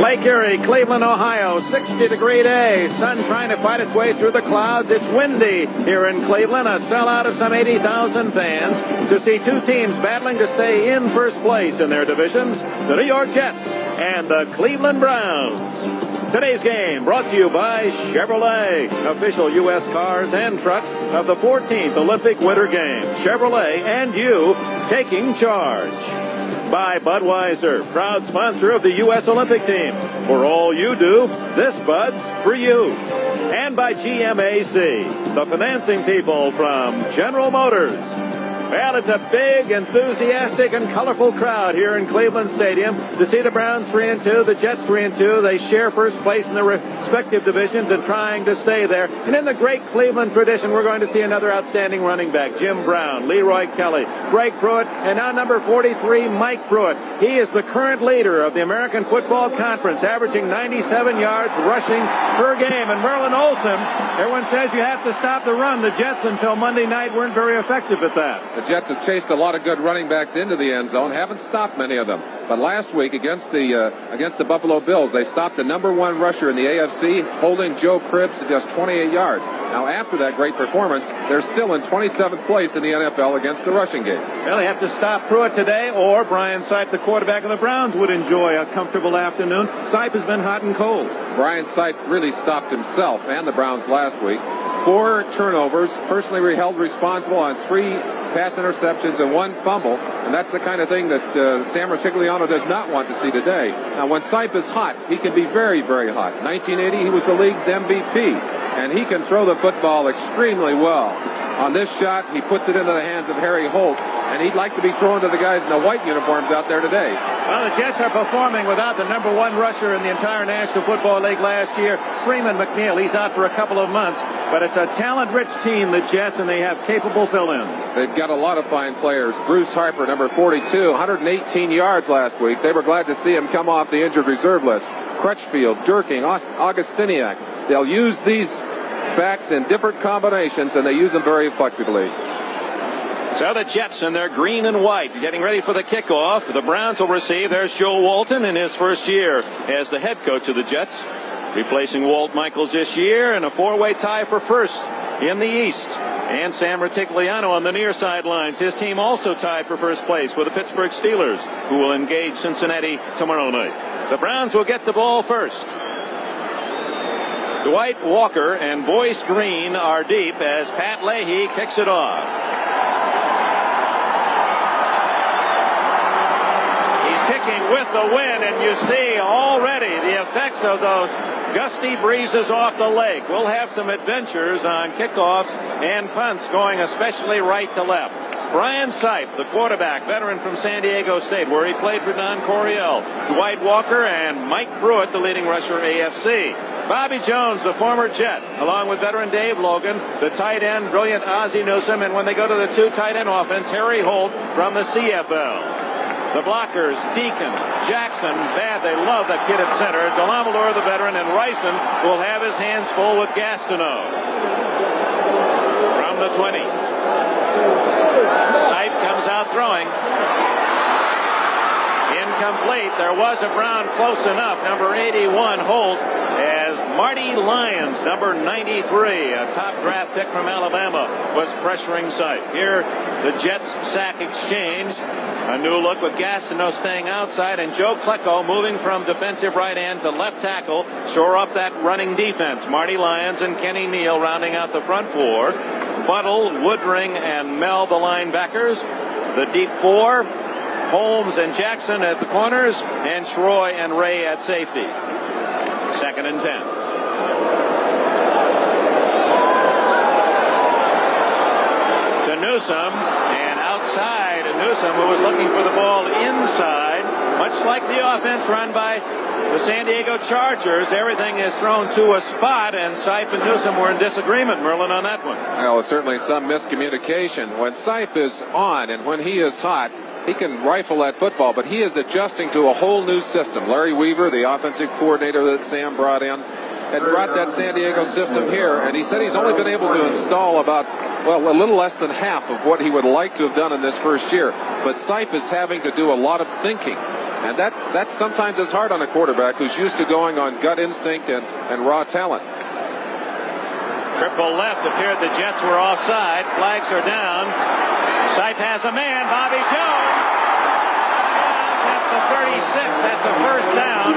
Lake Erie, Cleveland, Ohio, 60-degree day. Sun trying to fight its way through the clouds. It's windy here in Cleveland. A sellout of some 80,000 fans to see two teams battling to stay in first place in their divisions, the New York Jets and the Cleveland Browns. Today's game brought to you by Chevrolet, official U.S. cars and trucks of the 14th Olympic Winter Games. Chevrolet and you taking charge. By Budweiser, proud sponsor of the U.S. Olympic team. For all you do, this Bud's for you. And by GMAC, the financing people from General Motors. Well, it's a big, enthusiastic, and colorful crowd here in Cleveland Stadium to see the Browns 3-2, the Jets 3-2. They share first place in their respective divisions and trying to stay there. And in the great Cleveland tradition, we're going to see another outstanding running back, Jim Brown, Leroy Kelly, Greg Pruitt, and now number 43, Mike Pruitt. He is the current leader of the American Football Conference, averaging 97 yards rushing per game. And Merlin Olsen, everyone says you have to stop the run. The Jets until Monday night weren't very effective at that. The Jets have chased a lot of good running backs into the end zone, haven't stopped many of them. But last week against the Buffalo Bills, they stopped the number one rusher in the AFC, holding Joe Cribbs to just 28 yards. Now, after that great performance, they're still in 27th place in the NFL against the rushing game. Well, they have to stop Pruitt today, or Brian Sipe, the quarterback of the Browns, would enjoy a comfortable afternoon. Sipe has been hot and cold. Brian Sipe really stopped himself and the Browns last week. 4 turnovers, personally held responsible on 3 pass interceptions and 1 fumble, and that's the kind of thing that Sam Rutigliano does not want to see today. Now, when Sipe is hot, he can be very, very hot. 1980, he was the league's MVP, and he can throw the football extremely well. On this shot, he puts it into the hands of Harry Holt, and he'd like to be thrown to the guys in the white uniforms out there today. Well, the Jets are performing without the number 1 rusher in the entire National Football League last year, Freeman McNeil. He's out for a couple of months, but it's a talent-rich team, the Jets, and they have capable fill-ins. They've got a lot of fine players. Bruce Harper, number 42, 118 yards last week. They were glad to see him come off the injured reserve list. Crutchfield, Durking, Augustiniak. They'll use these backs in different combinations, and they use them very effectively. So the Jets in their green and white getting ready for the kickoff. The Browns will receive. There's Joe Walton in his first year as the head coach of the Jets, replacing Walt Michaels this year in a 4-way tie for first in the East. And Sam Rutigliano on the near sidelines. His team also tied for first place with the Pittsburgh Steelers, who will engage Cincinnati tomorrow night. The Browns will get the ball first. Dwight Walker and Boyce Green are deep as Pat Leahy kicks it off. Kicking with the wind, and you see already the effects of those gusty breezes off the lake. We'll have some adventures on kickoffs and punts going especially right to left. Brian Sipe, the quarterback, veteran from San Diego State, where he played for Don Coryell. Dwight Walker and Mike Pruitt, the leading rusher AFC. Bobby Jones, the former Jet, along with veteran Dave Logan, the tight end, brilliant Ozzie Newsome, and when they go to the 2 tight end offense, Harry Holt from the CFL. The blockers, Deacon, Jackson, Bad, they love that kid at center. Delamalure, the veteran, and Ryson will have his hands full with Gastineau. From the 20. Sipe comes out throwing. Incomplete. There was a Brown close enough. Number 81, Holt, as Marty Lyons, number 93, a top draft pick from Alabama, was pressuring Sipe. Here, the Jets sack exchange. A new look with Gastineau staying outside, and Joe Klecko moving from defensive right end to left tackle, shore up that running defense. Marty Lyons and Kenny Neal rounding out the front 4. Buttle, Woodring, and Mel, the linebackers. The deep 4, Holmes and Jackson at the corners, and Schroy and Ray at safety. 2nd and 10. To Newsome, and outside Newsome, who was looking for the ball inside. Much like the offense run by the San Diego Chargers, everything is thrown to a spot, and Sipe and Newsome were in disagreement, Merlin, on that one. Well, certainly some miscommunication. When Sipe is on and when he is hot, he can rifle that football, but he is adjusting to a whole new system. Larry Weaver, the offensive coordinator that Sam brought in, had brought that San Diego system here, and he said he's only been able to install about, well, a little less than half of what he would like to have done in this first year. But Sipe is having to do a lot of thinking. And that sometimes is hard on a quarterback who's used to going on gut instinct and raw talent. Triple left appeared the Jets were offside. Flags are down. Sipe has a man, Bobby Jones. At the 36, that's a first down.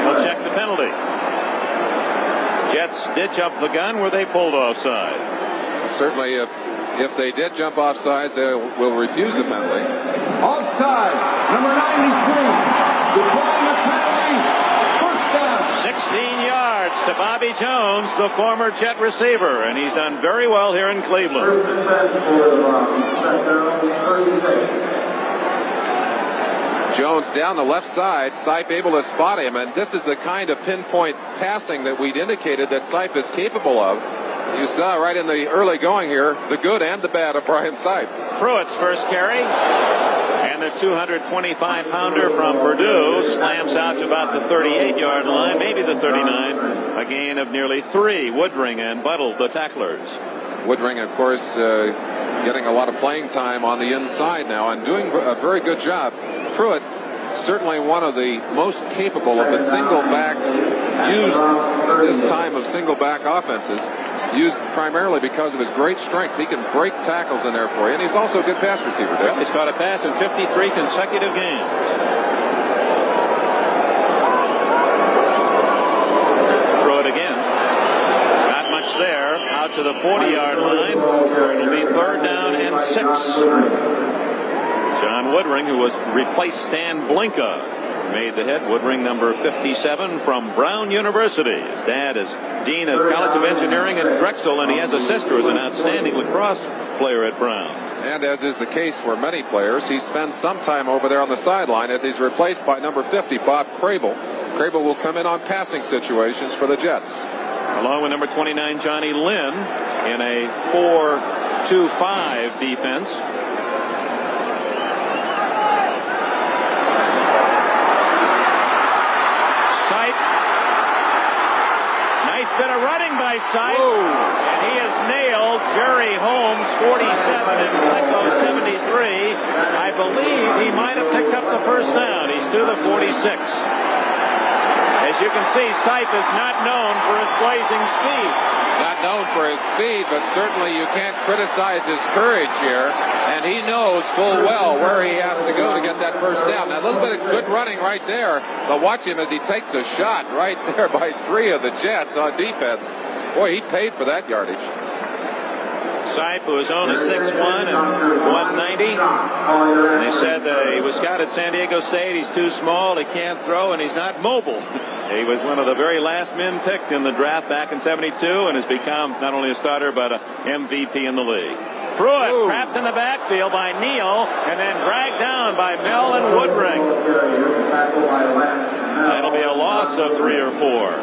We'll check the penalty. Jets did jump the gun. Were they pulled offside? Certainly, if they did jump offsides, they will refuse the penalty. Offside, number 93. Decline the penalty. First down. 16 yards to Bobby Jones, the former Jet receiver, and he's done very well here in Cleveland. Jones down the left side. Sipe able to spot him, and this is the kind of pinpoint passing that we'd indicated that Sipe is capable of. You saw right in the early going here, the good and the bad of Brian Sipe. Pruitt's first carry, and the 225-pounder from Purdue slams out to about the 38-yard line, maybe the 39. A gain of nearly 3. Woodring and Buttle, the tacklers. Woodring, of course, getting a lot of playing time on the inside now and doing a very good job. Pruitt, certainly one of the most capable of the single backs used at this time of single back offenses, used primarily because of his great strength. He can break tackles in there for you, and he's also a good pass receiver, Dick. He's caught a pass in 53 consecutive games. Throw it again. Not much there. Out to the 40-yard line. It'll be third down and 6. John Woodring, who was replaced Stan Blinka, made the hit. Woodring, number 57 from Brown University. His dad is Dean of College of Engineering at Drexel, and he has a sister who's an outstanding lacrosse player at Brown. And as is the case for many players, he spends some time over there on the sideline as he's replaced by number 50, Bob Crable. Crable will come in on passing situations for the Jets. Along with number 29, Johnny Lynn, in a 4-2-5 defense. Bit of running by Sipe, and he has nailed Jerry Holmes, 47, and Flecko, 73. I believe he might have picked up the first down. He's to the 46. As you can see, Sipe is not known for his blazing speed. Not known for his speed, but certainly you can't criticize his courage here. And he knows full well where he has to go to get that first down. Now, a little bit of good running right there, but watch him as he takes a shot right there by 3 of the Jets on defense. Boy, he paid for that yardage. Sipe, who is only 6'1" and 190. And they said he was scouted at San Diego State. He's too small, he can't throw, and he's not mobile. He was one of the very last men picked in the draft back in 72 and has become not only a starter but an MVP in the league. Pruitt trapped in the backfield by Neal and then dragged down by Mel and Woodring. That'll be a loss of 3 or 4.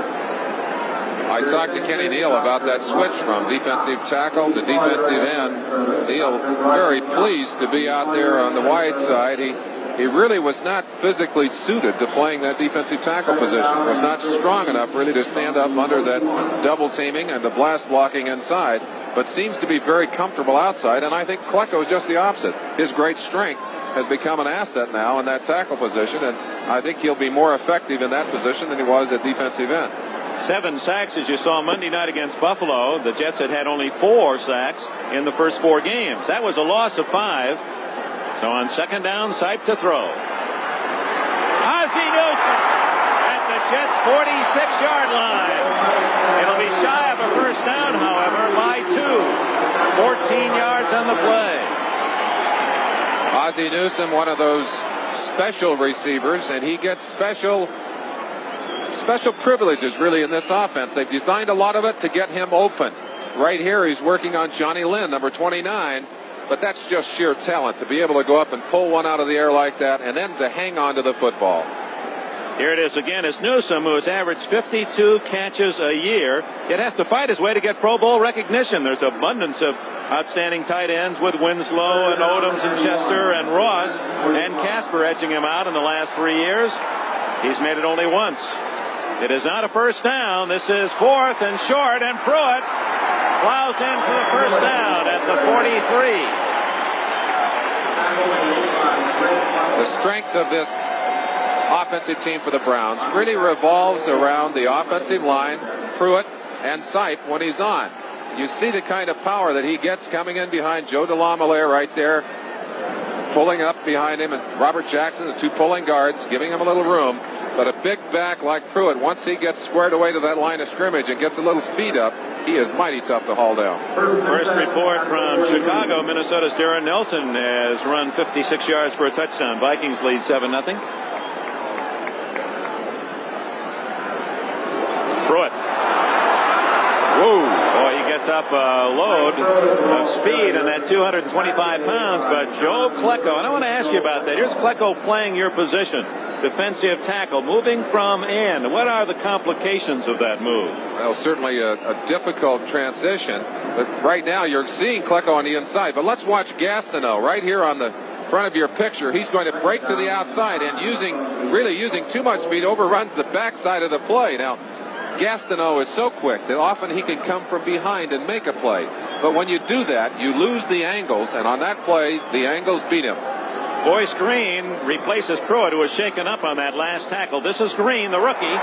I talked to Kenny Neal about that switch from defensive tackle to defensive end. Neal very pleased to be out there on the wide side. He really was not physically suited to playing that defensive tackle position. Was not strong enough really to stand up under that double teaming and the blast blocking inside, but seems to be very comfortable outside, and I think Flecko is just the opposite. His great strength has become an asset now in that tackle position, and I think he'll be more effective in that position than he was at defensive end. 7 sacks, as you saw Monday night against Buffalo. The Jets had only 4 sacks in the first 4 games. That was a loss of 5. So on second down, Sipe to throw. Ozzie Newsome at the Jets' 46-yard line. It'll be shy of a first down, however, by 2. 14 yards on the play. Ozzie Newsome, one of those special receivers, and he gets special privileges really in this offense. They've designed a lot of it to get him open. Right here he's working on Johnny Lynn, number 29, but that's just sheer talent to be able to go up and pull one out of the air like that and then to hang on to the football. Here it is again. It's Newsome, who has averaged 52 catches a year. It has to fight his way to get Pro Bowl recognition. There's abundance of outstanding tight ends with Winslow and Odoms and Chester and Ross and Casper edging him out in the last 3 years. He's made it only once. It is not a first down. This is 4th and short, and Pruitt plows in for the first down at the 43. The strength of this offensive team for the Browns really revolves around the offensive line, Pruitt and Sipe when he's on. You see the kind of power that he gets coming in behind Joe DeLamielleure right there, pulling up behind him, and Robert Jackson, the two pulling guards, giving him a little room. But a big back like Pruitt, once he gets squared away to that line of scrimmage and gets a little speed up, he is mighty tough to haul down. First report from Chicago, Minnesota's Darren Nelson has run 56 yards for a touchdown. Vikings lead 7-0. Pruitt. Whoa. Boy, he gets up a load of speed on that 225 pounds. But Joe Klecko, and I want to ask you about that. Here's Klecko playing your position, defensive tackle, moving from end. What are the complications of that move? Well, certainly a difficult transition. But right now you're seeing Klecko on the inside. But let's watch Gastineau right here on the front of your picture. He's going to break to the outside and really using too much speed, overruns the backside of the play. Now, Gastineau is so quick that often he can come from behind and make a play. But when you do that, you lose the angles, and on that play, the angles beat him. Boyce Green replaces Pruitt, who was shaken up on that last tackle. This is Green, the rookie. Oh,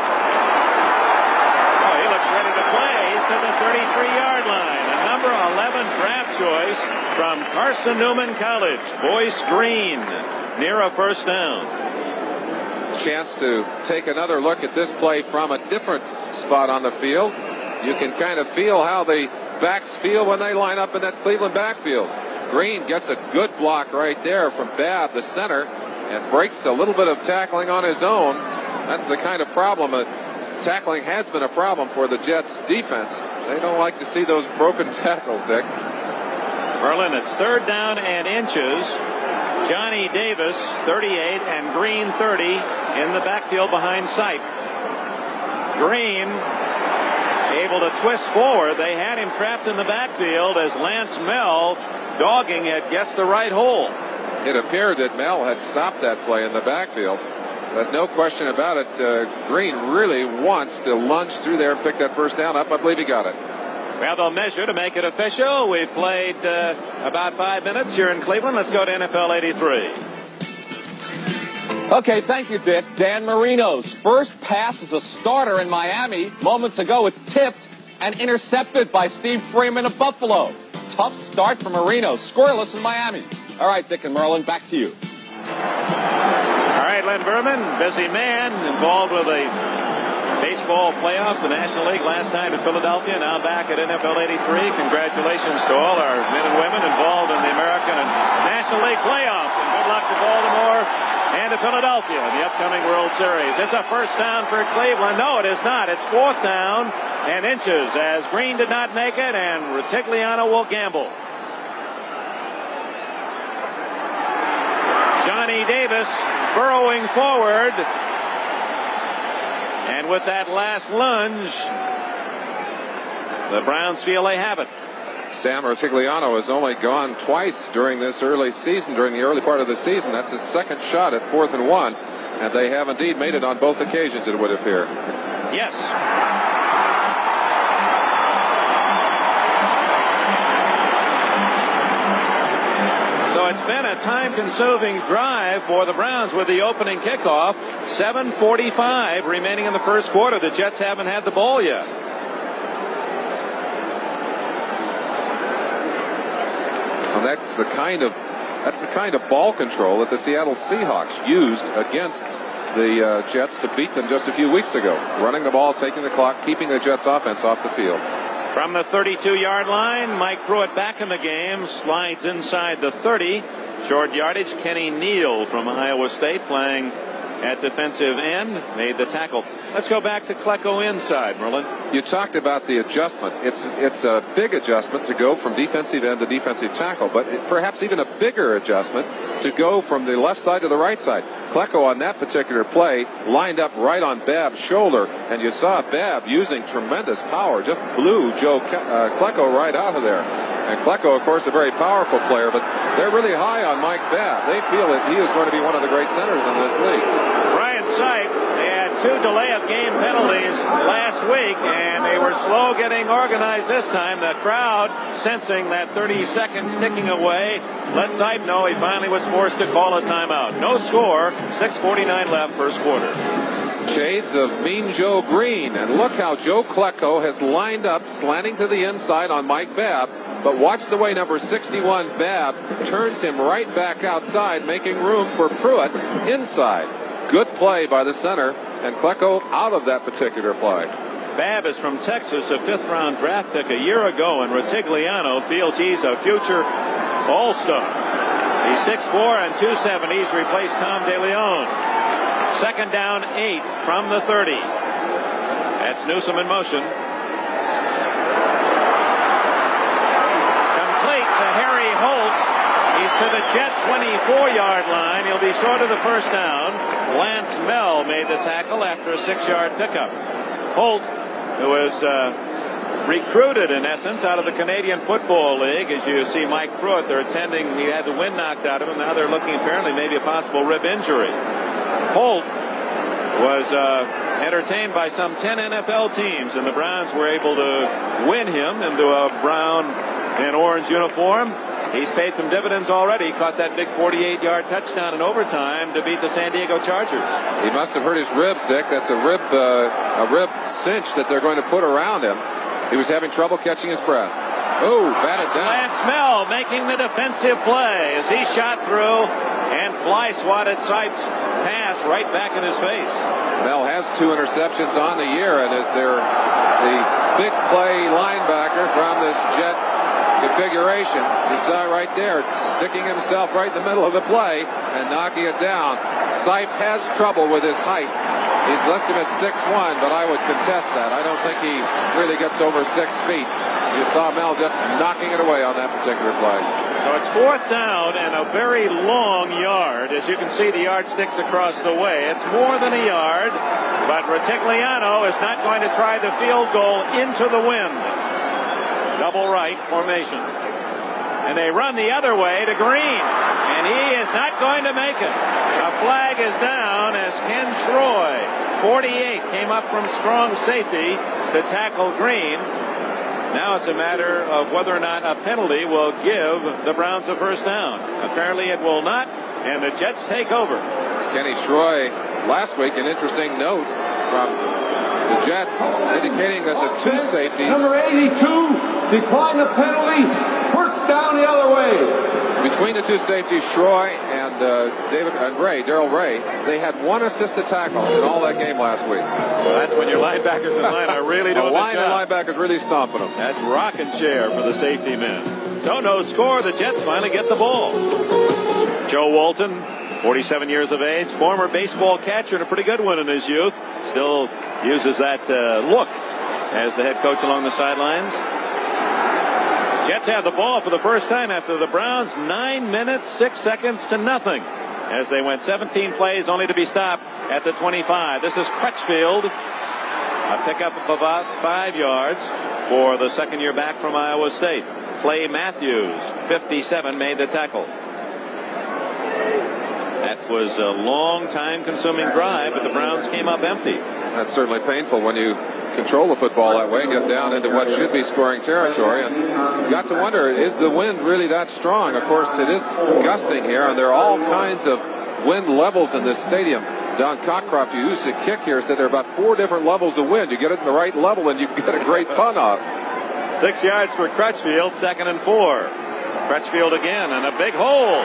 he looks ready to play. He's to the 33-yard line. A number 11 draft choice from Carson Newman College. Boyce Green near a first down. Chance to take another look at this play from a different spot on the field. You can kind of feel how the backs feel when they line up in that Cleveland backfield. Green gets a good block right there from Babb, the center, and breaks a little bit of tackling on his own. That's the kind of problem. Tackling has been a problem for the Jets defense. They don't like to see those broken tackles, Dick. Merlin, it's third down and inches. Johnny Davis, 38, and Green, 30, in the backfield behind Sipe. Green able to twist forward. They had him trapped in the backfield as Lance Mel, dogging, had guessed the right hole. It appeared that Mel had stopped that play in the backfield. But no question about it, Green really wants to lunge through there and pick that first down up. I believe he got it. Well, they'll measure to make it official. We've played about 5 minutes here in Cleveland. Let's go to NFL 83. Okay, thank you, Dick. Dan Marino's first pass as a starter in Miami. Moments ago, it's tipped and intercepted by Steve Freeman of Buffalo. Tough start for Marino. Scoreless in Miami. All right, Dick and Merlin, back to you. All right, Len Berman, busy man, involved with the baseball playoffs, the National League last night in Philadelphia, now back at NFL 83. Congratulations to all our men and women involved in the American and National League playoffs. And good luck to Baltimore and to Philadelphia in the upcoming World Series. It's a first down for Cleveland. No, it is not. It's fourth down and inches as Green did not make it, and Retigliano will gamble. Johnny Davis burrowing forward. And with that last lunge, the Browns feel they have it. Sam Retigliano has only gone twice during this early season, during the early part of the season. That's his second shot at 4th and 1. And they have indeed made it on both occasions, it would appear. Yes. So it's been a time-consuming drive for the Browns with the opening kickoff. 7:45 remaining in the first quarter. The Jets haven't had the ball yet. And that's the kind of ball control that the Seattle Seahawks used against the Jets to beat them just a few weeks ago. Running the ball, taking the clock, keeping the Jets offense off the field. From the 32-yard line, Mike Pruitt back in the game, slides inside the 30. Short yardage, Kenny Neal from Iowa State playing at defensive end, made the tackle. Let's go back to Klecko inside, Merlin. You talked about the adjustment. It's a big adjustment to go from defensive end to defensive tackle, but perhaps even a bigger adjustment to go from the left side to the right side. Klecko on that particular play lined up right on Babb's shoulder, and you saw Babb using tremendous power, just blew Joe Klecko right out of there. And Klecko, of course, a very powerful player, but they're really high on Mike Babb. They feel that he is going to be one of the great centers in this league. Brian Sipe, they had 2 delay of game penalties last week, and they were slow getting organized this time. The crowd, sensing that 30 seconds ticking away, let Sipe know he finally was forced to call a timeout. No score, 6:49 left, first quarter. Shades of Mean Joe Green, and look how Joe Klecko has lined up, slanting to the inside on Mike Babb. But watch the way number 61, Babb, turns him right back outside, making room for Pruitt inside. Good play by the center, and Klecko out of that particular play. Babb is from Texas, a 5th-round draft pick a year ago, and Retigliano feels he's a future all-star. He's 6'4" and 270. He's replaced Tom DeLeon. Second down, 8 from the 30. That's Newsome in motion. Harry Holt. He's to the Jet 24-yard line. He'll be short of the first down. Lance Mell made the tackle after a 6-yard pickup. Holt, who was recruited, in essence, out of the Canadian Football League. As you see Mike Pruitt, they're attending. He had the wind knocked out of him. Now they're looking apparently maybe a possible rib injury. Holt was entertained by some 10 NFL teams, and the Browns were able to win him into a brown and orange uniform. He's paid some dividends already. He caught that big 48-yard touchdown in overtime to beat the San Diego Chargers. He must have hurt his ribs, Dick. That's a rib cinch that they're going to put around him. He was having trouble catching his breath. Oh, batted down. Lance Mell making the defensive play as he shot through and fly swatted Sipe's pass right back in his face. Mell has 2 interceptions on the year and is the big play linebacker from this Jet configuration. You saw it right there, sticking himself right in the middle of the play and knocking it down. Sipe has trouble with his height. He's listed at 6'1", but I would contest that. I don't think he really gets over 6 feet. You saw Mel just knocking it away on that particular play. So it's 4th down and a very long yard. As you can see, the yardsticks across the way. It's more than a yard, but Retigliano is not going to try the field goal into the wind. Double right formation. And they run the other way to Green. And he is not going to make it. A flag is down as Ken Troy, 48, came up from strong safety to tackle Green. Now it's a matter of whether or not a penalty will give the Browns a first down. Apparently it will not, and the Jets take over. Kenny Troy, last week, an interesting note from the Jets indicating that the 2 safeties. Number 82 declined the penalty. First down the other way. Between the 2 safeties, Troy and Darrell Ray, they had 1 assisted tackle in all that game last week. Well, that's when your linebackers in line are really doing the line job. of linebackers really stomping them. That's rocking chair for the safety men. So no score. The Jets finally get the ball. Joe Walton, 47 years of age, former baseball catcher and a pretty good one in his youth. Still uses that look as the head coach along the sidelines. Jets have the ball for the first time after the Browns 9 minutes, 6 seconds to nothing as they went 17 plays only to be stopped at the 25. This is Crutchfield, a pickup of about 5 yards for the second year back from Iowa State. Clay Matthews, 57, made the tackle. That was a long time-consuming drive, but the Browns came up empty. That's certainly painful when you control the football that way and get down into what should be scoring territory. And you got to wonder, is the wind really that strong? Of course, it is gusting here, and there are all kinds of wind levels in this stadium. Don Cockcroft, who used to kick here, said there are about 4 different levels of wind. You get it in the right level, and you get a great pun off. 6 yards for Crutchfield, 2nd and 4. Crutchfield again, and a big hole.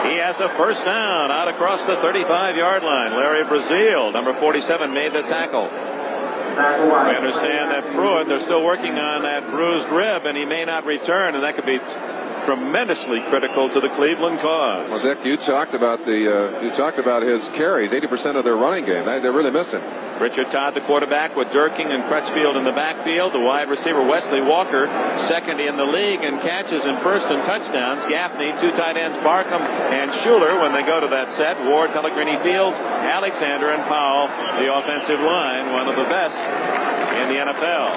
He has a first down out across the 35-yard line. Larry Brazil, number 47, made the tackle. We understand that Pruitt, they're still working on that bruised rib, and he may not return, and that could be tremendously critical to the Cleveland cause. Well, Dick, you talked about his carries, 80% of their running game. They're really missing. Richard Todd, the quarterback, with Durking and Crutchfield in the backfield. The wide receiver, Wesley Walker, second in the league in catches and first in touchdowns. Gaffney, 2 tight ends, Barkham and Schuler when they go to that set. Ward, Pellegrini, Fields, Alexander, and Powell, the offensive line, one of the best in the NFL.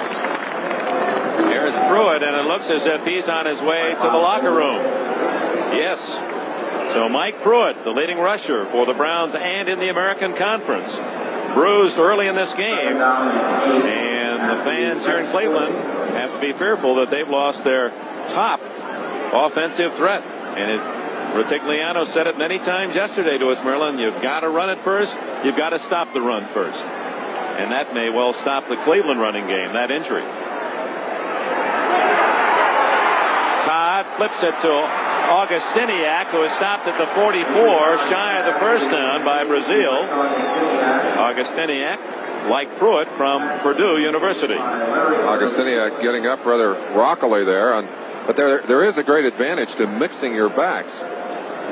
Here's Pruitt, and it looks as if he's on his way to the locker room. Yes. So Mike Pruitt, the leading rusher for the Browns and in the American Conference. bruised early in this game. And the fans here in Cleveland have to be fearful that they've lost their top offensive threat. And Rutigliano said it many times yesterday to us, Merlin. You've got to run it first. You've got to stop the run first. And that may well stop the Cleveland running game, that injury. Todd flips it to Augustiniak, who is stopped at the 44, shy of the first down by Brazil. Augustiniak, like Pruitt, from Purdue University. Augustiniak getting up rather rockily there, but there is a great advantage to mixing your backs.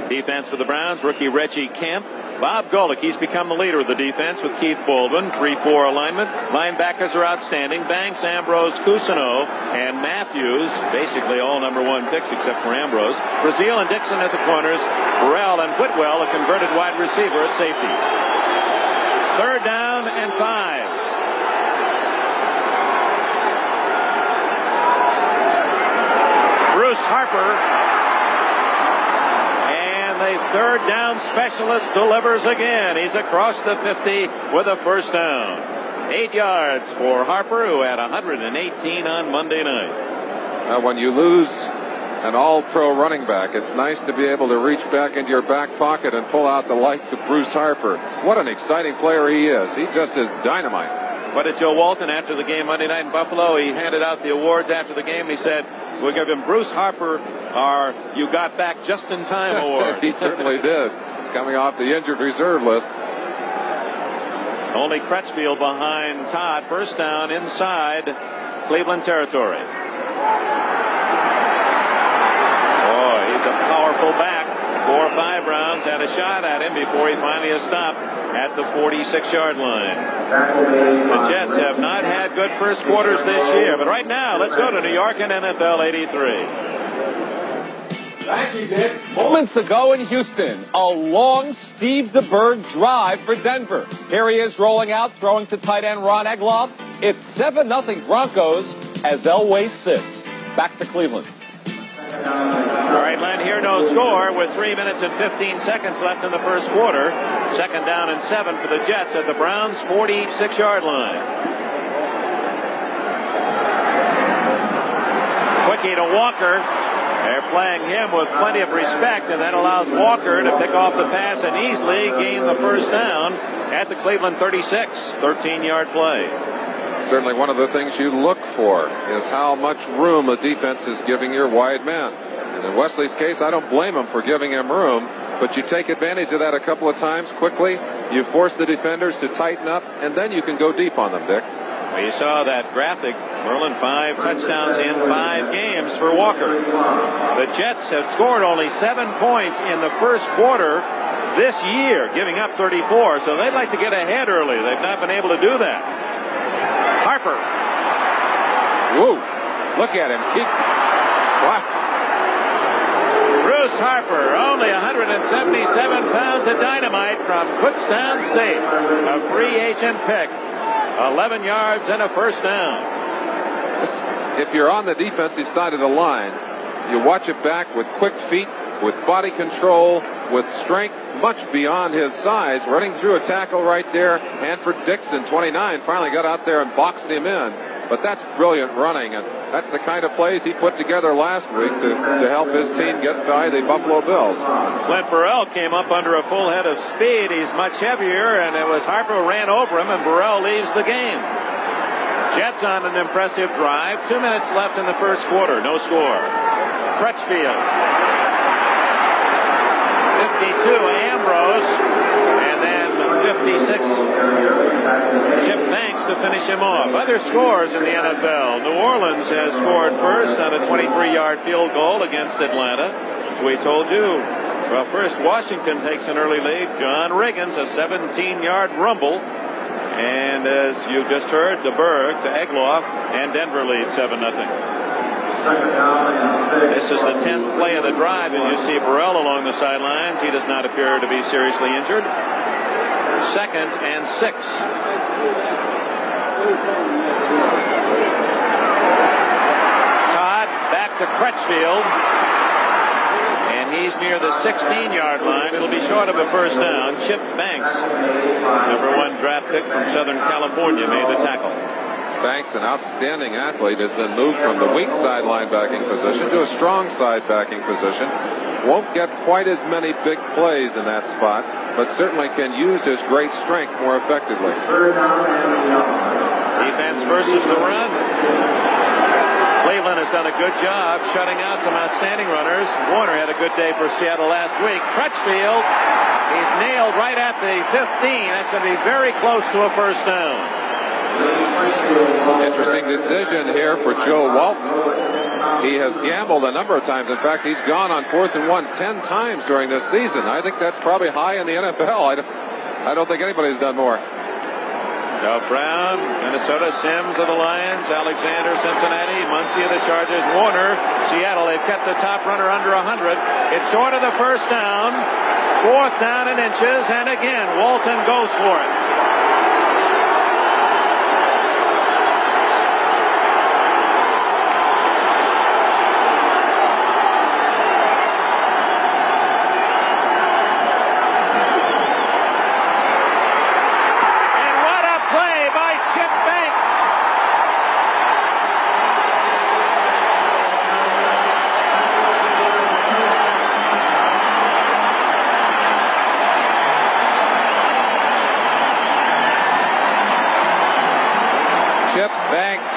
Defense for the Browns, rookie Reggie Kemp. Bob Golick, he's become the leader of the defense with Keith Baldwin. 3-4 alignment. Linebackers are outstanding. Banks, Ambrose, Cousineau, and Matthews. Basically all number 1 picks except for Ambrose. Brazil and Dixon at the corners. Burrell and Whitwell, a converted wide receiver at safety. 3rd down and 5. Bruce Harper. The 3rd down specialist delivers again. He's across the 50 with a first down. 8 yards for Harper, who had 118 on Monday night. When you lose an all-pro running back, it's nice to be able to reach back into your back pocket and pull out the likes of Bruce Harper. What an exciting player he is. He just is dynamite. What did Joe Walton after the game Monday night in Buffalo? He handed out the awards after the game. He said, we'll give him Bruce Harper our You Got Back Just in Time award. He certainly did, coming off the injured reserve list. Only Crutchfield behind Todd. First down inside Cleveland territory. Boy, he's a powerful back. 4 or 5 Browns had a shot at him before he finally is stopped at the 46-yard line. The Jets have not had good first quarters this year, but right now, let's go to New York and NFL 83. Thank you, Dick. Moments ago in Houston, a long Steve DeBerg drive for Denver. Here he is rolling out, throwing to tight end Ron Egloff. It's 7-0 Broncos as Elway sits. Back to Cleveland. All right, Len, here no score with 3 minutes and 15 seconds left in the first quarter. 2nd down and 7 for the Jets at the Browns' 46-yard line. Quickie to Walker. They're playing him with plenty of respect, and that allows Walker to pick off the pass and easily gain the first down at the Cleveland 36. 13-yard play. Certainly one of the things you look for is how much room a defense is giving your wide man. And in Wesley's case, I don't blame him for giving him room, but you take advantage of that a couple of times quickly. You force the defenders to tighten up, and then you can go deep on them, Dick. Well, you saw that graphic, Merlin, 5 touchdowns in 5 games for Walker. The Jets have scored only 7 points in the first quarter this year, giving up 34, so they'd like to get ahead early. They've not been able to do that. Harper. Whoa, look at him. Wow. Bruce Harper, only 177 pounds of dynamite from Kutztown State, a free agent pick. 11 yards and a first down. If you're on the defensive side of the line, you watch it back with quick feet, with body control, with strength much beyond his size, running through a tackle right there. Hanford Dixon, 29, finally got out there and boxed him in. But that's brilliant running, and that's the kind of plays he put together last week to help his team get by the Buffalo Bills. Clint Burrell came up under a full head of speed. He's much heavier, and it was Harper who ran over him, and Burrell leaves the game. Jets on an impressive drive. 2 minutes left in the first quarter. No score. Crutchfield. 52, Ambrose. And then 56, Chip Banks to finish him off. Other scores in the NFL. New Orleans has scored first on a 23-yard field goal against Atlanta. As we told you. Well, first, Washington takes an early lead. John Riggins, a 17-yard rumble. And as you just heard, DeBerg to Egloff, and Denver leads 7-0. This is the 10th play of the drive, and you see Burrell along the sidelines. He does not appear to be seriously injured. 2nd and 6. Todd back to Crutchfield. And He's near the 16-yard line. It'll be short of a first down. Chip Banks, #1 draft pick from Southern California, made the tackle. Banks, an outstanding athlete, has been moved from the weak side linebacking position to a strong side backing position. Won't get quite as many big plays in that spot, but certainly can use his great strength more effectively. Defense versus the run. Cleveland has done a good job shutting out some outstanding runners. Warner had a good day for Seattle last week. Crutchfield, he's nailed right at the 15. That's going to be very close to a first down. Interesting decision here for Joe Walton. He has gambled a number of times. In fact, he's gone on 4th and 1 10 times during this season. I think that's probably high in the NFL. I don't think anybody's done more. Brown, Minnesota, Sims of the Lions, Alexander, Cincinnati, Muncie of the Chargers, Warner, Seattle. They've kept the top runner under 100. It's short of the first down. 4th down and inches, and again, Walton goes for it.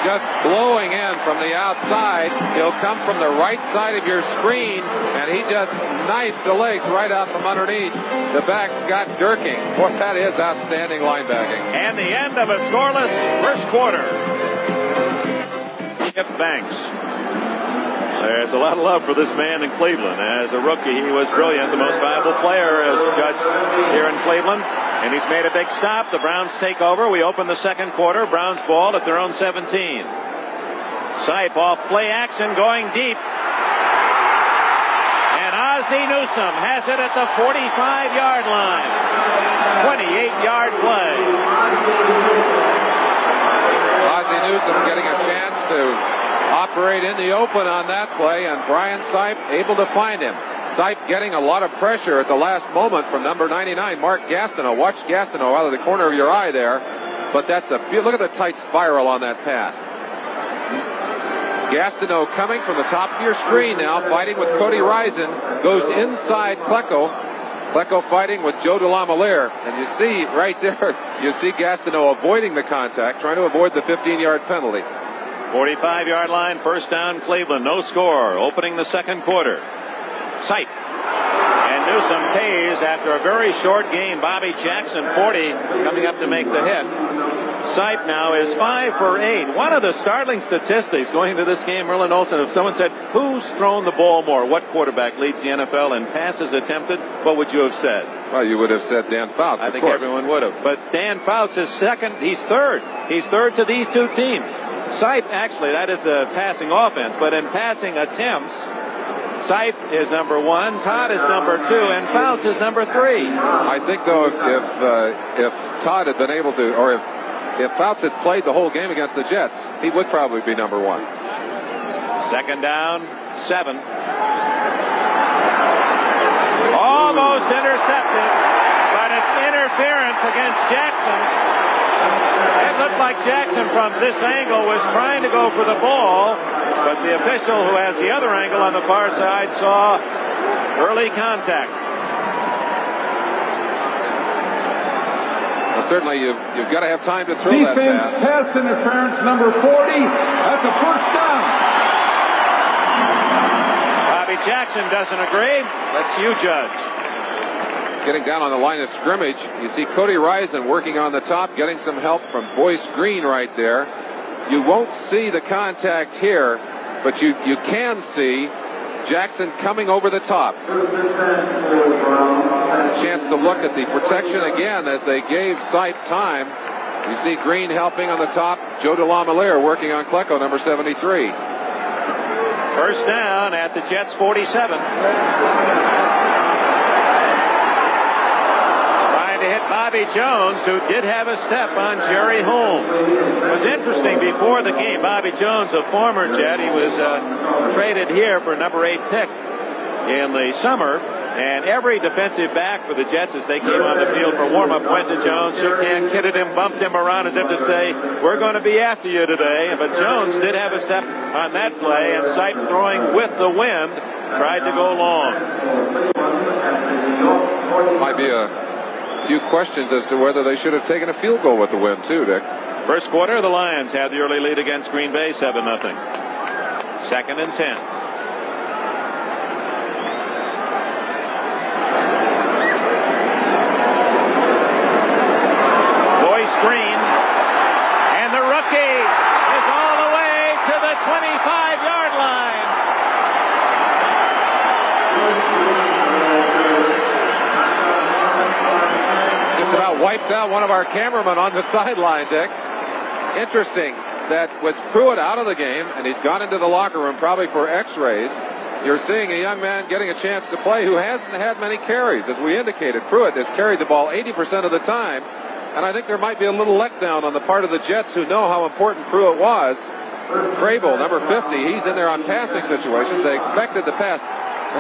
Just blowing in from the outside. He'll come from the right side of your screen, and he just knifes the legs right out from underneath the back. Scott Durking. Boy, that is outstanding linebacking. And the end of a scoreless first quarter. Chip Banks. There's a lot of love for this man in Cleveland. As a rookie, he was brilliant, the most valuable player as judged here in Cleveland. And he's made a big stop. The Browns take over. We open the second quarter. Browns ball at their own 17. Sipe off play action going deep. And Ozzie Newsome has it at the 45-yard line. 28-yard play. Ozzie Newsome getting a chance to operate in the open on that play, and Brian Sipe able to find him. Sipe getting a lot of pressure at the last moment from number 99, Mark Gastineau. Watch Gastineau out of the corner of your eye there. But that's look at the tight spiral on that pass. Gastineau coming from the top of your screen now, fighting with Cody Risen, goes inside Klecko. Klecko fighting with Joe DeLamielleure. And you see right there, you see Gastineau avoiding the contact, trying to avoid the 15-yard penalty. 45-yard line, first down, Cleveland. No score. Opening the second quarter. Sipe. And Newsome pays after a very short game. Bobby Jackson, 40, coming up to make the hit. Sipe now is 5 for 8. One of the startling statistics going into this game, Merlin Olsen, if someone said, who's thrown the ball more? What quarterback leads the NFL in passes attempted? What would you have said? Well, you would have said Dan Fouts. I think everyone would have. But Dan Fouts is second. He's third. He's third to these two teams. Sipe, actually, that is a passing offense. But in passing attempts, Sipe is number 1, Todd is number 2, and Fouts is number 3. I think, though, if Todd had been able to, or if Fouts had played the whole game against the Jets, he would probably be number 1. Second down, 7. Almost intercepted, but it's interference against Jackson. It looked like Jackson from this angle was trying to go for the ball, but the official who has the other angle on the far side saw early contact. Well, certainly you've got to have time to throw Defense that pass. Pass interference number 40. That's a first down. Bobby Jackson doesn't agree. Let's you judge. Getting down on the line of scrimmage, you see Cody Risen working on the top, getting some help from Boyce Green right there. You won't see the contact here, but you can see Jackson coming over the top. A chance to look at the protection again as they gave Sipe time. You see Green helping on the top, Joe DeLamielleure working on Klecko, number 73. First down at the Jets' 47. To hit Bobby Jones, who did have a step on Jerry Holmes. It was interesting before the game. Bobby Jones, a former Jet, he was traded here for number 8 pick. in the summer. And every defensive back for the Jets as they came on the field for warm-up went to Jones, shook hands, kidded him, bumped him around as if to say, we're going to be after you today. But Jones did have a step on that play, and Sipe throwing with the wind tried to go long. Might be a few questions as to whether they should have taken a field goal with the wind, too, Dick. First quarter, the Lions had the early lead against Green Bay, 7-0. Second and 10. Green, and the rookie is all the way to the 25-yard line. Just about wiped out one of our cameramen on the sideline, Dick. Interesting that with Pruitt out of the game, and he's gone into the locker room probably for x-rays, you're seeing a young man getting a chance to play who hasn't had many carries. As we indicated, Pruitt has carried the ball 80% of the time. And I think there might be a little letdown on the part of the Jets who know how important Pruitt was. Crable, number 50, he's in there on passing situations. They expected the pass.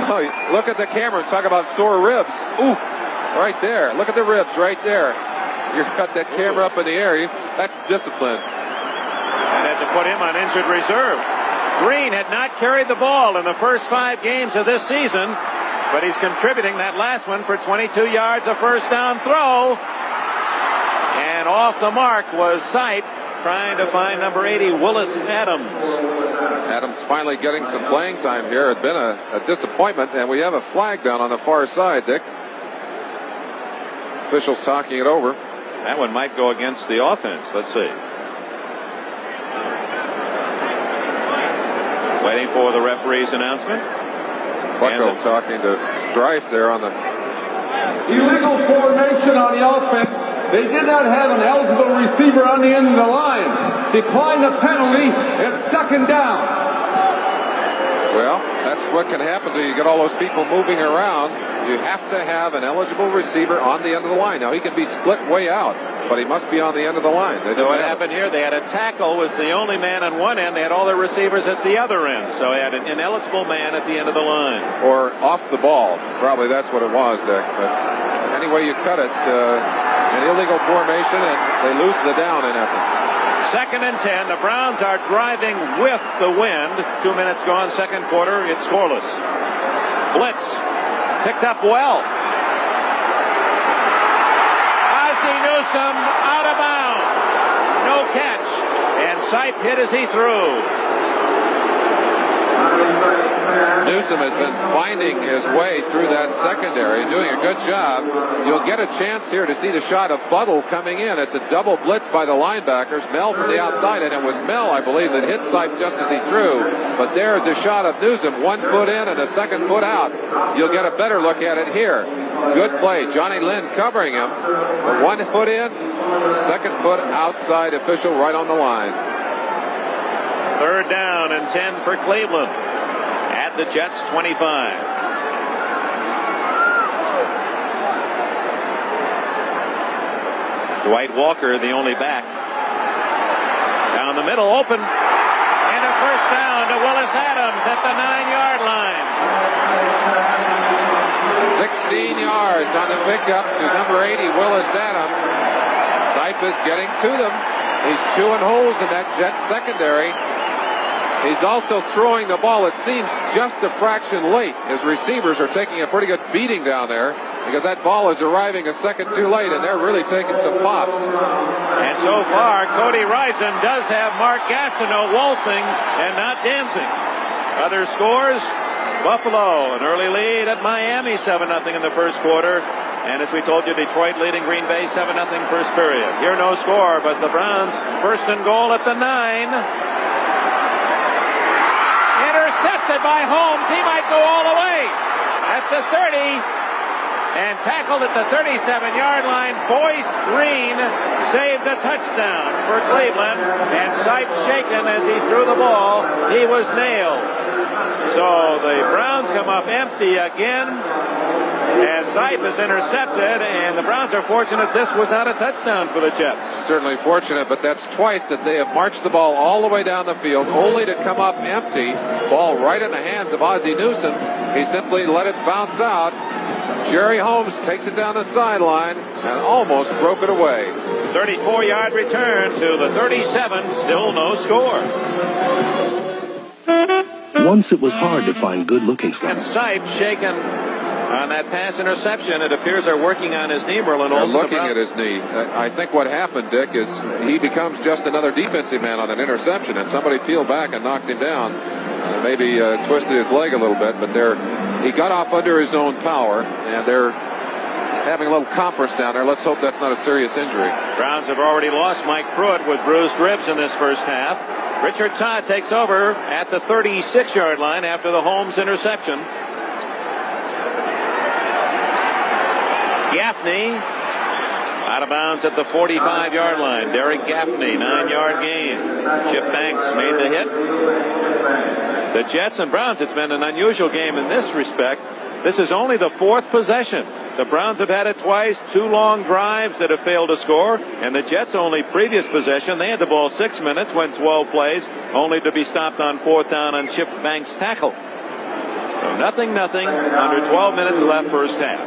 Oh, look at the camera and talk about sore ribs. Ooh, right there. Look at the ribs right there. You've got that camera up in the air. That's discipline. And had to put him on injured reserve. Green had not carried the ball in the first 5 games of this season, but he's contributing that last one for 22 yards, a first down throw. And off the mark was Sipe trying to find number 80, Willis Adams. Adams finally getting some playing time here. It's been a disappointment, and we have a flag down on the far side, Dick. Officials talking it over. That one might go against the offense. Let's see. Waiting for the referee's announcement. Bucko talking to Strife there on the... Illegal formation on the offense. They did not have an eligible receiver on the end of the line. Declined the penalty. It's second down. Well, that's what can happen to you. You get all those people moving around. You have to have an eligible receiver on the end of the line. Now, he can be split way out, but he must be on the end of the line. So what happened here, they had a tackle was the only man on one end. They had all their receivers at the other end. So they had an ineligible man at the end of the line. Or off the ball. Probably that's what it was, Dick. But any way you cut it, an illegal formation, and they lose the down in essence. Second and 10. The Browns are driving with the wind. 2 minutes gone, second quarter. It's scoreless. Blitz. Picked up well. Ozzie Newsome out of bounds. No catch. And Sipe hit as he threw. Newsome has been finding his way through that secondary, doing a good job. You'll get a chance here to see the shot of Buttle coming in. It's a double blitz by the linebackers. Mel from the outside, and it was Mel, I believe, that hit Sipe just as he threw. But there's a shot of Newsome, 1 foot in and a second foot out. You'll get a better look at it here. Good play. Johnny Lynn covering him. 1 foot in, second foot outside, official right on the line. Third down and 10 for Cleveland. At the Jets 25. Dwight Walker, the only back. Down the middle, open. And a first down to Willis Adams at the 9-yard line. 16 yards on the pickup to number 80, Willis Adams. Sipe is getting to them. He's chewing holes in that Jets secondary. He's also throwing the ball, it seems, just a fraction late. His receivers are taking a pretty good beating down there because that ball is arriving a second too late, and they're really taking some pops. And so far, Cody Rison does have Mark Gastineau waltzing and not dancing. Other scores, Buffalo, an early lead at Miami, 7-0 in the first quarter. And as we told you, Detroit leading Green Bay 7-0 first period. Here no score, but the Browns first and goal at the 9. Intercepted by Holmes. He might go all the way at the 30 and tackled at the 37-yard line. Boyce Green saved a touchdown for Cleveland, and Sipe shaken as he threw the ball. He was nailed. So the Browns come up empty again. as Sipe is intercepted, and the Browns are fortunate this was not a touchdown for the Jets. Certainly fortunate, but that's twice that they have marched the ball all the way down the field, only to come up empty. Ball right in the hands of Ozzie Newsome. He simply let it bounce out. Jerry Holmes takes it down the sideline and almost broke it away. 34-yard return to the 37, still no score. Once it was hard to find good-looking And slants. Sipe shaken on that pass interception. It appears they're working on his knee, Merlin They're Olsen. looking at his knee. I think what happened, Dick, is he becomes just another defensive man on an interception, and somebody peeled back and knocked him down. Maybe twisted his leg a little bit, but he got off under his own power, and they're having a little conference down there. Let's hope that's not a serious injury. Browns have already lost Mike Pruitt with bruised ribs in this first half. Richard Todd takes over at the 36-yard line after the Holmes interception. Gaffney out of bounds at the 45-yard line. Derek Gaffney, 9-yard gain. Chip Banks made the hit. The Jets and Browns, it's been an unusual game in this respect. This is only the fourth possession. The Browns have had it twice, 2 long drives that have failed to score, and the Jets' only previous possession, they had the ball 6 minutes, went 12 plays, only to be stopped on 4th down on Chip Banks' tackle. So nothing, under 12 minutes left first half.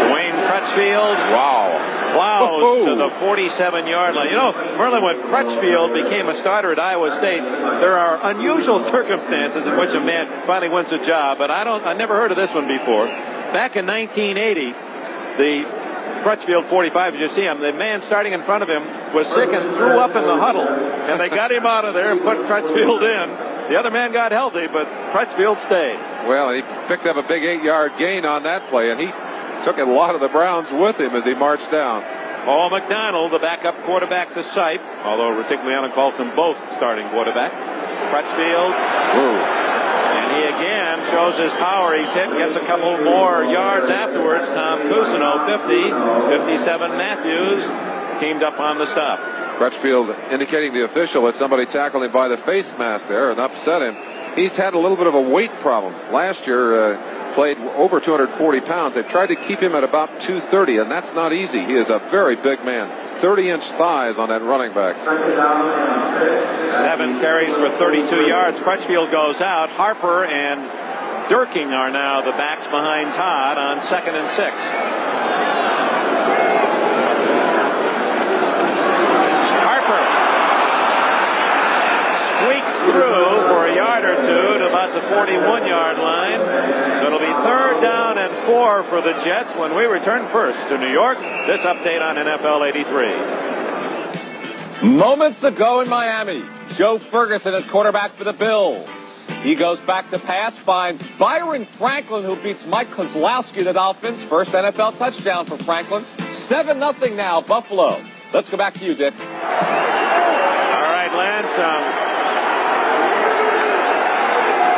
Dwayne Crutchfield. Wow. Plows to the 47-yard line. You know, Merlin, when Crutchfield became a starter at Iowa State, there are unusual circumstances in which a man finally wins a job, but I never heard of this one before. Back in 1980, the Crutchfield 45, as you see him, the man starting in front of him was sick and threw up in the huddle, and they got him out of there and put Crutchfield in. The other man got healthy, but Crutchfield stayed. Well, he picked up a big 8-yard gain on that play, and he took a lot of the Browns with him as he marched down. Paul McDonald, the backup quarterback to Sipe, although Retigliano calls them both starting quarterback. Crutchfield. Ooh. And he again shows his power. He's hit, gets a couple more yards afterwards. Tom Cousineau, 50. 57 Matthews teamed up on the stop. Crutchfield indicating the official that somebody tackled him by the face mask there and upset him. He's had a little bit of a weight problem. Last year, played over 240 pounds. They tried to keep him at about 230, and that's not easy. He is a very big man. 30-inch thighs on that running back. 7 carries for 32 yards. Crutchfield goes out. Harper and Durking are now the backs behind Todd on 2nd and 6. Squeaks through for a yard or two to about the 41-yard line. So it'll be 3rd down and 4 for the Jets when we return first to New York. This update on NFL 83. Moments ago in Miami, Joe Ferguson is quarterback for the Bills. He goes back to pass, finds Byron Franklin, who beats Mike Kozlowski of the Dolphins. First NFL touchdown for Franklin. 7-0 now, Buffalo. Let's go back to you, Dick. All right, Lance.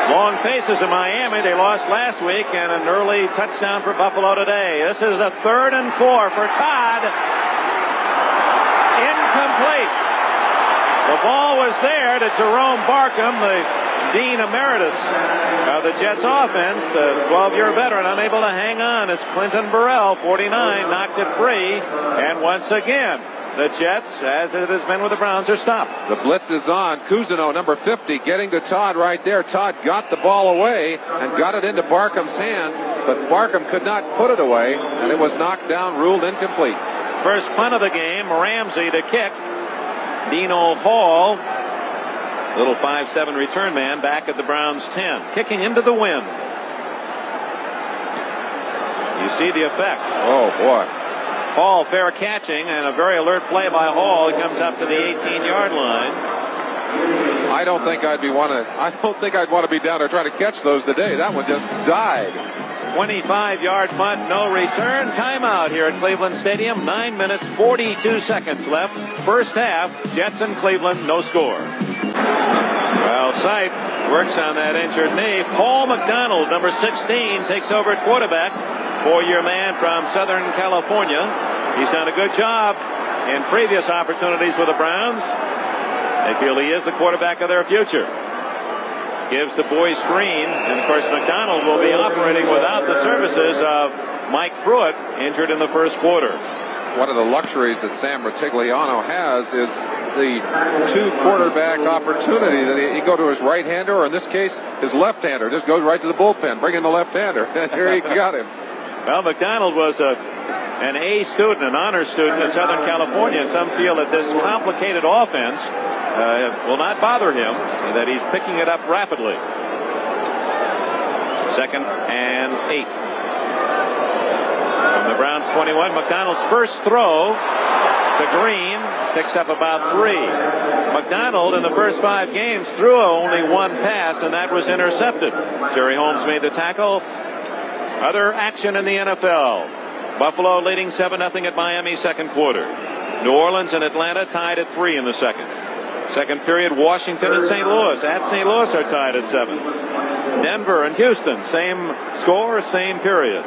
Long faces in Miami. They lost last week, and an early touchdown for Buffalo today. This is a 3rd and 4 for Todd. Incomplete. The ball was there to Jerome Barkham, the Dean Emeritus of the Jets offense, the 12-year veteran, unable to hang on as Clinton Burrell, 49, knocked it free. And once again, the Jets, as it has been with the Browns, are stopped. The blitz is on. Cousineau, number 50, getting to Todd right there. Todd got the ball away and got it into Barkham's hands, but Barkham could not put it away, and it was knocked down, ruled incomplete. First punt of the game, Ramsey to kick. Dino Hall, little 5'7" return man, back at the Browns' 10. Kicking into the wind. You see the effect. Oh, boy. Hall fair catching, and a very alert play by Hall. He comes up to the 18-yard line. I don't think I'd want to be down there trying to catch those today. That one just died. 25-yard punt, no return. Timeout here at Cleveland Stadium. 9 minutes, 42 seconds left. First half, Jets and Cleveland, no score. Well, Sipe works on that injured knee. Paul McDonald, number 16, takes over at quarterback. 4-year man from Southern California. He's done a good job in previous opportunities with the Browns. They feel he is the quarterback of their future. Gives the boy screen, and of course McDonald will be operating without the services of Mike Pruitt, injured in the first quarter. One of the luxuries that Sam Rutigliano has is the two-quarterback opportunity that he go to his right-hander, or in this case, his left-hander. Just goes right to the bullpen, bring in the left-hander. Here he got him. Well, McDonald was an A student, an honors student in Southern California, and some feel that this complicated offense will not bother him, and that he's picking it up rapidly. 2nd and 8. From the Browns 21, McDonald's first throw to Green picks up about 3. McDonald in the first 5 games threw only 1 pass, and that was intercepted. Jerry Holmes made the tackle. Other action in the NFL. Buffalo leading 7-0 at Miami, second quarter. New Orleans and Atlanta tied at 3 in the second. Second period, Washington and St. Louis. At St. Louis are tied at 7. Denver and Houston, same score, same period.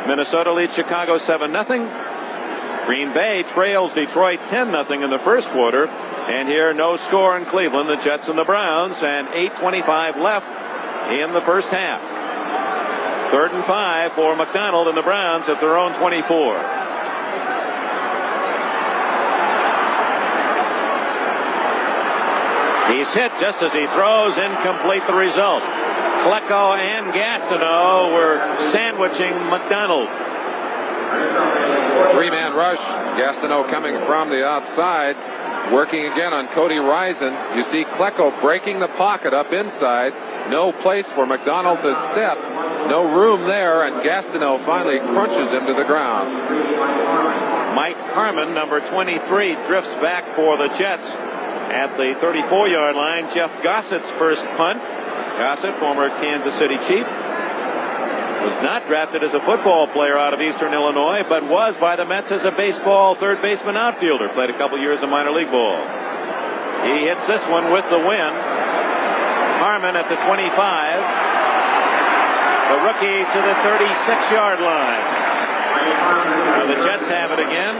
Minnesota leads Chicago 7-0. Green Bay trails Detroit 10-0 in the first quarter. And here, no score in Cleveland, the Jets and the Browns, and 8:25 left in the first half. 3rd and 5 for McDonald and the Browns at their own 24. He's hit just as he throws, incomplete the result. Klecko and Gastineau were sandwiching McDonald. 3-man rush. Gastineau coming from the outside, working again on Cody Rison. You see Klecko breaking the pocket up inside. No place for McDonald to step. No room there, and Gastineau finally crunches him to the ground. Mike Harmon, number 23, drifts back for the Jets at the 34-yard line. Jeff Gossett's first punt. Gossett, former Kansas City Chief, was not drafted as a football player out of Eastern Illinois, but was by the Mets as a baseball third baseman outfielder. Played a couple years of minor league ball. He hits this one with the win. Harmon at the 25. The rookie to the 36-yard line. Now the Jets have it again.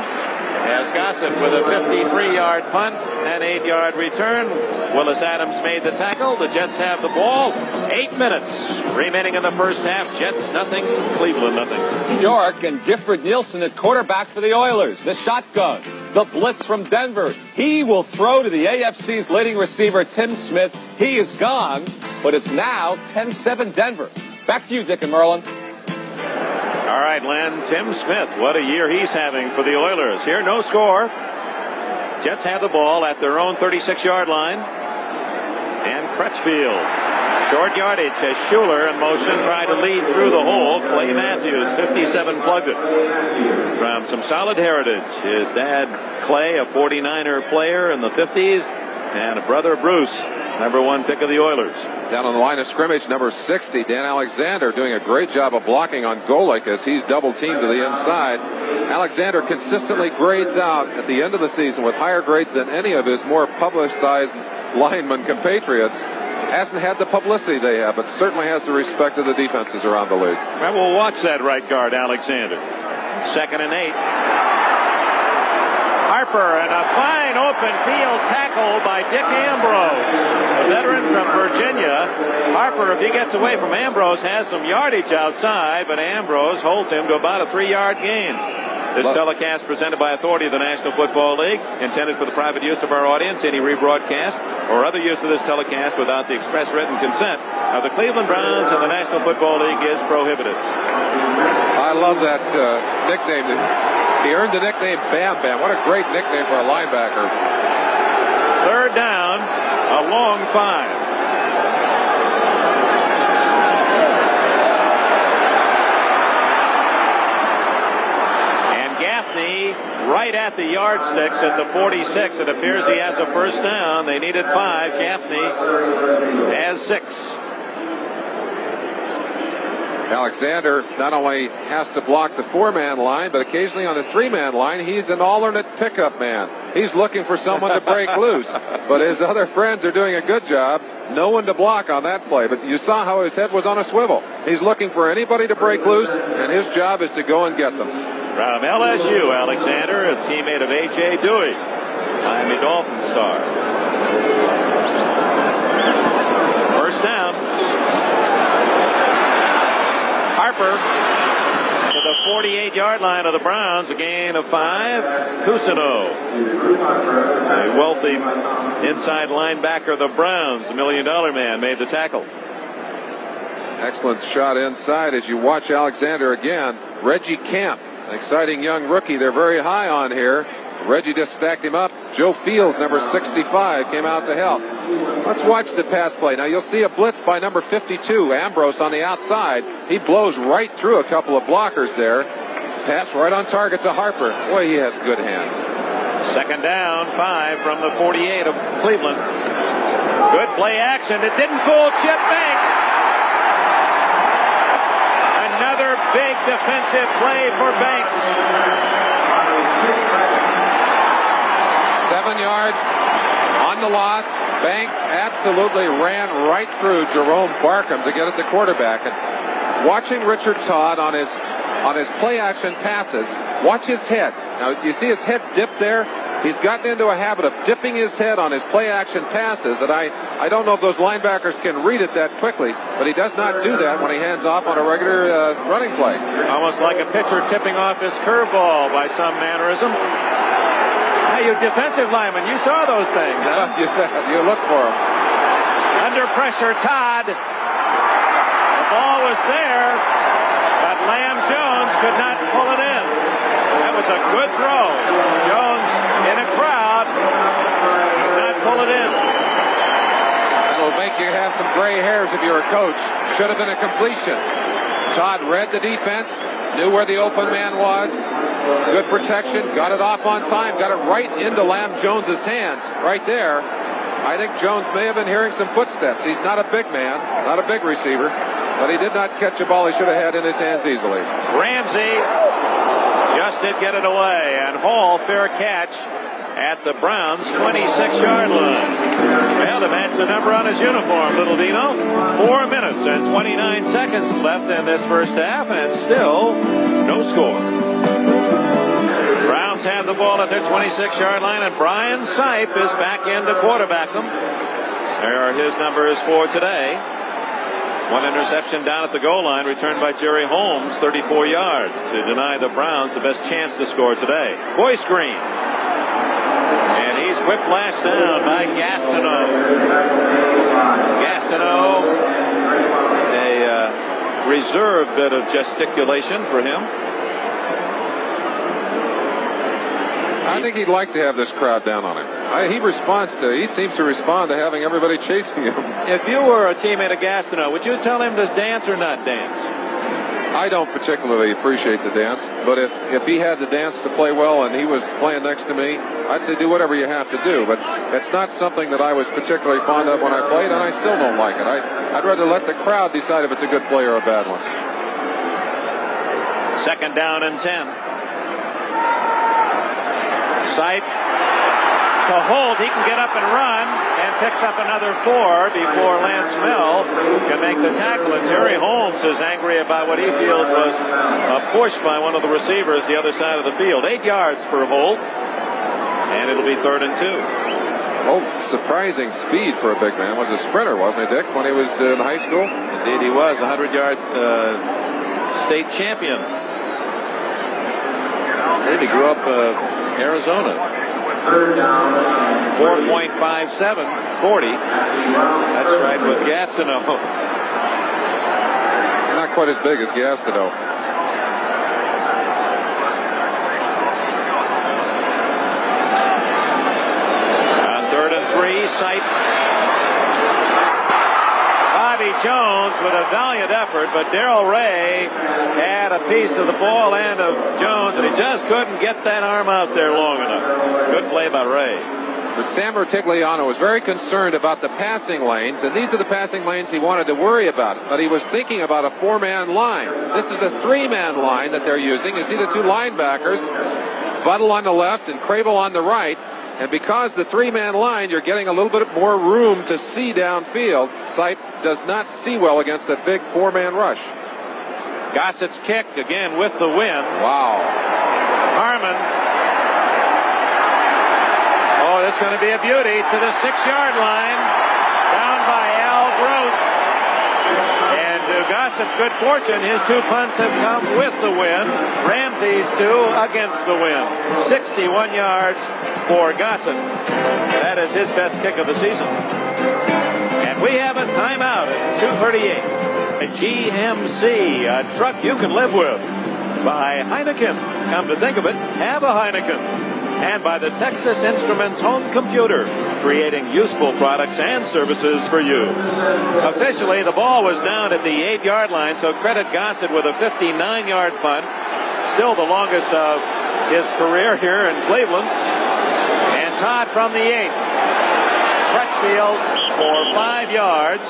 As Gossett with a 53-yard punt and 8-yard return. Willis Adams made the tackle. The Jets have the ball. 8 minutes remaining in the first half. Jets nothing, Cleveland nothing. York and Gifford Nielsen at quarterback for the Oilers. The shotgun. The blitz from Denver. He will throw to the AFC's leading receiver, Tim Smith. He is gone, but it's now 10-7 Denver. Back to you, Dick and Merlin. All right, Len. Tim Smith, what a year he's having for the Oilers. Here, no score. Jets have the ball at their own 36-yard line. And Crutchfield. Short yardage as Schuler in motion tried to lead through the hole. Clay Matthews, 57, plugged it. From some solid heritage. His dad, Clay, a 49er player in the 50s. And a brother, Bruce, number 1 pick of the Oilers. Down on the line of scrimmage, number 60, Dan Alexander, doing a great job of blocking on Golick as he's double-teamed to the inside. Alexander consistently grades out at the end of the season with higher grades than any of his more publicized lineman compatriots. Hasn't had the publicity they have, but certainly has the respect of the defenses around the league. Well, we'll watch that right guard, Alexander. 2nd and 8. Harper and a fine open field tackle by Dick Ambrose, a veteran from Virginia. Harper, if he gets away from Ambrose, has some yardage outside, but Ambrose holds him to about a 3-yard gain. This telecast presented by authority of the National Football League, intended for the private use of our audience. Any rebroadcast or other use of this telecast without the express written consent of the Cleveland Browns and the National Football League is prohibited. I love that nickname. He earned the nickname Bam Bam. What a great nickname for a linebacker. 3rd down, a long 5. Right at the yardsticks at the 46. It appears he has a first down. They needed 5. Gaffney has 6. Alexander not only has to block the 4-man line, but occasionally on the 3-man line, he's an alternate pickup man. He's looking for someone to break loose, but his other friends are doing a good job. No one to block on that play, but you saw how his head was on a swivel. He's looking for anybody to break loose, and his job is to go and get them. From LSU, Alexander, a teammate of A.J. Dewey, Miami Dolphins star. First down. Harper to the 48-yard line of the Browns, a gain of 5. Cousineau, a wealthy inside linebacker of the Browns, the $1 million man, made the tackle. Excellent shot inside as you watch Alexander again. Reggie Camp, an exciting young rookie they're very high on here. Reggie just stacked him up. Joe Fields, number 65, came out to help. Let's watch the pass play. Now you'll see a blitz by number 52, Ambrose, on the outside. He blows right through a couple of blockers there. Pass right on target to Harper. Boy, he has good hands. Second down, 5 from the 48 of Cleveland. Good play action. It didn't fool Chip Banks. Another big defensive play for Banks. 7 yards on the loss. Banks absolutely ran right through Jerome Barkham to get at the quarterback. And watching Richard Todd on his play action passes, watch his head. Now you see his head dip there. He's gotten into a habit of dipping his head on his play action passes, and I don't know if those linebackers can read it that quickly, but he does not do that when he hands off on a regular running play. Almost like a pitcher tipping off his curveball by some mannerism. Hey, you defensive lineman, you saw those things, huh? You look for them. Under pressure, Todd. The ball was there, but Lamb Jones could not pull it in. That was a good throw. Jones in a crowd could not pull it in. That'll make you have some gray hairs if you're a coach. Should have been a completion. Todd read the defense, knew where the open man was. Good protection, got it off on time, got it right into Lamb Jones's hands, right there. I think Jones may have been hearing some footsteps. He's not a big man, not a big receiver, but he did not catch a ball he should have had in his hands easily. Ramsey just did get it away, and Hall, fair catch at the Browns' 26-yard line. Well, to match the number on his uniform, Little Dino. 4 minutes and 29 seconds left in this first half, and still no score. Browns have the ball at their 26-yard line, and Brian Sipe is back in to quarterback them. There are his numbers for today. 1 interception down at the goal line, returned by Jerry Holmes, 34 yards, to deny the Browns the best chance to score today. Boyce Green. And he's whiplashed down by Gastineau. Gastineau, a reserve bit of gesticulation for him. I think he'd like to have this crowd down on him. He seems to respond to having everybody chasing him. If you were a teammate of Gastineau, would you tell him to dance or not dance? I don't particularly appreciate the dance, but if he had the dance to play well and he was playing next to me, I'd say do whatever you have to do. But it's not something that I was particularly fond of when I played, and I still don't like it. I'd rather let the crowd decide if it's a good play or a bad one. Second down and 10. Sipe to Holt. He can get up and run and picks up another 4 before Lance Mell can make the tackle. And Jerry Holmes is angry about what he feels was a push by one of the receivers the other side of the field. 8 yards for Holt, and it'll be 3rd and 2. Oh, surprising speed for a big man. Was a sprinter, wasn't he, Dick, when he was in high school? Indeed, he was. 100-yard state champion. I believe he grew up Arizona. 4.57, 40. That's right with Gastineau. Not quite as big as Gastineau. On 3rd and 3, Sipe. Bobby Jones with a valiant effort, but Darrell Ray had a piece of the ball and of Jones, and he just couldn't get that arm out there long enough. Good play by Ray. But Sam Rutigliano was very concerned about the passing lanes, and these are the passing lanes he wanted to worry about. But he was thinking about a 4-man line. This is a 3-man line that they're using. You see the 2 linebackers, Buttle on the left and Crable on the right. And because the 3-man line, you're getting a little bit more room to see downfield. Sipe does not see well against a big 4-man rush. Gossett's kick again with the wind. Wow. Harmon. Oh, this is going to be a beauty to the 6-yard line. Down by Al Gross. And to Gossip's good fortune, his 2 punts have come with the win. Ramsey's 2 against the win. 61 yards for Gossip. That is his best kick of the season. And we have a timeout at 2:38. A GMC, a truck you can live with. By Heineken. Come to think of it, have a Heineken. And by the Texas Instruments home computer, creating useful products and services for you. Officially, the ball was down at the 8-yard line, so credit Gossett with a 59-yard punt. Still the longest of his career here in Cleveland. And Todd from the 8. Crutchfield for 5 yards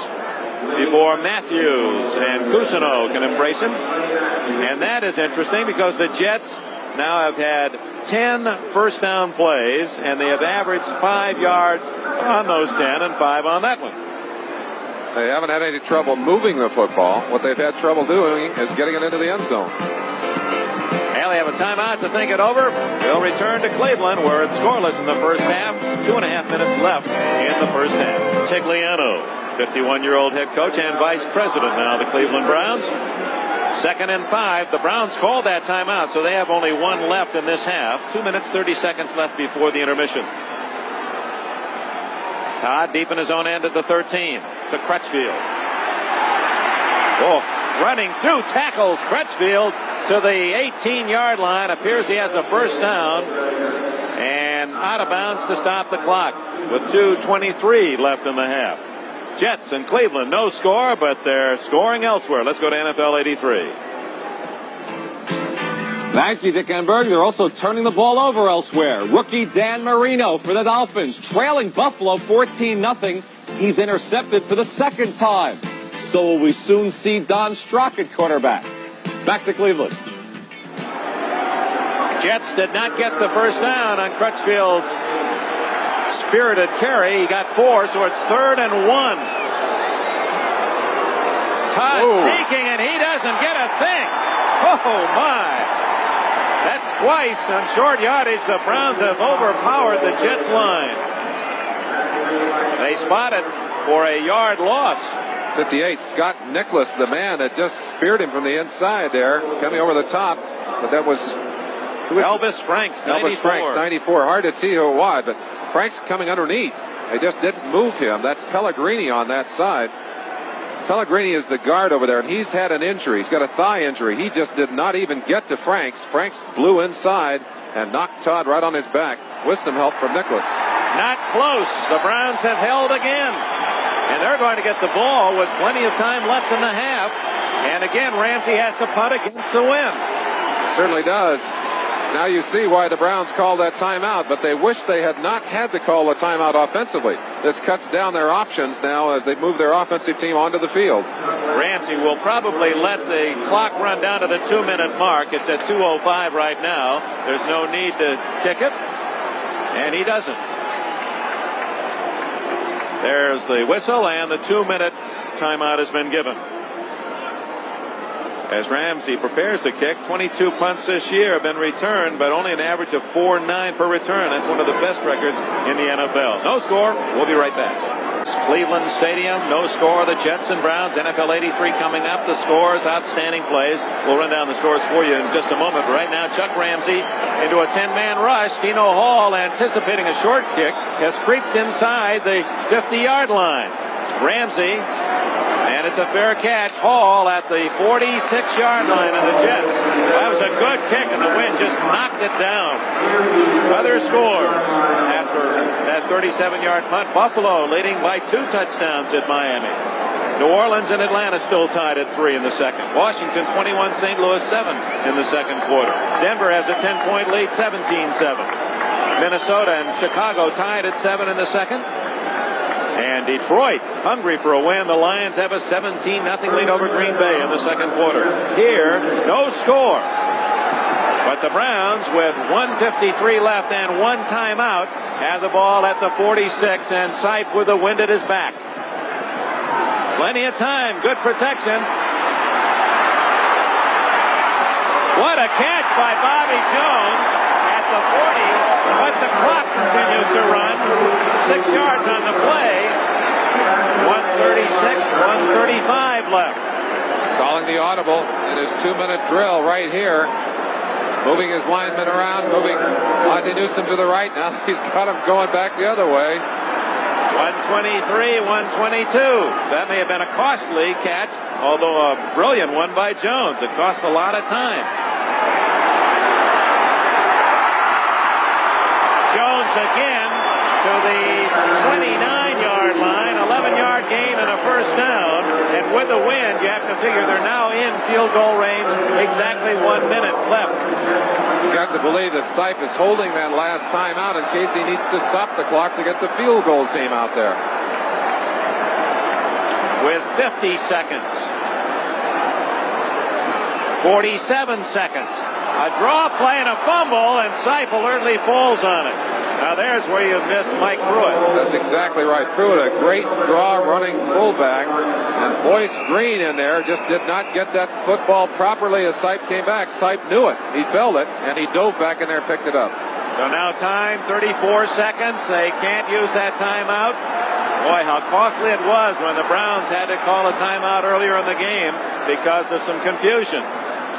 before Matthews and Cousineau can embrace him. And that is interesting because the Jets now have had 10 first down plays, and they have averaged 5 yards on those 10 and 5 on that one. They haven't had any trouble moving the football. What they've had trouble doing is getting it into the end zone. And they have a timeout to think it over. They'll return to Cleveland, where it's scoreless in the first half. 2.5 minutes left in the first half. Tigliano, 51-year-old head coach and vice president now, the Cleveland Browns. 2nd and 5. The Browns called that timeout, so they have only 1 left in this half. 2 minutes, 30 seconds left before the intermission. Todd deep in his own end at the 13 to Crutchfield. Oh, running through tackles Crutchfield to the 18-yard line. Appears he has a first down. And out of bounds to stop the clock with 2:23 left in the half. Jets in Cleveland, no score, but they're scoring elsewhere. Let's go to NFL 83. Thank you, Dick Enberg. They're also turning the ball over elsewhere. Rookie Dan Marino for the Dolphins, trailing Buffalo 14-0. He's intercepted for the 2nd time. So will we soon see Don Strock at quarterback. Back to Cleveland. Jets did not get the first down on Crutchfield's spirited carry. He got 4, so it's 3rd and 1. Todd sneaking, and he doesn't get a thing. Oh, my. That's twice on short yardage. The Browns have overpowered the Jets line. They spotted for a yard loss. 58, Scott Nicholas, the man that just speared him from the inside there, coming over the top. But that was Elvis Franks, 94. Elvis Franks, 94. Hard to see who it was, but Franks coming underneath. They just didn't move him. That's Pellegrini on that side. Pellegrini is the guard over there, and he's had an injury. He's got a thigh injury. He just did not even get to Franks. Franks blew inside and knocked Todd right on his back with some help from Nicholas. Not close. The Browns have held again. And they're going to get the ball with plenty of time left in the half. And again, Ramsey has to punt against the win. Certainly does. Now you see why the Browns called that timeout, but they wish they had not had to call a timeout offensively. This cuts down their options now as they move their offensive team onto the field. Ramsey will probably let the clock run down to the 2-minute mark. It's at 2:05 right now. There's no need to kick it, and he doesn't. There's the whistle, and the 2-minute timeout has been given. As Ramsey prepares to kick, 22 punts this year have been returned, but only an average of 4.9 per return. That's one of the best records in the NFL. No score. We'll be right back. Cleveland Stadium, no score. The Jets and Browns, NFL 83 coming up. The scores, outstanding plays. We'll run down the scores for you in just a moment. But right now, Chuck Ramsey into a 10-man rush. Dino Hall, anticipating a short kick, has creeped inside the 50-yard line. Ramsey, and it's a fair catch. Hall at the 46-yard line of the Jets. That was a good kick, and the wind just knocked it down. Other scores after that 37-yard punt. Buffalo leading by 2 touchdowns at Miami. New Orleans and Atlanta still tied at 3 in the second. Washington 21, St. Louis 7 in the second quarter. Denver has a 10-point lead, 17-7. Minnesota and Chicago tied at 7 in the second. And Detroit, hungry for a win. The Lions have a 17-0 lead over Green Bay in the second quarter. Here, no score. But the Browns, with 1:53 left and 1 timeout, have the ball at the 46, and Sipe with the wind at his back. Plenty of time. Good protection. What What a catch by Bobby Jones at the 40, but the clock continues to run. 6 yards on the play. 136, 135 left. Calling the audible in his 2-minute drill right here. Moving his linemen around, moving Ozzie Newsome to the right. Now he's got him going back the other way. 123, 122. That may have been a costly catch, although a brilliant one by Jones. It cost a lot of time. Jones again to the 29-yard line, 11-yard gain and a first down. And with the wind, you have to figure they're now in field goal range. Exactly 1 minute left. You got to believe that Sipe is holding that last timeout in case he needs to stop the clock to get the field goal team out there. With 50 seconds. 47 seconds. A draw play and a fumble, and Sipe alertly falls on it. Now there's where you missed Mike Pruitt. That's exactly right. Pruitt, a great draw running fullback. And Boyce Green in there just did not get that football properly as Sipe came back. Sipe knew it. He felt it, and he dove back in there and picked it up. So now time, 34 seconds. They can't use that timeout. Boy, how costly it was when the Browns had to call a timeout earlier in the game because of some confusion.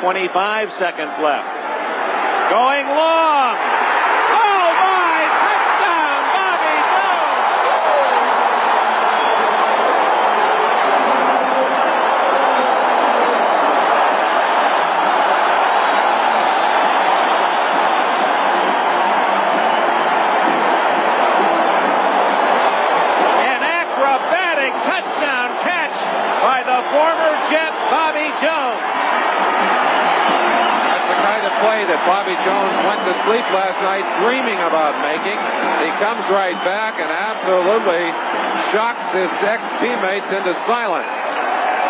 25 seconds left. Going long. Bobby Jones went to sleep last night dreaming about making. He comes right back and absolutely shocks his ex-teammates into silence.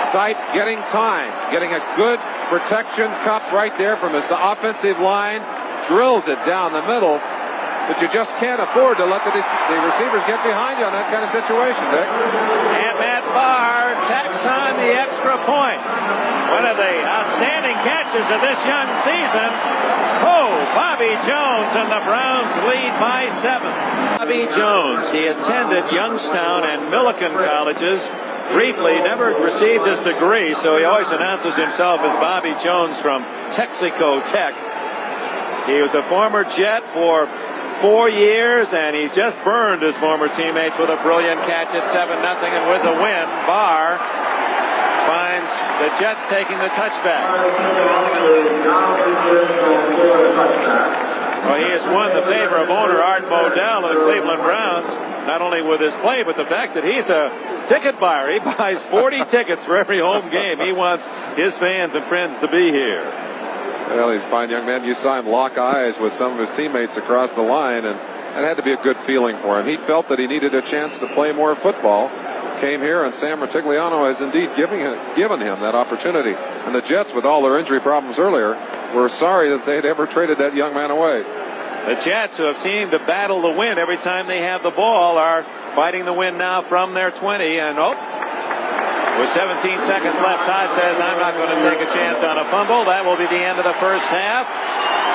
Sipe getting time, getting a good protection cup right there from his offensive line, drills it down the middle, but you just can't afford to let the receivers get behind you on that kind of situation, Dick. And Matt Barr tacks on the extra point. One of the outstanding catches of this young season. Oh, Bobby Jones, and the Browns lead by 7. Bobby Jones, he attended Youngstown and Millikan colleges. Briefly, never received his degree, so he always announces himself as Bobby Jones from Texaco Tech. He was a former Jet for 4 years, and he just burned his former teammates with a brilliant catch at 7-0, and with the win, Barr finds the Jets taking the touchback. Well, he has won the favor of owner Art Modell of the Cleveland Browns, not only with his play, but the fact that he's a ticket buyer. He buys 40 tickets for every home game. He wants his fans and friends to be here. Well, he's a fine young man. You saw him lock eyes with some of his teammates across the line, and it had to be a good feeling for him. He felt that he needed a chance to play more football. Came here, and Sam Rutigliano has indeed given him that opportunity. And the Jets, with all their injury problems earlier, were sorry that they had ever traded that young man away. The Jets, who have seemed to battle the win every time they have the ball, are fighting the win now from their 20. And with 17 seconds left, Todd says, I'm not going to take a chance on a fumble. That will be the end of the first half.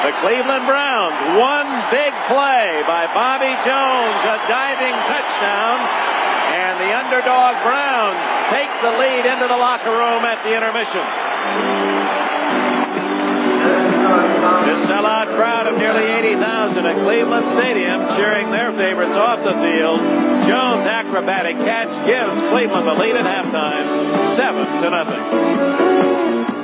The Cleveland Browns, one big play by Bobby Jones, a diving touchdown. And the underdog Browns take the lead into the locker room at the intermission. This sellout crowd of nearly 80,000 at Cleveland Stadium cheering their favorites off the field. Jones' acrobatic catch gives Cleveland the lead at halftime, 7-0.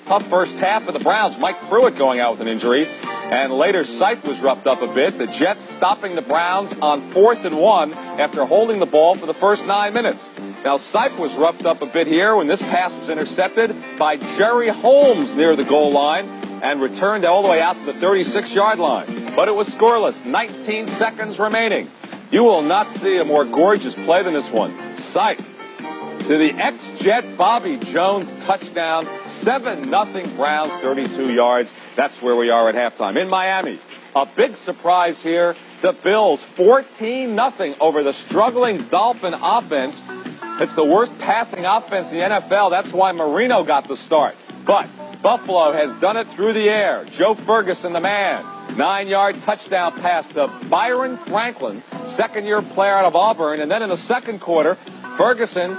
Tough first half for the Browns. Mike Pruitt going out with an injury. And later, Sipe was roughed up a bit. The Jets stopping the Browns on 4th and 1 after holding the ball for the first 9 minutes. Now, Sipe was roughed up a bit here when this pass was intercepted by Jerry Holmes near the goal line and returned all the way out to the 36-yard line. But it was scoreless. 19 seconds remaining. You will not see a more gorgeous play than this one. Sipe to the ex-Jet Bobby Jones touchdown. 7-0 Browns, 32 yards. That's where we are at halftime. In Miami, a big surprise here. The Bills, 14-0 over the struggling Dolphin offense. It's the worst passing offense in the NFL. That's why Marino got the start. But Buffalo has done it through the air. Joe Ferguson, the man. 9-yard touchdown pass to Byron Franklin, second-year player out of Auburn. And then in the second quarter, Ferguson,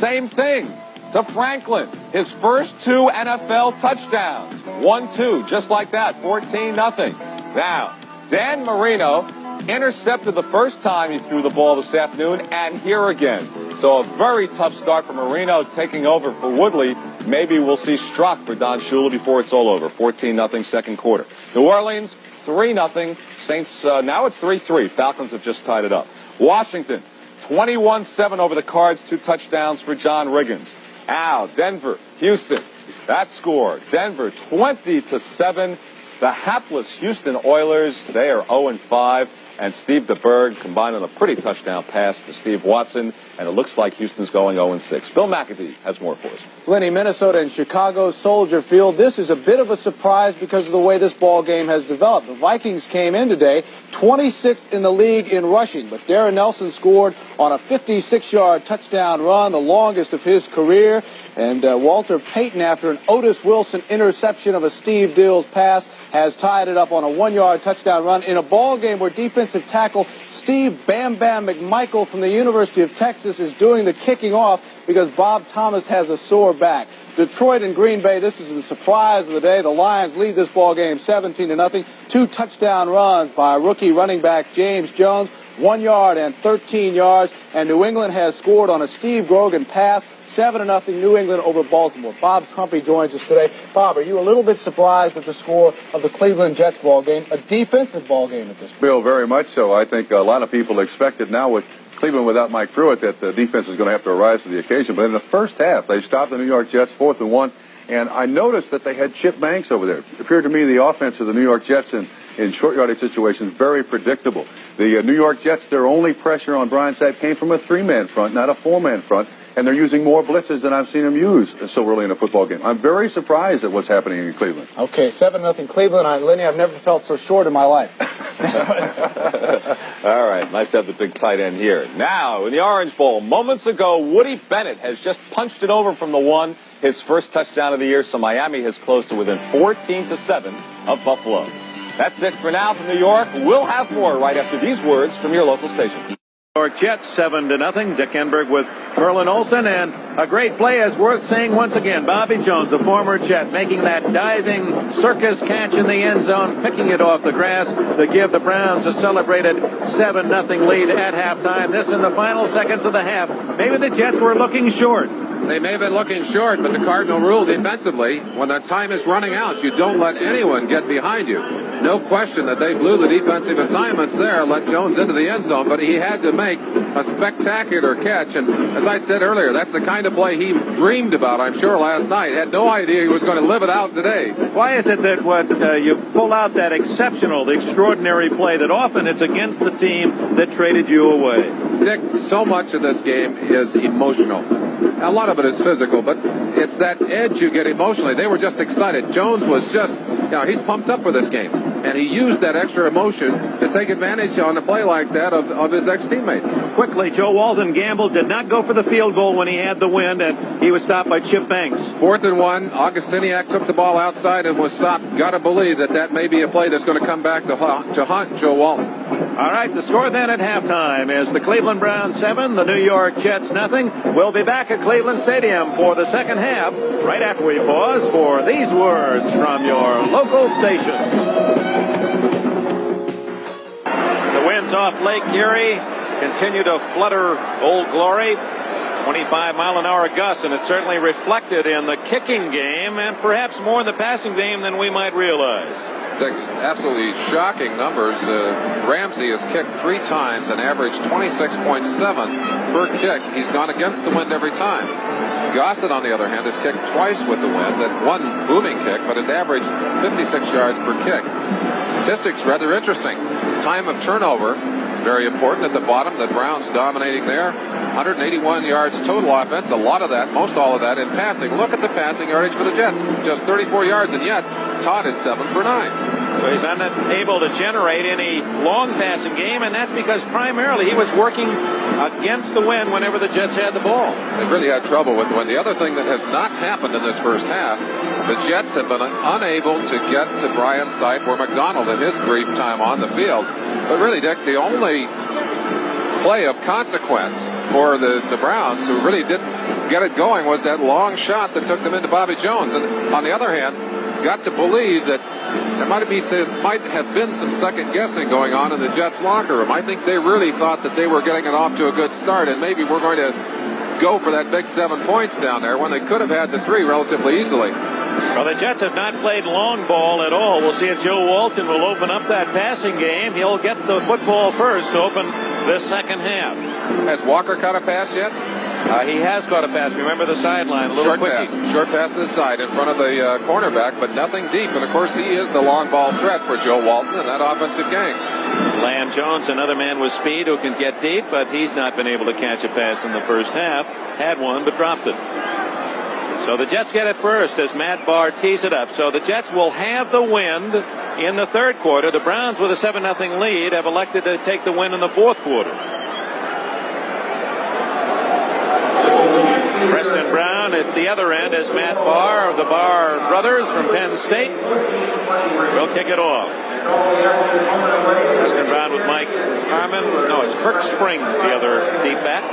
same thing to Franklin. His first 2 NFL touchdowns. 1-2, just like that, 14-0. Now, Dan Marino intercepted the first time he threw the ball this afternoon, and here again. So a very tough start for Marino taking over for Woodley. Maybe we'll see Strzok for Don Shula before it's all over. 14-0 second quarter. New Orleans, 3-0. Saints, now it's 3-3. Falcons have just tied it up. Washington, 21-7 over the Cards. 2 touchdowns for John Riggins. Now, Denver, Houston, that score. Denver, 20-7. The hapless Houston Oilers, they are 0-5. And Steve DeBerg combined on a pretty touchdown pass to Steve Watson, and it looks like Houston's going 0-6. Bill McAtee has more for us. Lenny, Minnesota and Chicago, Soldier Field. This is a bit of a surprise because of the way this ball game has developed. The Vikings came in today 26th in the league in rushing, but Darren Nelson scored on a 56-yard touchdown run, the longest of his career. And Walter Payton, after an Otis Wilson interception of a Steve Dills pass, has tied it up on a 1-yard touchdown run in a ball game where defensive tackle Steve Bam Bam McMichael from the University of Texas is doing the kicking off because Bob Thomas has a sore back. Detroit and Green Bay, this is the surprise of the day. The Lions lead this ball game 17-0. 2 touchdown runs by rookie running back James Jones, 1 yard and 13 yards. And New England has scored on a Steve Grogan pass. 7-0 New England over Baltimore. Bob Crumpy joins us today. Bob, are you a little bit surprised at the score of the Cleveland Jets ball game, a defensive ball game at this point? Bill, very much so. I think a lot of people expected now with Cleveland without Mike Pruitt that the defense is going to have to rise to the occasion. But in the first half, they stopped the New York Jets 4th and 1, and I noticed that they had Chip Banks over there. It appeared to me the offense of the New York Jets in short yardage situations very predictable. The New York Jets, their only pressure on Brian Sapp came from a 3-man front, not a 4-man front. And they're using more blitzes than I've seen them use so early in a football game. I'm very surprised at what's happening in Cleveland. Okay, 7-0 Cleveland. Lenny, I've never felt so short in my life. All right, nice to have the big tight end here. Now, in the Orange Bowl, moments ago, Woody Bennett has just punched it over from the 1, his first touchdown of the year, so Miami has closed to within 14-7 of Buffalo. That's it for now from New York. We'll have more right after these words from your local station. New York Jets 7-0. Dick Enberg with Merlin Olsen, and a great play is worth saying once again. Bobby Jones, a former Jet, making that diving circus catch in the end zone, picking it off the grass to give the Browns a celebrated 7-0 lead at halftime. This in the final seconds of the half. Maybe the Jets were looking short. They may have been looking short, but the Cardinal rule defensively, when the time is running out, you don't let anyone get behind you. No question that they blew the defensive assignments there, let Jones into the end zone, but he had to make a spectacular catch. And as I said earlier, that's the kind of play he dreamed about, I'm sure, last night. Had no idea he was going to live it out today. Why is it that you pull out that exceptional, the extraordinary play that often it's against the team that traded you away? Dick, so much of this game is emotional. A lot of it is physical, but it's that edge you get emotionally. They were just excited. Jones was just, he's pumped up for this game. And he used that extra emotion to take advantage on a play like that of his ex-teammate. Quickly, Joe Walton Gamble did not go for the field goal when he had the wind, and he was stopped by Chip Banks. 4th and 1. Augustiniak took the ball outside and was stopped. Got to believe that may be a play that's going to come back to haunt Joe Walton. All right, the score then at halftime is the Cleveland Browns 7, the New York Jets 0. We'll be back at Cleveland Stadium for the second half, right after we pause for these words from your local station. The winds off Lake Erie continue to flutter Old Glory. 25-mile-an-hour gusts, and it's certainly reflected in the kicking game and perhaps more in the passing game than we might realize. It's absolutely shocking numbers. Ramsey has kicked 3 times and averaged 26.7 per kick. He's gone against the wind every time. Gossett, on the other hand, has kicked twice with the wind and 1 booming kick, but has averaged 56 yards per kick. Statistics rather interesting. Time of turnover, very important at the bottom. The Browns dominating there. 181 yards total offense. A lot of that, most all of that in passing. Look at the passing yardage for the Jets. Just 34 yards, and yet Todd is 7 for 9. So he's unable to generate any long passing game, and that's because primarily he was working against the wind whenever the Jets had the ball. They really had trouble with the wind. The other thing that has not happened in this first half, The Jets have been unable to get to Brian Sipe or McDonald in his brief time on the field. But really, Dick, the only play of consequence for the Browns, who really didn't get it going, was that long shot that took them into Bobby Jones. And on the other hand, got to believe that there might have been some second guessing going on in the Jets locker room. I think they really thought that they were getting it off to a good start, and maybe we're going to go for that big 7 points down there when they could have had the 3 relatively easily. Well, the Jets have not played long ball at all. We'll see if Joe Walton will open up that passing game. He'll get the football first to open the second half. Has Walker caught a pass yet? He has caught a pass. Remember the sideline, a little quickie. Short pass to the side in front of the cornerback, but nothing deep. And, of course, he is the long ball threat for Joe Walton in that offensive game. Lamb Jones, another man with speed who can get deep, but he's not been able to catch a pass in the first half. Had one, but dropped it. So the Jets get it first as Matt Barr tees it up. So the Jets will have the wind in the third quarter. The Browns, with a 7-0 lead, have elected to take the win in the fourth quarter. Preston Brown at the other end as Matt Barr of the Barr brothers from Penn State will kick it off. Preston Brown with Mike Harmon. No, it's Kirk Springs, the other deep back.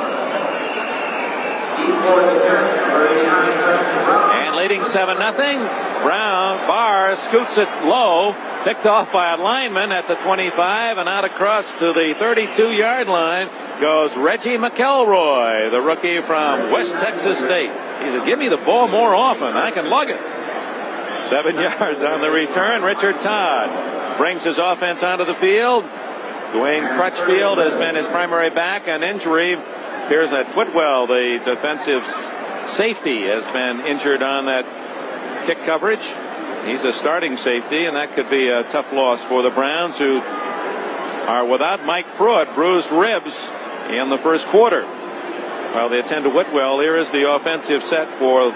And leading 7-0. Barr scoots it low, picked off by a lineman at the 25, and out across to the 32-yard line goes Reggie McElroy, the rookie from West Texas State. He said, give me the ball more often. I can lug it. 7 yards on the return. Richard Todd brings his offense onto the field. Dwayne Crutchfield has been his primary back. An injury appears that Whitwell, the defensive safety, has been injured on that kick coverage. He's a starting safety, and that could be a tough loss for the Browns, who are without Mike Pruitt, bruised ribs in the first quarter. While they attend to Whitwell, here is the offensive set for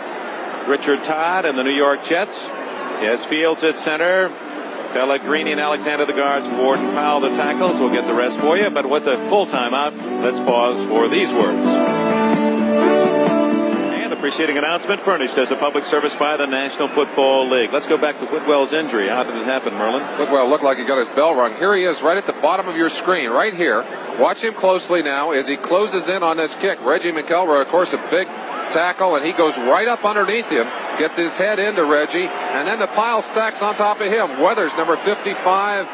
Richard Todd and the New York Jets. Yes, Fields at center. Pellegrini and Alexander the guards. Ward and Powell the tackles. We'll get the rest for you. But with the full timeout, let's pause for these words. And the preceding announcement furnished as a public service by the National Football League. Let's go back to Whitwell's injury. How did it happen, Merlin? Whitwell looked like he got his bell rung. Here he is right at the bottom of your screen, right here. Watch him closely now as he closes in on this kick. Reggie McElroy, of course, a big tackle, and he goes right up underneath him, gets his head into Reggie, and then the pile stacks on top of him. Weathers, number 55,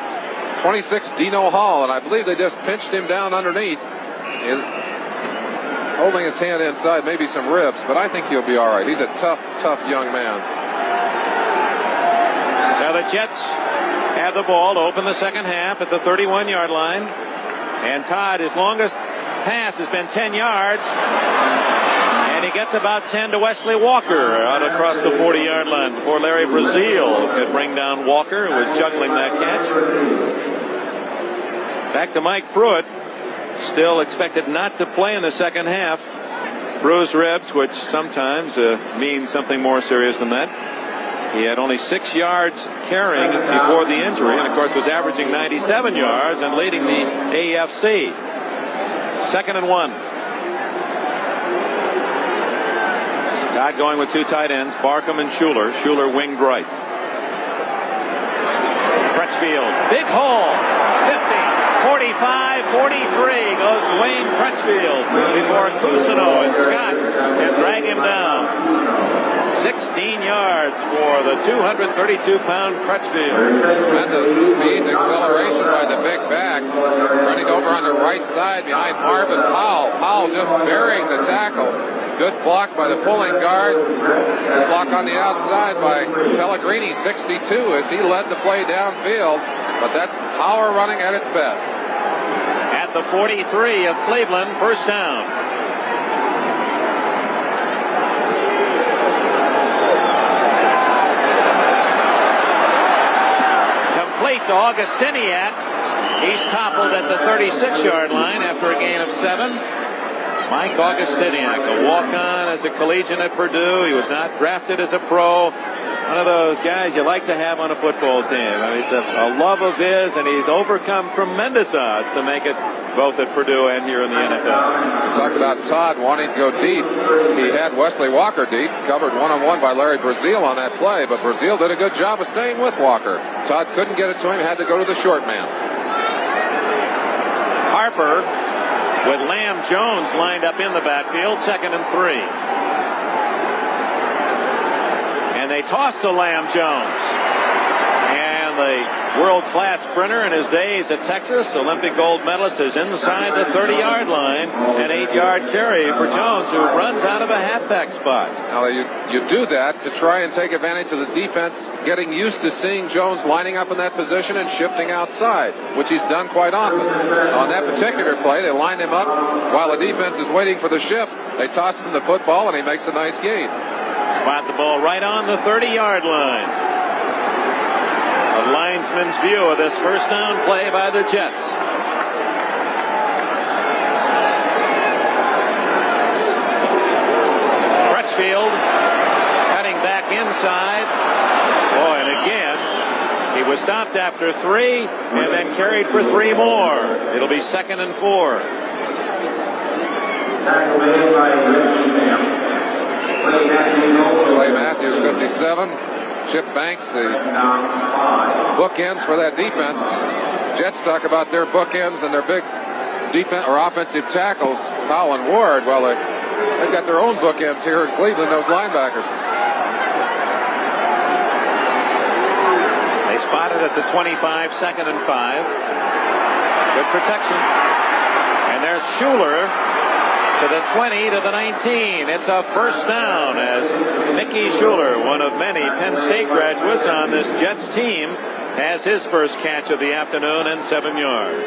26, Dino Hall, and I believe they just pinched him down underneath, holding his hand inside, maybe some ribs, but I think he'll be all right. He's a tough young man. Now the Jets have the ball to open the second half at the 31-yard line, and Todd, his longest pass has been 10 yards. And he gets about 10 to Wesley Walker out across the 40-yard line before Larry Brazil could bring down Walker, who was juggling that catch. Back to Mike Pruitt, still expected not to play in the second half. Bruised ribs, which sometimes means something more serious than that. He had only 6 yards carrying before the injury, and of course was averaging 97 yards and leading the AFC. 2nd and 1. Todd going with 2 tight ends, Barkham and Schuler. Schuler winged right. Crutchfield, big hole, 50, 45, 43 goes Dwayne Crutchfield before Cousineau and Scott can drag him down. 16 yards for the 232-pound Crutchfield. Tremendous speed and acceleration by the big back. Running over on the right side behind Marvin Powell. Powell just burying the tackle. Good block by the pulling guard. Good block on the outside by Pellegrini, 62, as he led the play downfield. But that's power running at its best. At the 43 of Cleveland, first down. To Augustiniak. He's toppled at the 36-yard line after a gain of 7. Mike Augustiniak, a walk-on as a collegiate at Purdue. He was not drafted as a pro. One of those guys you like to have on a football team. I mean, it's a love of his, and he's overcome tremendous odds to make it both at Purdue and here in the NFL. We talked about Todd wanting to go deep. He had Wesley Walker deep, covered one-on-one by Larry Brazile on that play, but Brazile did a good job of staying with Walker. Todd couldn't get it to him, had to go to the short man. Harper with Lamb Jones lined up in the backfield, 2nd and 3. They toss to Lamb Jones. And the world-class sprinter in his days at Texas, Olympic gold medalist, is inside the 30-yard line. An 8-yard carry for Jones, who runs out of a halfback spot. Now, you do that to try and take advantage of the defense getting used to seeing Jones lining up in that position and shifting outside, which he's done quite often. On that particular play, they lined him up while the defense is waiting for the shift. They toss him the football, and he makes a nice gain. Spot the ball right on the 30-yard line. A linesman's view of this first down play by the Jets. Crutchfield cutting back inside. Boy, and again, he was stopped after 3 and then carried for 3 more. It'll be 2nd and 4. Clay Matthews, 57. Chip Banks, the bookends for that defense. Jets talk about their bookends and their big defense or offensive tackles, Powell and Ward. Well, they've got their own bookends here in Cleveland, those linebackers. They spotted at the 25, 2nd and 5. Good protection. And there's Schuler to the 20, to the 19. It's a first down as Mickey Schuler, one of many Penn State graduates on this Jets team, has his first catch of the afternoon and 7 yards.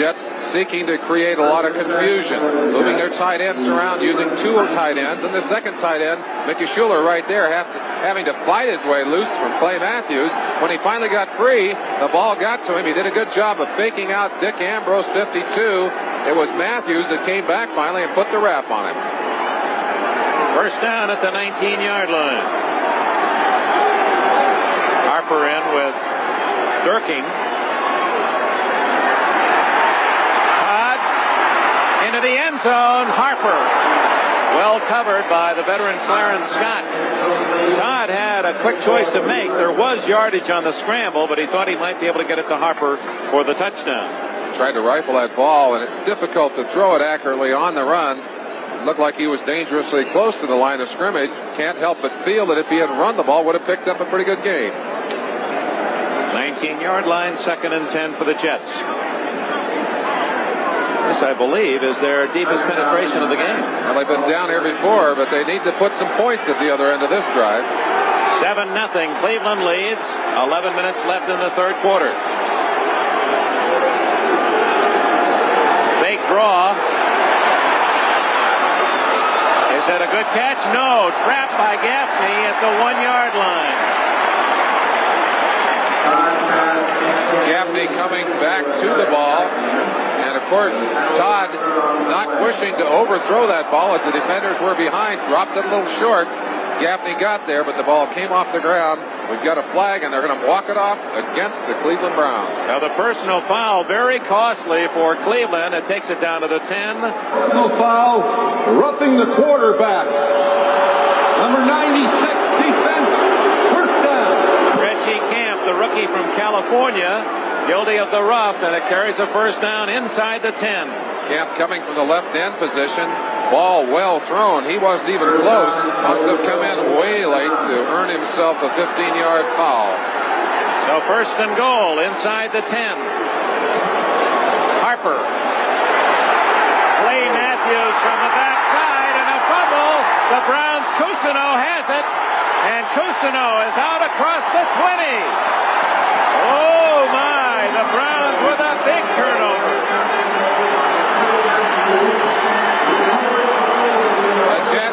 Jets seeking to create a lot of confusion, moving their tight ends around, using 2 tight ends, and the second tight end, Mickey Schuler, right there, having to fight his way loose from Clay Matthews. When he finally got free, the ball got to him. He did a good job of faking out Dick Ambrose, 52. It was Matthews that came back finally and put the wrap on him. First down at the 19-yard line. Harper in with Durking. Todd into the end zone. Harper well covered by the veteran Clarence Scott. Todd had a quick choice to make. There was yardage on the scramble, but he thought he might be able to get it to Harper for the touchdown. Tried to rifle that ball, and it's difficult to throw it accurately on the run. It looked like he was dangerously close to the line of scrimmage. Can't help but feel that if he had run the ball, would have picked up a pretty good gain. 19-yard line, 2nd and 10 for the Jets. This, I believe, is their deepest penetration of the game. Well, they've been down here before, but they need to put some points at the other end of this drive. 7-0. Cleveland leads. 11 minutes left in the third quarter. Big draw. Is that a good catch? No. Trapped by Gaffney at the 1-yard line. Gaffney coming back to the ball. And, of course, Todd not wishing to overthrow that ball as the defenders were behind. Dropped it a little short. Gaffney got there, but the ball came off the ground. We've got a flag, and they're going to walk it off against the Cleveland Browns. Now, the personal foul, very costly for Cleveland. It takes it down to the 10. Personal foul, roughing the quarterback. Number 96, defense, first down. Reggie Camp, the rookie from California, guilty of the rough, and it carries a first down inside the 10. Camp coming from the left end position. Ball well thrown. He wasn't even close. Must have come in way late to earn himself a 15-yard foul. So first and goal inside the 10. Harper. Clay Matthews from the backside and a fumble. The Browns' Cousineau has it. And Cousineau is out across the 20. Oh, my. The Browns with a big turnover.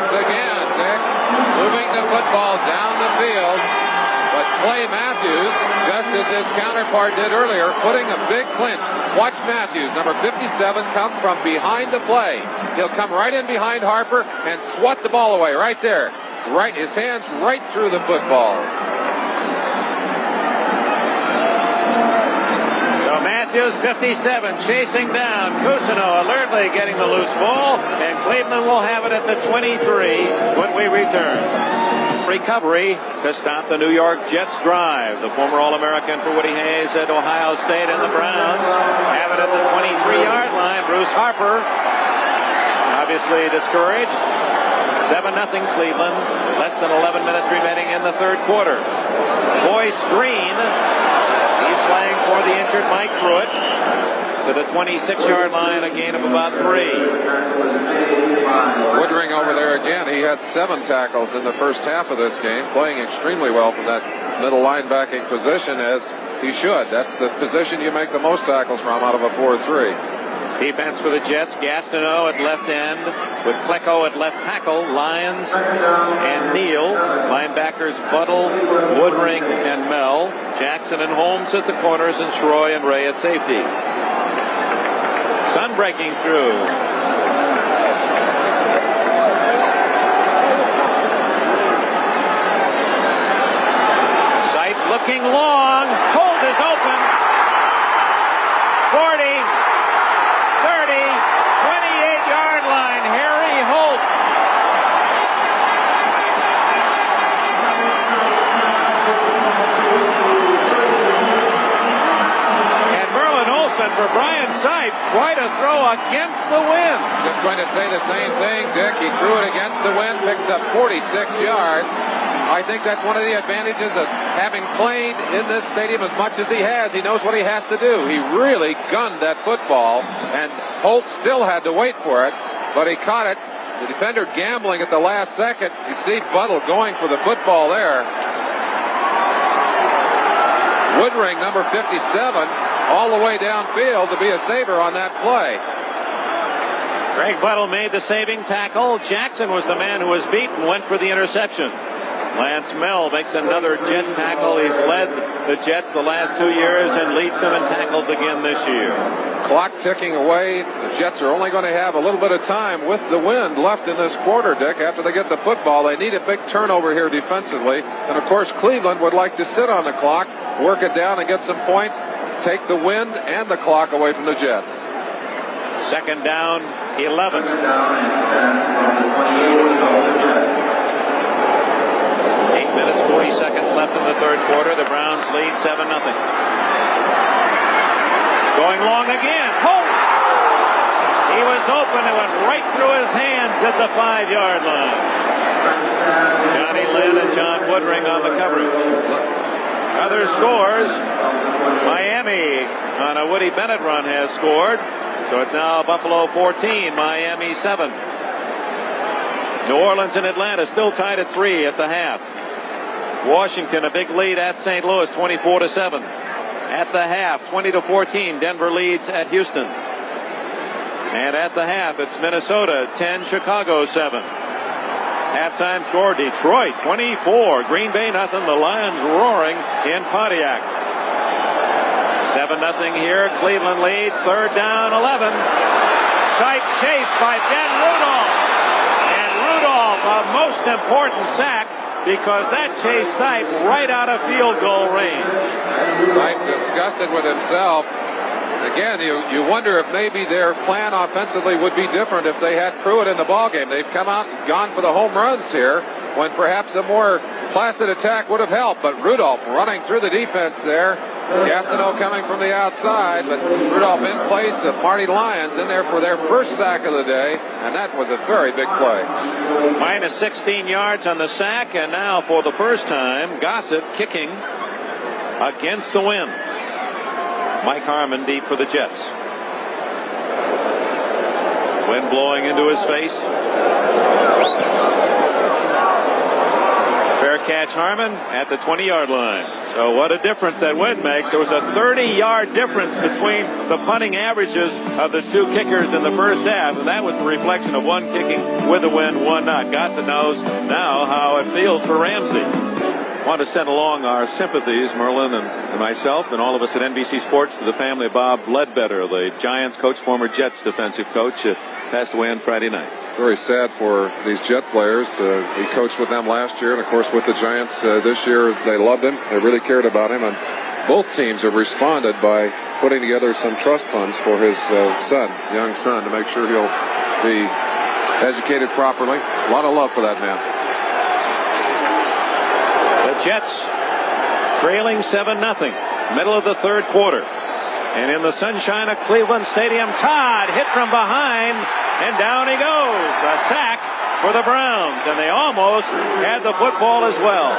Again, Dick, moving the football down the field, but Clay Matthews, just as his counterpart did earlier, putting a big clinch. Watch Matthews, number 57, come from behind the play. He'll come right in behind Harper and swat the ball away right there. Right, his hands right through the football. pitches, 57, chasing down. Cousineau alertly getting the loose ball, and Cleveland will have it at the 23 when we return. Recovery to stop the New York Jets drive. The former All-American for Woody Hayes at Ohio State and the Browns have it at the 23-yard line. Bruce Harper obviously discouraged. 7-0 Cleveland. Less than 11 minutes remaining in the third quarter. Boyce Green, he's playing for the injured Mike Pruitt, to the 26-yard line, a gain of about 3. Woodring over there again. He had 7 tackles in the first half of this game, playing extremely well from that middle linebacking position, as he should. That's the position you make the most tackles from out of a 4-3. Defense for the Jets, Gastineau at left end, with Klecko at left tackle, Lyons and Neal, linebackers Buttle, Woodring, and Mell, Jackson and Holmes at the corners, and Shroy and Ray at safety. Sun breaking through. Sight looking long. Holt is open. 40. 28-yard line, Harry Holt. And Merlin Olsen for Brian Sipe. Quite a throw against the wind. Just going to say the same thing, Dick. He threw it against the wind, picked up 46 yards. I think that's one of the advantages of having played in this stadium as much as he has. He knows what he has to do. He really gunned that football, and Holt still had to wait for it, but he caught it. The defender gambling at the last second. You see Buttle going for the football there. Woodring, number 57, all the way downfield to be a saver on that play. Greg Buttle made the saving tackle. Jackson was the man who was beaten, went for the interception. Lance Mell makes another Jet tackle. He's led the Jets the last 2 years and leads them in tackles again this year. Clock ticking away. The Jets are only going to have a little bit of time with the wind left in this quarter, Dick. After they get the football, they need a big turnover here defensively. And, of course, Cleveland would like to sit on the clock, work it down and get some points, take the wind and the clock away from the Jets. Second down, 11. 8 minutes, 40 seconds left in the third quarter. The Browns lead 7-0. Going long again. Holt! He was open and went right through his hands at the 5-yard line. Johnny Lynn and John Woodring on the coverage. Other scores. Miami on a Woody Bennett run has scored. So it's now Buffalo 14, Miami 7. New Orleans and Atlanta still tied at 3 at the half. Washington a big lead at St. Louis, 24-7. At the half, 20-14, Denver leads at Houston. And at the half, it's Minnesota 10, Chicago 7. Halftime score, Detroit 24, Green Bay nothing. The Lions roaring in Pontiac. 7-0 here. Cleveland leads. Third down, 11. Sipe chased by Ben Rudolph. And Rudolph, a most important sack, because that chased Sipe right out of field goal range. Sipe disgusted with himself. Again, you wonder if maybe their plan offensively would be different if they had Pruitt in the ballgame. They've come out and gone for the home runs here when perhaps a more placid attack would have helped. But Rudolph running through the defense there. Gastineau coming from the outside, but Rudolph in place of Marty Lyons in there for their first sack of the day, and that was a very big play. Minus 16 yards on the sack, and now for the first time, Gossett kicking against the wind. Mike Harmon deep for the Jets. Wind blowing into his face. Fair catch, Harmon at the 20-yard line. So what a difference that wind makes. There was a 30-yard difference between the punting averages of the two kickers in the first half, and that was the reflection of one kicking with the wind, one not. Gossett knows now how it feels for Ramsey. I want to send along our sympathies, Merlin and myself and all of us at NBC Sports, to the family of Bob Ledbetter, the Giants coach, former Jets defensive coach, passed away on Friday night. Very sad for these Jet players. He coached with them last year, and of course with the Giants this year. They loved him. They really cared about him, and both teams have responded by putting together some trust funds for his young son, to make sure he'll be educated properly. A lot of love for that man. The Jets trailing 7-0, middle of the third quarter. And in the sunshine of Cleveland Stadium, Todd hit from behind, and down he goes. A sack for the Browns, and they almost had the football as well.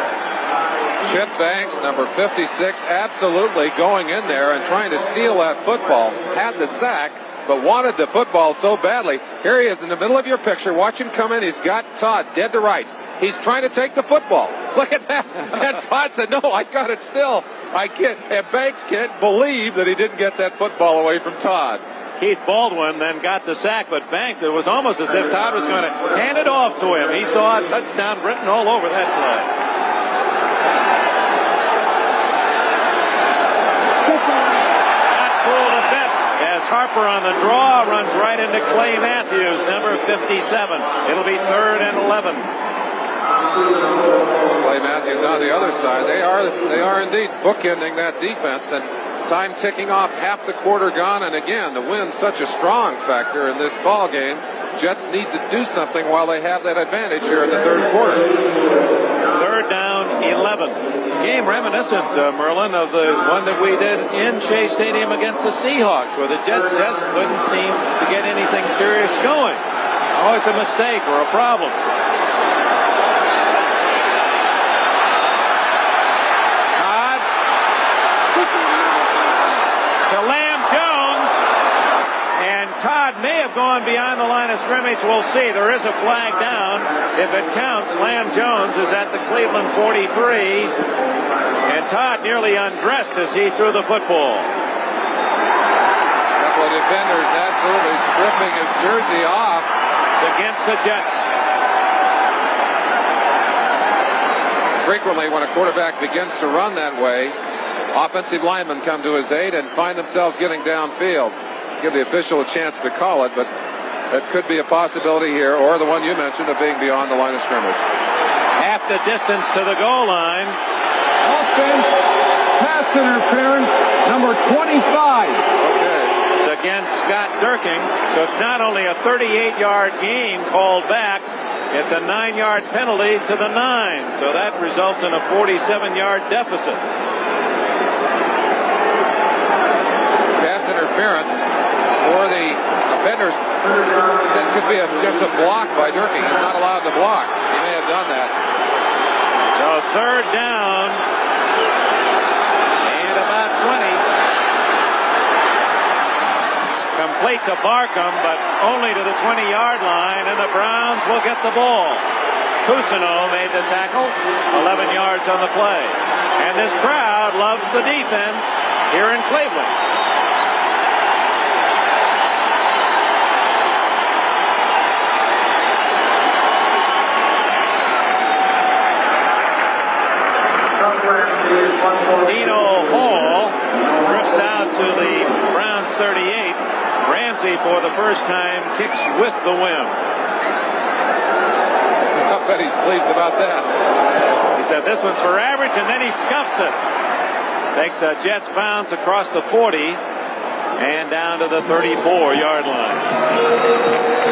Chip Banks, number 56, absolutely going in there and trying to steal that football. Had the sack, but wanted the football so badly. Here he is in the middle of your picture. Watch him come in. He's got Todd dead to rights. He's trying to take the football. Look at that. And Todd said, no, I got it still. I can't. And Banks can't believe that he didn't get that football away from Todd. Keith Baldwin then got the sack, but Banks, it was almost as if Todd was going to hand it off to him. He saw a touchdown written all over that play. Not fooled a bit as Harper on the draw runs right into Clay Matthews, number 57. It'll be 3rd and 11. Clay Matthews on the other side. They are indeed bookending that defense, and time ticking off, half the quarter gone, and again, the wind's such a strong factor in this ball game. Jets need to do something while they have that advantage here in the third quarter. 3rd down, 11. Game reminiscent, Merlin, of the one that we did in Shea Stadium against the Seahawks, where the Jets just couldn't seem to get anything serious going. Always a mistake or a problem. Todd may have gone beyond the line of scrimmage. We'll see. There is a flag down. If it counts, Lamb Jones is at the Cleveland 43. And Todd nearly undressed as he threw the football. A couple of defenders absolutely stripping his jersey off against the Jets. Frequently, when a quarterback begins to run that way, offensive linemen come to his aid and find themselves getting downfield. Give the official a chance to call it, but that could be a possibility here, or the one you mentioned of being beyond the line of scrimmage. Half the distance to the goal line. Offense, pass interference, number 25. Okay. It's against Scott Durking, so it's not only a 38-yard gain called back, it's a 9-yard penalty to the 9, so that results in a 47-yard deficit. Pass interference for the offenders. That could be just a block by Durking. He's not allowed to block. He may have done that. So 3rd down and about 20. Complete to Barkham, but only to the 20-yard line, and the Browns will get the ball. Cousineau made the tackle, 11 yards on the play. And this crowd loves the defense here in Cleveland. Dino Hall drifts out to the Browns 38. Ramsey, for the first time, kicks with the wind. I bet he's pleased about that. He said this one's for average, and then he scuffs it. Takes a Jets bounce across the 40 and down to the 34-yard line.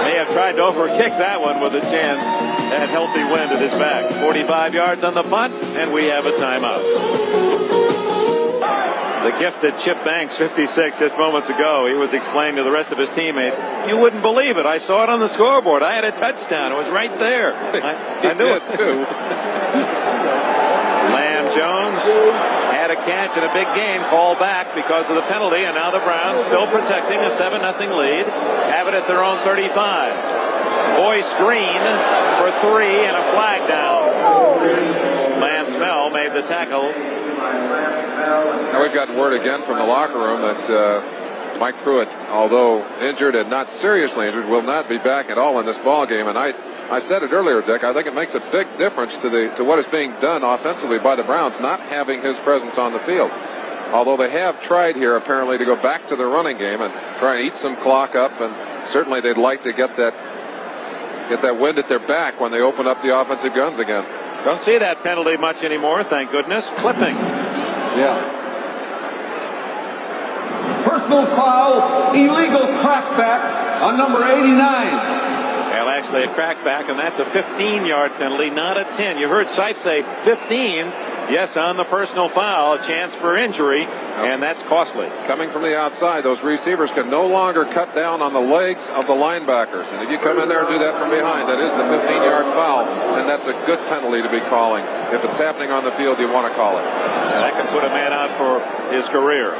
May have tried to overkick that one with a chance at healthy wind at his back. 45 yards on the punt, and we have a timeout. The gifted Chip Banks, 56, just moments ago, he was explaining to the rest of his teammates, you wouldn't believe it. I saw it on the scoreboard. I had a touchdown. It was right there. I knew it, too. Lamb Jones had a catch in a big game, called back because of the penalty, and now the Browns still protecting a 7-0 lead. Have it at their own 35. Boyce Green for 3 and a flag down. Lance Mell made the tackle. Now we've got word again from the locker room that Mike Pruitt, although injured and not seriously injured, will not be back at all in this ball game. And I said it earlier, Dick, I think it makes a big difference to what is being done offensively by the Browns, not having his presence on the field. Although they have tried here apparently to go back to the running game and try and eat some clock up, and certainly they'd like to get that wind at their back when they open up the offensive guns again. Don't see that penalty much anymore, thank goodness. Clipping. Yeah. personal foul, illegal crackback on number 89. Well, actually a crackback, and that's a 15-yard penalty, not a 10. You heard Sipe say 15. Yes, on the personal foul, a chance for injury, and that's costly. Coming from the outside, those receivers can no longer cut down on the legs of the linebackers. And if you come in there and do that from behind, that is the 15-yard foul, and that's a good penalty to be calling. If it's happening on the field, you want to call it. And that could put a man out for his career.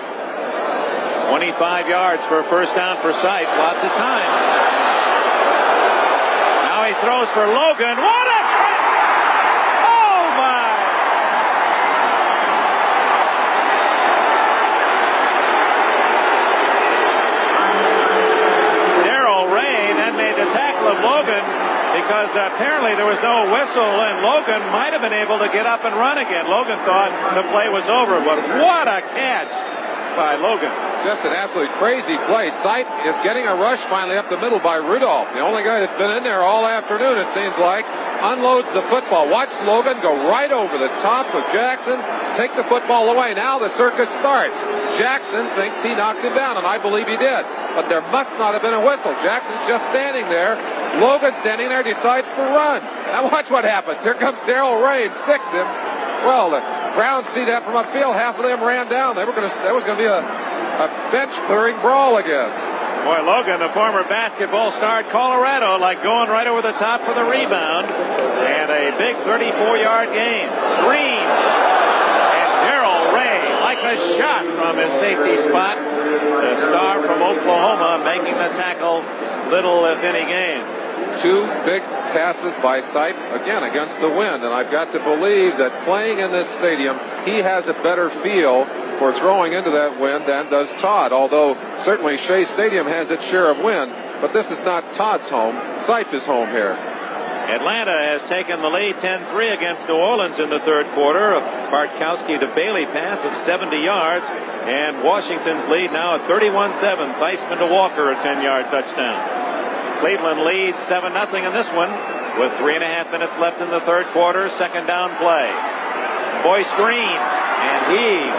25 yards for a first down for Sipe. Lots of time. Now he throws for Logan. What a... Oh, my! Darrell Ray then made the tackle of Logan because apparently there was no whistle, and Logan might have been able to get up and run again. Logan thought the play was over, but what a catch by Logan. Just an absolutely crazy play. Sipe is getting a rush finally up the middle by Rudolph, the only guy that's been in there all afternoon, it seems like. Unloads the football. Watch Logan go right over the top of Jackson, take the football away. Now the circus starts. Jackson thinks he knocked him down, and I believe he did. But there must not have been a whistle. Jackson's just standing there. Logan standing there decides to run. Now watch what happens. Here comes Darrell Ray and sticks him. Well, the Browns see that from upfield. Half of them ran down. There was going to be a bench-clearing brawl again. Boy, Logan, the former basketball star at Colorado, like going right over the top for the rebound. And a big 34-yard gain. Green. And Darrell Ray, like a shot from his safety spot. The star from Oklahoma making the tackle, little if any gain. Two big passes by Sipe, again, against the wind. And I've got to believe that playing in this stadium, he has a better feel for throwing into that wind than does Todd. Although, certainly, Shea Stadium has its share of wind. But this is not Todd's home. Sipe is home here. Atlanta has taken the lead 10-3 against New Orleans in the third quarter. A Bartkowski to Bailey pass of 70 yards. And Washington's lead now at 31-7. Theismann to Walker, a 10-yard touchdown. Cleveland leads 7-0 in this one with 3.5 minutes left in the third quarter. Second down play. Boyce Green, and he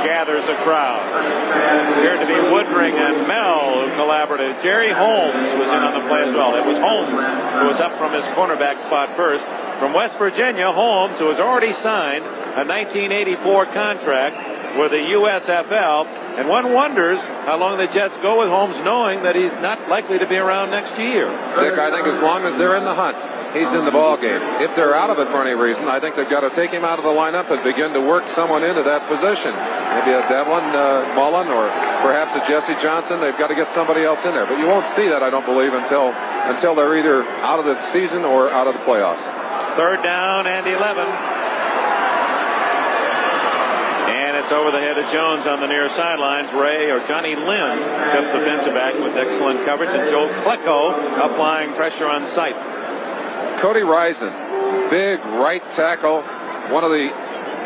gathers a crowd. Appeared to be Woodring and Mel who collaborated. Jerry Holmes was in on the play as well. It was Holmes who was up from his cornerback spot first. From West Virginia, Holmes, who has already signed a 1984 contract with the USFL, and one wonders how long the Jets go with Holmes, knowing that he's not likely to be around next year. Dick, I think as long as they're in the hunt, he's in the ball game. If they're out of it for any reason, I think they've got to take him out of the lineup and begin to work someone into that position. Maybe a Devlin Mullen or perhaps a Jesse Johnson. They've got to get somebody else in there. But you won't see that, I don't believe, until they're either out of the season or out of the playoffs. Third down and 11. It's over the head of Jones on the near sidelines. Ray or Johnny Lynn, just defensive back with excellent coverage, and Joe Klecko applying pressure on Sipe. Cody Rison, big right tackle, one of the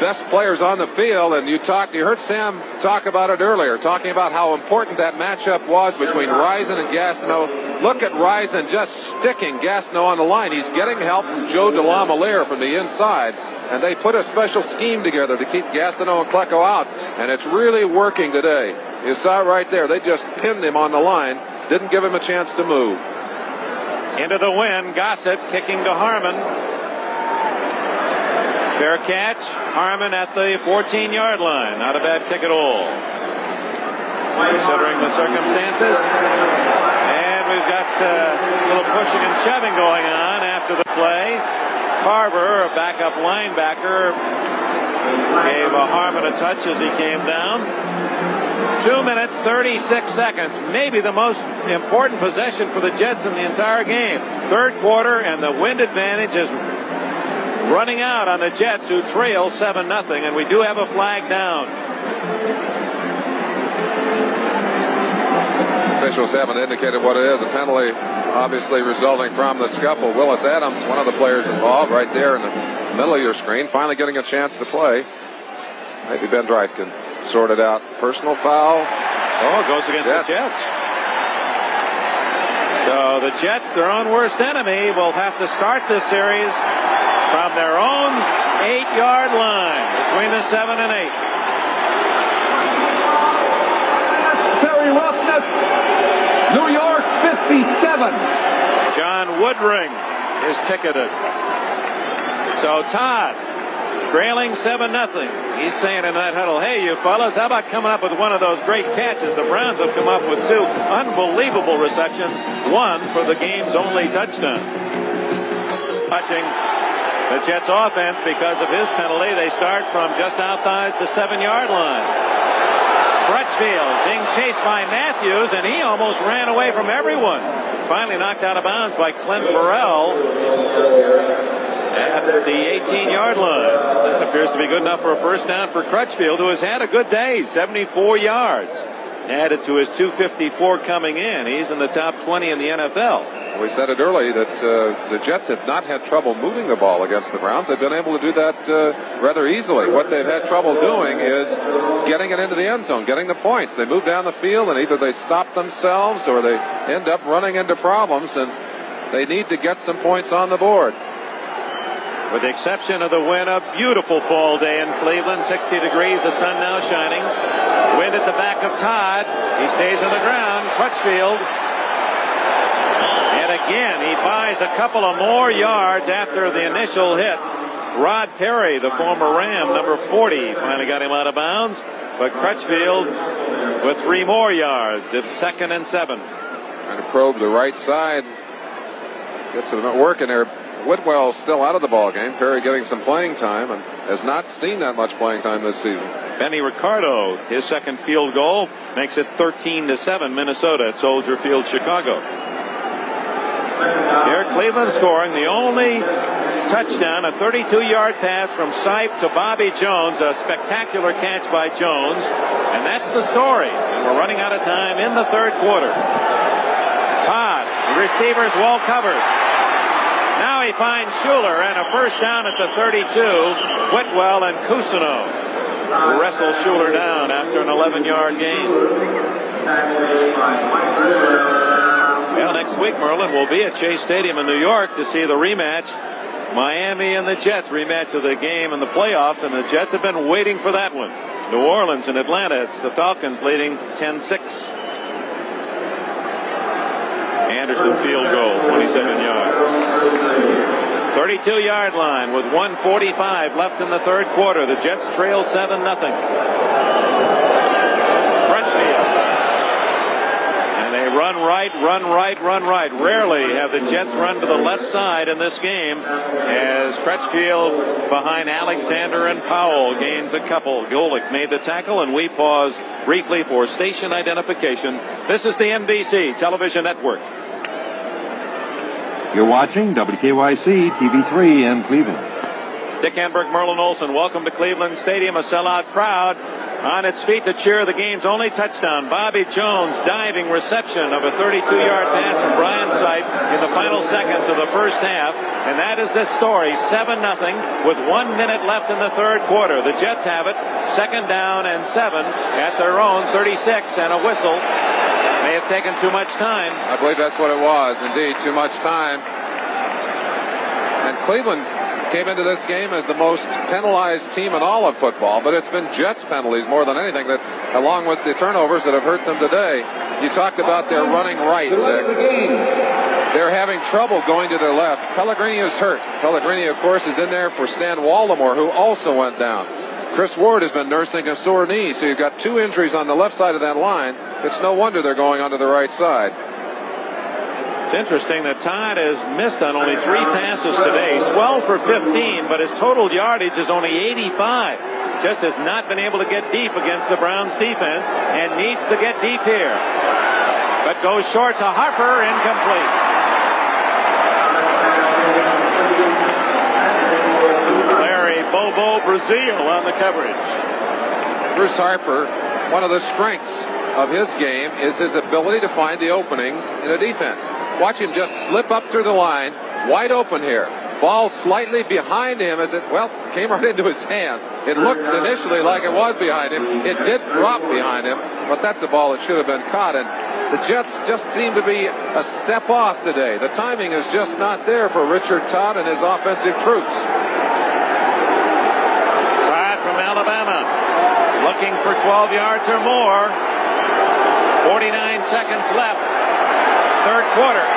best players on the field, and you heard Sam talk about it earlier, talking about how important that matchup was between Rison and Gastineau. Look at Rison just sticking Gastineau on the line. He's getting help from Joe DeLamielleure from the inside. And they put a special scheme together to keep Gastineau and Klecko out. And it's really working today. You saw it right there. They just pinned him on the line. Didn't give him a chance to move. Into the wind. Gossett kicking to Harmon. Fair catch. Harmon at the 14-yard line. Not a bad kick at all, considering the circumstances. And we've got a little pushing and shoving going on after the play. Carver, a backup linebacker, gave Harmon a touch as he came down. 2 minutes, 36 seconds. Maybe the most important possession for the Jets in the entire game. Third quarter, and the wind advantage is running out on the Jets, who trail 7-0, and we do have a flag down. Officials haven't indicated what it is. A penalty obviously resulting from the scuffle. Willis Adams, one of the players involved, right there in the middle of your screen, finally getting a chance to play. Maybe Ben Drive can sort it out. Personal foul. Oh, it goes against the Jets. So the Jets, their own worst enemy, will have to start this series from their own 8-yard line, between the 7 and 8. Terry New York 57. John Woodring is ticketed. So Todd, trailing 7-0. He's saying in that huddle, hey, you fellas, how about coming up with one of those great catches? The Browns have come up with 2 unbelievable receptions, 1 for the game's only touchdown. Touching the Jets offense because of his penalty. They start from just outside the 7-yard line. Crutchfield being chased by Matthews, and he almost ran away from everyone. Finally knocked out of bounds by Clint Burrell at the 18-yard line. That appears to be good enough for a first down for Crutchfield, who has had a good day, 74 yards. Added to his 254 coming in. He's in the top 20 in the NFL. We said it early that the Jets have not had trouble moving the ball against the Browns. They've been able to do that rather easily. What they've had trouble doing is getting it into the end zone, getting the points. They move down the field, and either they stop themselves or they end up running into problems, and they need to get some points on the board. With the exception of the wind, a beautiful fall day in Cleveland, 60 degrees, the sun now shining. Wind at the back of Todd. He stays on the ground. Crutchfield. And again, he buys a couple of more yards after the initial hit. Rod Perry, the former Ram, number 40, finally got him out of bounds. But Crutchfield with 3 more yards. It's 2nd and 7. Trying to probe the right side. Gets it working there. Whitwell's still out of the ball game. Perry getting some playing time and has not seen that much playing time this season. Benny Ricardo, his second field goal, makes it 13-7 Minnesota at Soldier Field, Chicago. Here Cleveland scoring the only touchdown, a 32-yard pass from Sipe to Bobby Jones, a spectacular catch by Jones, and that's the story. And we're running out of time in the third quarter. Todd, the receivers well covered. Now he finds Schuler and a first down at the 32. Whitwell and Cousineau wrestle Schuler down after an 11-yard gain. Well, next week, Merlin, will be at Chase Stadium in New York to see the rematch. Miami and the Jets rematch of the game in the playoffs, and the Jets have been waiting for that one. New Orleans and Atlanta, it's the Falcons leading 10-6. Anderson field goal, 27 yards. 32-yard line with 1:45 left in the third quarter. The Jets trail 7-0. Crutchfield. And they run right. Rarely have the Jets run to the left side in this game as Crutchfield behind Alexander and Powell gains a couple. Golick made the tackle, and we pause briefly for station identification. This is the NBC Television Network. You're watching WKYC TV3 in Cleveland. Dick Enberg, Merlin Olsen, welcome to Cleveland Stadium. A sellout crowd on its feet to cheer the game's only touchdown. Bobby Jones diving reception of a 32-yard pass from Brian Sipe in the final seconds of the first half. And that is the story, 7-0 with 1 minute left in the third quarter. The Jets have it, 2nd down and 7 at their own 36, and a whistle. May have taken too much time. I believe that's what it was. Indeed, too much time. And Cleveland came into this game as the most penalized team in all of football, but it's been Jets penalties more than anything, that, along with the turnovers, that have hurt them today. You talked about their running right. They're having trouble going to their left. Pellegrini is hurt. Pellegrini, of course, is in there for Stan Waldemar, who also went down. Chris Ward has been nursing a sore knee, so you've got 2 injuries on the left side of that line. It's no wonder they're going onto the right side. It's interesting that Todd has missed on only 3 passes today. He's 12 for 15, but his total yardage is only 85. Just has not been able to get deep against the Browns defense and needs to get deep here. But goes short to Harper, incomplete. Bobo Brazil on the coverage. Bruce Harper, one of the strengths of his game is his ability to find the openings in a defense. Watch him just slip up through the line, wide open here. Ball slightly behind him as it, came right into his hands. It looked initially like it was behind him. It did drop behind him, but that's a ball that should have been caught. And the Jets just seem to be a step off today. The timing is just not there for Richard Todd and his offensive troops. From Alabama, looking for 12 yards or more. 49 seconds left. Third quarter.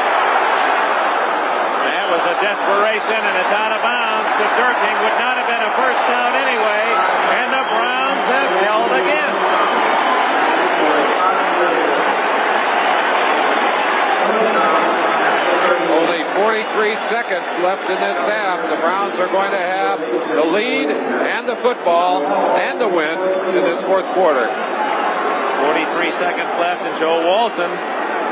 That was a desperation, and it's out of bounds to Durking. Would not have been a first down anyway, and the Browns have held again. Only 43 seconds left in this half. The Browns are going to have the lead and the football and the win in this fourth quarter. 43 seconds left, and Joe Walton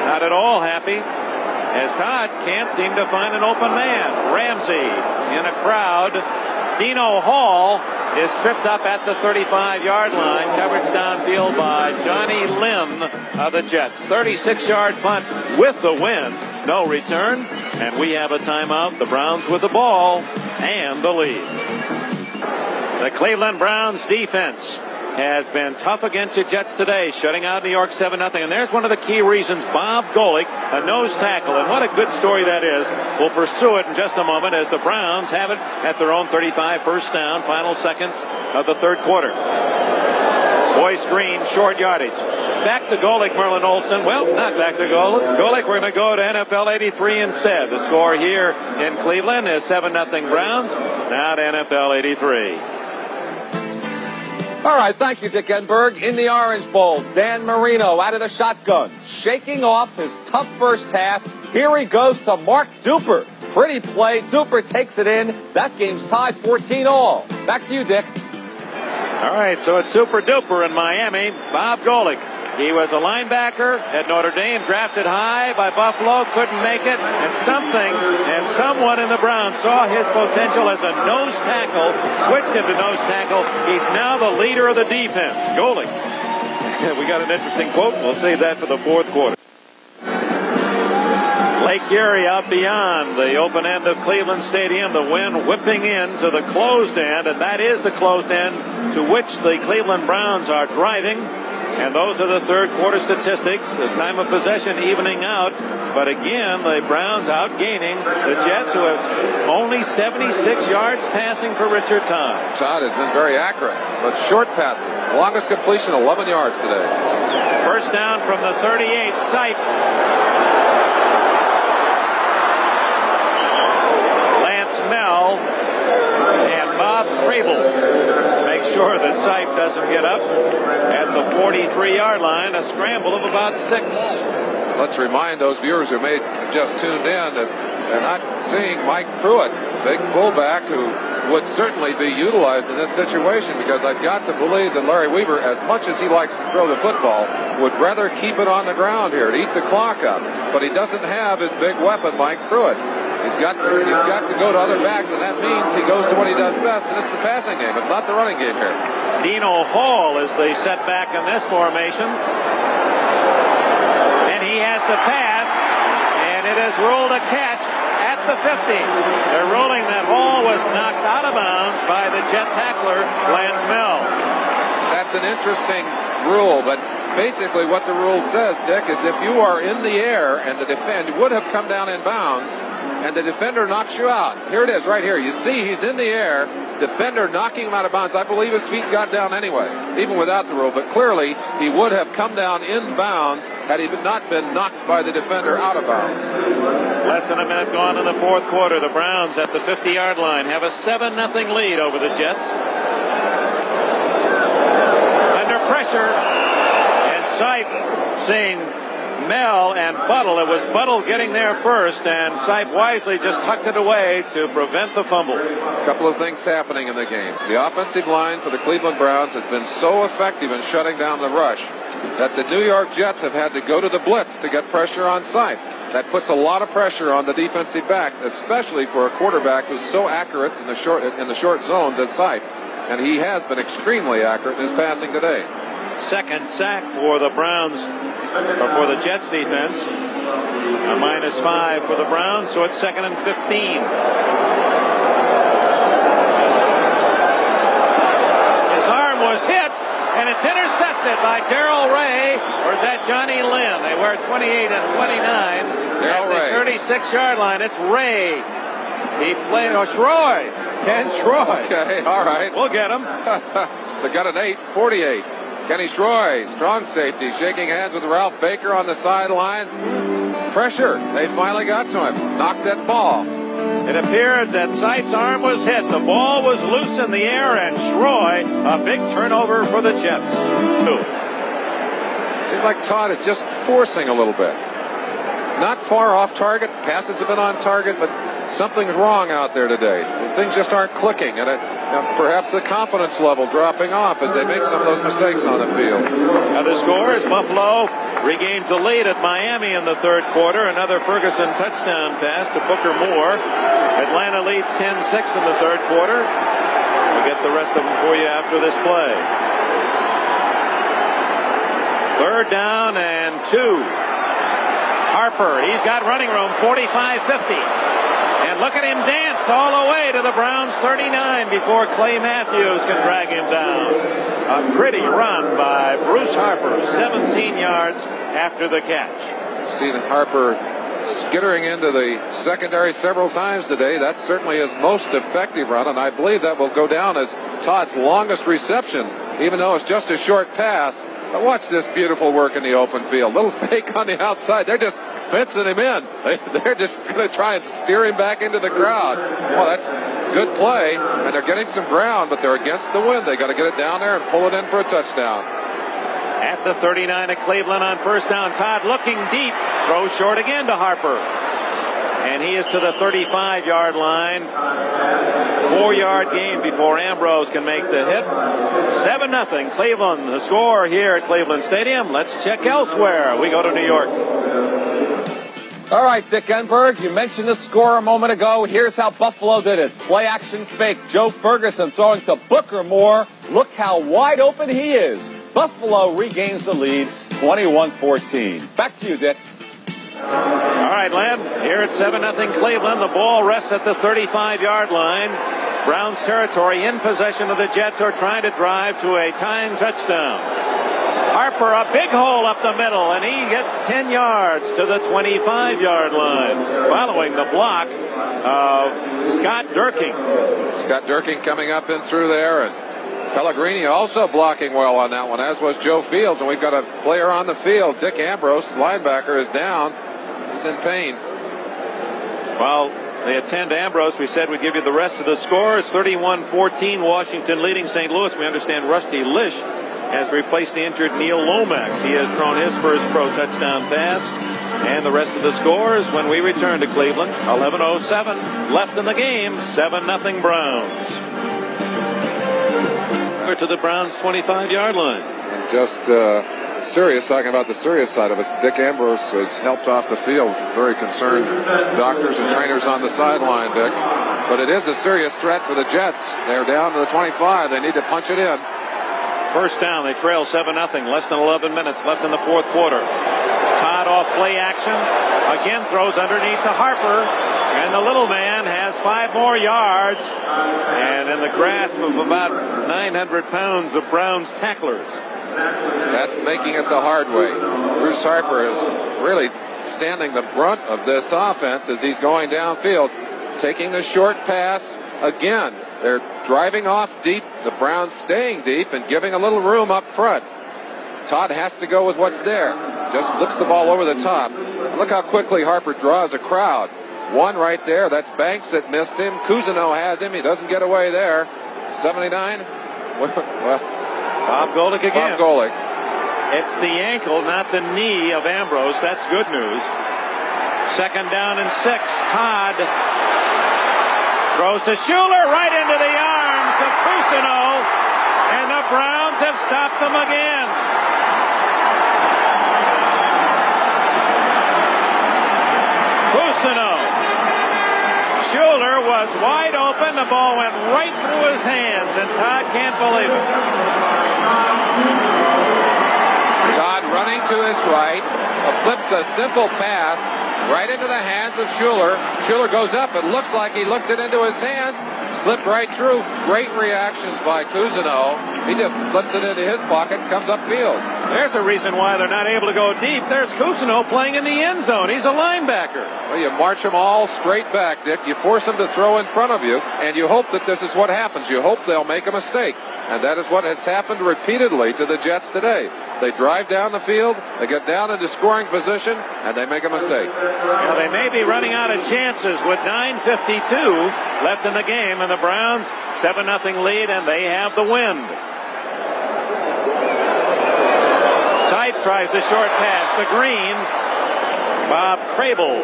not at all happy, as Todd can't seem to find an open man. Ramsey in a crowd. Dino Hall is tripped up at the 35-yard line. Coverage downfield by Johnny Lynn of the Jets. 36-yard punt with the win. No return, and we have a timeout. The Browns with the ball and the lead. The Cleveland Browns defense has been tough against the Jets today, shutting out New York 7-0. And there's one of the key reasons. Bob Golick, a nose tackle, and what a good story that is. We'll pursue it in just a moment as the Browns have it at their own 35, first down, final seconds of the third quarter. Boyce Green, short yardage. Back to Golick, Merlin Olsen. Well, not back to Golick. We're going to go to NFL 83 instead. The score here in Cleveland is 7-0 Browns. Now to NFL 83. All right, thank you, Dick Enberg. In the Orange Bowl, Dan Marino out of the shotgun, shaking off his tough first half. Here he goes to Mark Duper. Pretty play. Duper takes it in. That game's tied 14-all. Back to you, Dick. All right, so it's Super Duper in Miami. Bob Golick. He was a linebacker at Notre Dame, drafted high by Buffalo, couldn't make it, and someone in the Browns saw his potential as a nose tackle, switched him to nose tackle. He's now the leader of the defense. Golick. We got an interesting quote. We'll save that for the fourth quarter. Lake Erie out beyond the open end of Cleveland Stadium. The wind whipping into the closed end, and that is the closed end to which the Cleveland Browns are driving. And those are the third quarter statistics. The time of possession evening out. But again, the Browns outgaining the Jets, who have only 76 yards passing for Richard Todd. Todd has been very accurate, but short passes. Longest completion, 11 yards today. First down from the 38, Sipe. Lance Mel and Bob Crable make sure that Sipe doesn't get up at the 43-yard line. A scramble of about 6. Let's remind those viewers who may have just tuned in that they're not seeing Mike Pruitt, big fullback who would certainly be utilized in this situation, because I've got to believe that Larry Weaver, as much as he likes to throw the football, would rather keep it on the ground here to eat the clock up. But he doesn't have his big weapon, Mike Pruitt. He's got to go to other backs, and that means he goes to what he does best, and it's the passing game. It's not the running game here. Dino Hall is the setback in this formation. And he has to pass, and it is ruled a catch at the 50. They're ruling that Hall was knocked out of bounds by the Jet tackler, Lance Mel. That's an interesting rule, but basically what the rule says, Dick, is if you are in the air and the defender would have come down in bounds, and the defender knocks you out. Here it is, right here. You see he's in the air. Defender knocking him out of bounds. I believe his feet got down anyway, even without the rule. But clearly, he would have come down in bounds had he not been knocked by the defender out of bounds. Less than a minute gone in the fourth quarter. The Browns at the 50-yard line have a 7-0 lead over the Jets. Under pressure, and Sipe seeing Mel and Buttle. It was Buttle getting there first, and Sipe wisely just tucked it away to prevent the fumble. A couple of things happening in the game. The offensive line for the Cleveland Browns has been so effective in shutting down the rush that the New York Jets have had to go to the blitz to get pressure on Sipe. That puts a lot of pressure on the defensive back, especially for a quarterback who's so accurate in the short zones as Sipe. And he has been extremely accurate in his passing today. Second sack for the Browns, or for the Jets defense. A -5 for the Browns, so it's 2nd and 15. His arm was hit, and it's intercepted by Darrell Ray, or is that Johnny Lynn? They were 28 and 29. Darrell Ray. 36-yard line. It's Ray. He played, Schroy. Ken Schroy. Okay, all right. We'll get him. They got an 8, 48. Kenny Schroy, strong safety, shaking hands with Ralph Baker on the sideline. Pressure. They finally got to him. Knocked that ball. It appeared that Seitz' arm was hit. The ball was loose in the air, and Schroy, a big turnover for the Jets. Seems like Todd is just forcing a little bit. Not far off target. Passes have been on target, but something's wrong out there today. Things just aren't clicking, and perhaps the confidence level dropping off as they make some of those mistakes on the field. Now the score is Buffalo regains the lead at Miami in the third quarter. Another Ferguson touchdown pass to Booker Moore. Atlanta leads 10-6 in the third quarter. We'll get the rest of them for you after this play. Third down and 2. Harper, he's got running room, 45-50. And look at him dance all the way to the Browns 39 before Clay Matthews can drag him down. A pretty run by Bruce Harper, 17 yards after the catch. Seen Harper skittering into the secondary several times today. That's certainly his most effective run, and I believe that will go down as Todd's longest reception, even though it's just a short pass. But watch this beautiful work in the open field. Little fake on the outside. They're just fencing him in. They're just going to try and steer him back into the crowd. Well, that's good play, and they're getting some ground, but they're against the wind. They got to get it down there and pull it in for a touchdown. At the 39 of Cleveland on first down, Todd looking deep, throws short again to Harper. And he is to the 35-yard line. 4-yard gain before Ambrose can make the hit. 7-0 Cleveland, the score here at Cleveland Stadium. Let's check elsewhere. We go to New York. All right, Dick Enberg, you mentioned the score a moment ago. Here's how Buffalo did it. Play action fake. Joe Ferguson throwing to Booker Moore. Look how wide open he is. Buffalo regains the lead, 21-14. Back to you, Dick. All right, Len, here at 7-0 Cleveland, the ball rests at the 35-yard line. Browns territory in possession of the Jets are trying to drive to a tying touchdown. Harper, a big hole up the middle, and he gets 10 yards to the 25-yard line, following the block of Scott Durking. Scott Durking coming up in through there, and Pellegrini also blocking well on that one, as was Joe Fields, and we've got a player on the field. Dick Ambrose, linebacker, is down. He's in pain. Well, they attend Ambrose. We said we'd give you the rest of the score. It's 31-14, Washington leading St. Louis. We understand Rusty Lish has replaced the injured Neil Lomax. He has thrown his first pro touchdown pass. And the rest of the score is when we return to Cleveland. 11:07 left in the game. 7-0 Browns. To the Browns' 25-yard line. And just serious, talking about the serious side of it, Dick Ambrose was helped off the field. Very concerned doctors and trainers on the sideline, Dick. But it is a serious threat for the Jets. They're down to the 25. They need to punch it in. First down, they trail 7-0. Less than 11 minutes left in the fourth quarter. Todd off play action. Again throws underneath to Harper. And the little man has 5 more yards. And in the grasp of about 900 pounds of Browns tacklers. That's making it the hard way. Bruce Harper is really standing the brunt of this offense as he's going downfield. Taking the short pass. Again, they're driving off deep. The Browns staying deep and giving a little room up front. Todd has to go with what's there. Just flips the ball over the top. Look how quickly Harper draws a crowd. One right there. That's Banks that missed him. Cousineau has him. He doesn't get away there. 79. Well, Bob Golick again. Bob Golick. It's the ankle, not the knee of Ambrose. That's good news. Second down and 6. Todd throws to Schuler right into the arms of Cousineau. And the Browns have stopped them again. Cousineau. Schuler was wide open. The ball went right through his hands, and Todd can't believe it. Todd running to his right, flips a simple pass right into the hands of Schuler. Schuler goes up. It looks like he looked it into his hands. Slipped right through. Great reactions by Cousineau. He just slips it into his pocket and comes upfield. There's a reason why they're not able to go deep. There's Cousineau playing in the end zone. He's a linebacker. Well, you march them all straight back, Dick. You force them to throw in front of you, and you hope that this is what happens. You hope they'll make a mistake. And that is what has happened repeatedly to the Jets today. They drive down the field, they get down into scoring position, and they make a mistake. Well, they may be running out of chances with 9:52 left in the game, and the Browns 7-0 lead, and they have the wind. Sipe tries the short pass to Green. Bob Crable,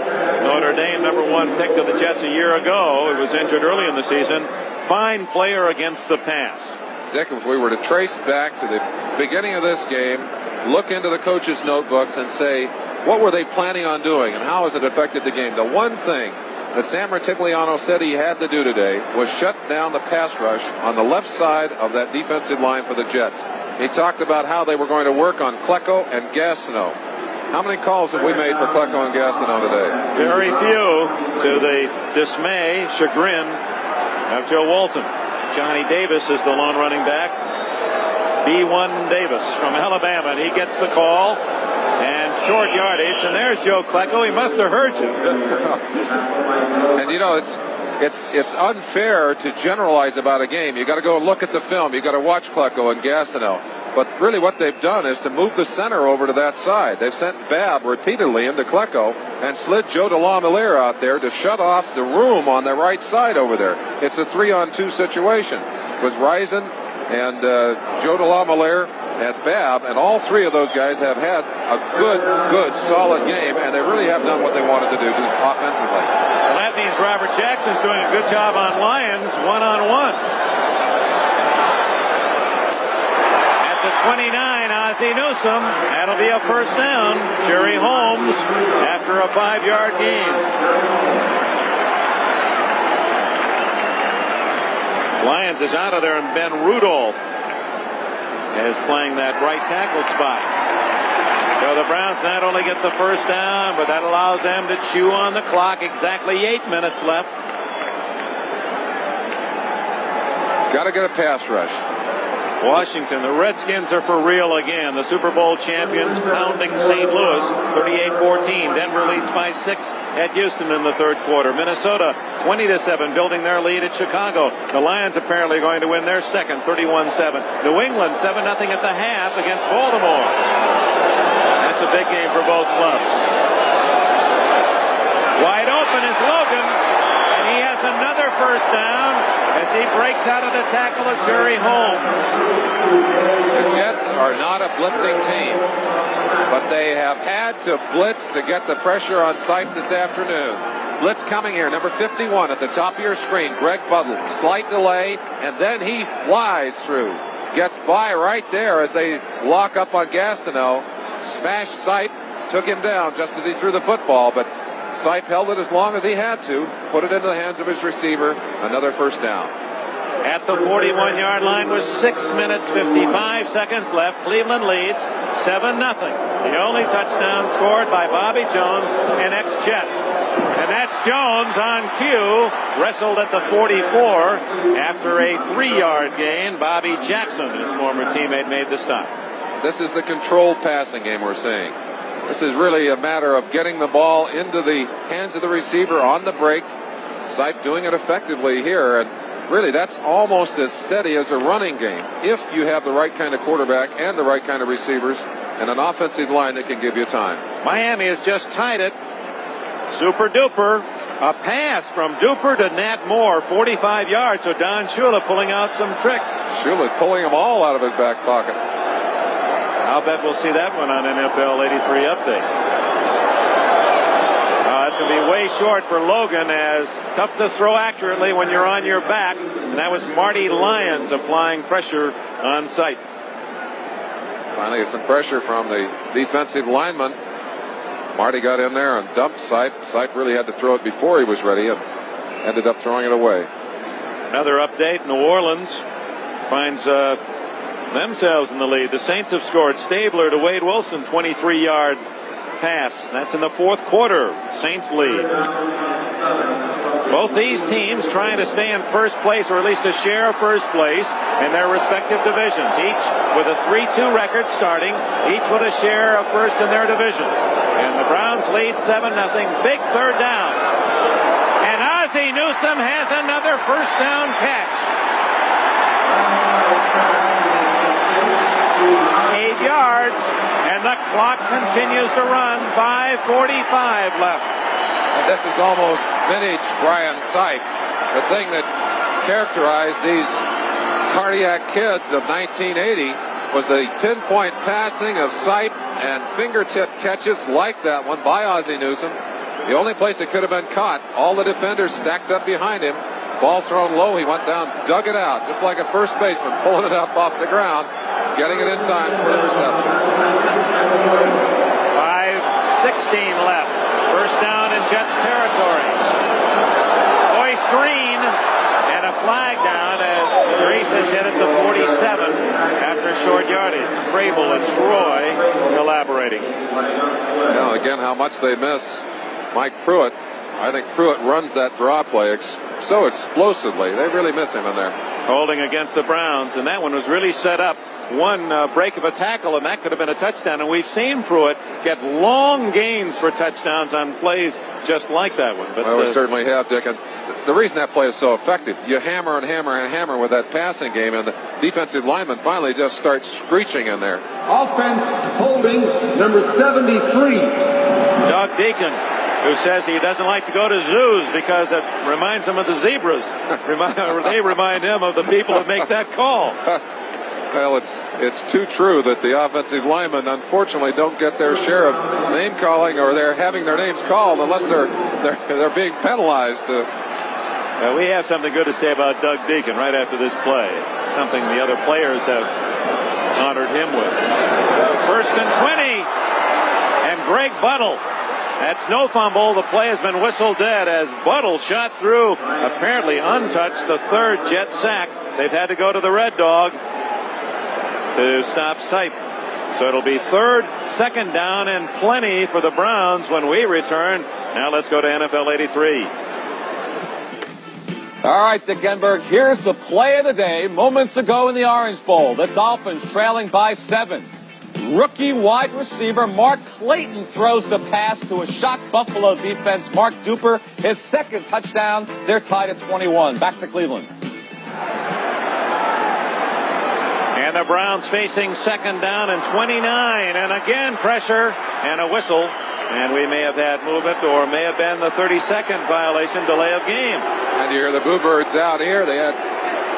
Notre Dame #1 pick of the Jets a year ago. He was injured early in the season. Fine player against the pass. Dick, if we were to trace back to the beginning of this game, look into the coaches' notebooks and say, what were they planning on doing and how has it affected the game? The one thing that Sam Retigliano said he had to do today was shut down the pass rush on the left side of that defensive line for the Jets. He talked about how they were going to work on Klecko and Gastineau. How many calls have we made for Klecko and Gastineau today? Very few, to the dismay, chagrin of Joe Walton. Johnny Davis is the lone running back. B1 Davis from Alabama, and he gets the call. And short yardage, and there's Joe Klecko. He must have heard you. And you know, it's unfair to generalize about a game. You got to go and look at the film. You got to watch Klecko and Gastineau. But really what they've done is to move the center over to that side. They've sent Babb repeatedly into Klecko and slid Joe DeLamielleure out there to shut off the room on the right side over there. It's a 3-on-2 situation. It was Risen and Joe DeLamielleure and Babb, and all three of those guys have had a good, solid game, and they really have done what they wanted to do offensively. Well, that means Robert Jackson's doing a good job on Lions, one-on-one. At the 29, Ozzie Newsome. That'll be a first down. Jerry Holmes after a 5-yard gain. Lions is out of there, and Ben Rudolph is playing that right tackle spot. So the Browns not only get the first down, but that allows them to chew on the clock. Exactly 8 minutes left. Got to get a pass rush. Washington, the Redskins are for real again. The Super Bowl champions pounding St. Louis 38-14. Denver leads by 6 at Houston in the third quarter. Minnesota 20-7, building their lead at Chicago. The Lions apparently going to win their second 31-7. New England 7-0 at the half against Baltimore. That's a big game for both clubs. Wide open is Logan, and he has another first down as he breaks out of the tackle of Jerry Holmes. The Jets are not a blitzing team, but they have had to blitz to get the pressure on Sipe this afternoon. Blitz coming here, number 51 at the top of your screen, Greg Butler. Slight delay, and then he flies through. Gets by right there as they lock up on Gastineau. Smashed Sipe, took him down just as he threw the football, but Sipe held it as long as he had to, put it into the hands of his receiver. Another first down. At the 41-yard line with 6 minutes, 55 seconds left. Cleveland leads 7-0. The only touchdown scored by Bobby Jones, an ex-Jet. And that's Jones on cue, wrestled at the 44. After a 3-yard gain, Bobby Jackson, his former teammate, made the stop. This is the controlled passing game we're seeing. This is really a matter of getting the ball into the hands of the receiver on the break. Sipe doing it effectively here, and really that's almost as steady as a running game if you have the right kind of quarterback and the right kind of receivers and an offensive line that can give you time. Miami has just tied it. Super duper. A pass from Duper to Nat Moore, 45 yards. So Don Shula pulling out some tricks. Shula pulling them all out of his back pocket. I'll bet we'll see that one on NFL 83 Update. It's going to be way short for Logan, as tough to throw accurately when you're on your back. And that was Marty Lyons applying pressure on Sipe. Finally, some pressure from the defensive lineman. Marty got in there and dumped Sipe. Sipe really had to throw it before he was ready and ended up throwing it away. Another update. New Orleans finds themselves in the lead. The Saints have scored. Stabler to Wade Wilson, 23-yard pass. That's in the fourth quarter. Saints lead. Both these teams trying to stay in first place, or at least a share of first place in their respective divisions. Each with a 3-2 record starting, each with a share of first in their division. And the Browns lead 7-0. Big third down. And Ozzie Newsome has another first down catch. 8 yards, and the clock continues to run. 5:45 left. And this is almost vintage Brian Sipe. The thing that characterized these cardiac kids of 1980 was the pinpoint passing of Sipe and fingertip catches like that one by Ozzie Newsome. The only place it could have been caught, all the defenders stacked up behind him. Ball thrown low, he went down, dug it out, just like a first baseman, pulling it up off the ground, getting it in time for the reception. 5:16 left. First down in Jets territory. Boyce Green and a flag down as Reese has hit at the 47 after short yardage. Crable and Troy collaborating. Well, again, how much they miss Mike Pruitt. I think Pruitt runs that draw play so explosively. They really miss him in there. Holding against the Browns, and that one was really set up. One break of a tackle, and that could have been a touchdown. And we've seen Pruitt get long gains for touchdowns on plays just like that one. But we certainly have, Dick. And the reason that play is so effective, you hammer and hammer and hammer with that passing game, and the defensive lineman finally just starts screeching in there. Offense holding number 73. Doug Deacon, who says he doesn't like to go to zoos because it reminds him of the zebras. They remind him of the people that make that call. Well, it's too true that the offensive linemen unfortunately don't get their share of name calling, or they're having their names called unless they're being penalized. We have something good to say about Doug Deacon right after this play. Something the other players have honored him with. First and 20, and Greg Buttle. That's no fumble. The play has been whistled dead as Buttle shot through, apparently untouched, the third Jet sack. They've had to go to the Red Dog to stop Sipe. So it'll be second down and plenty for the Browns when we return. Now let's go to NFL 83. All right, Dick Enberg, here's the play of the day. Moments ago in the Orange Bowl, the Dolphins trailing by 7. Rookie wide receiver Mark Clayton throws the pass to a shocked Buffalo defense. Mark Duper, his second touchdown. They're tied at 21. Back to Cleveland. And the Browns facing second down and 29. And again, pressure and a whistle. And we may have had movement, or may have been the 30-second violation, delay of game. And you hear the Boo Birds out here. They had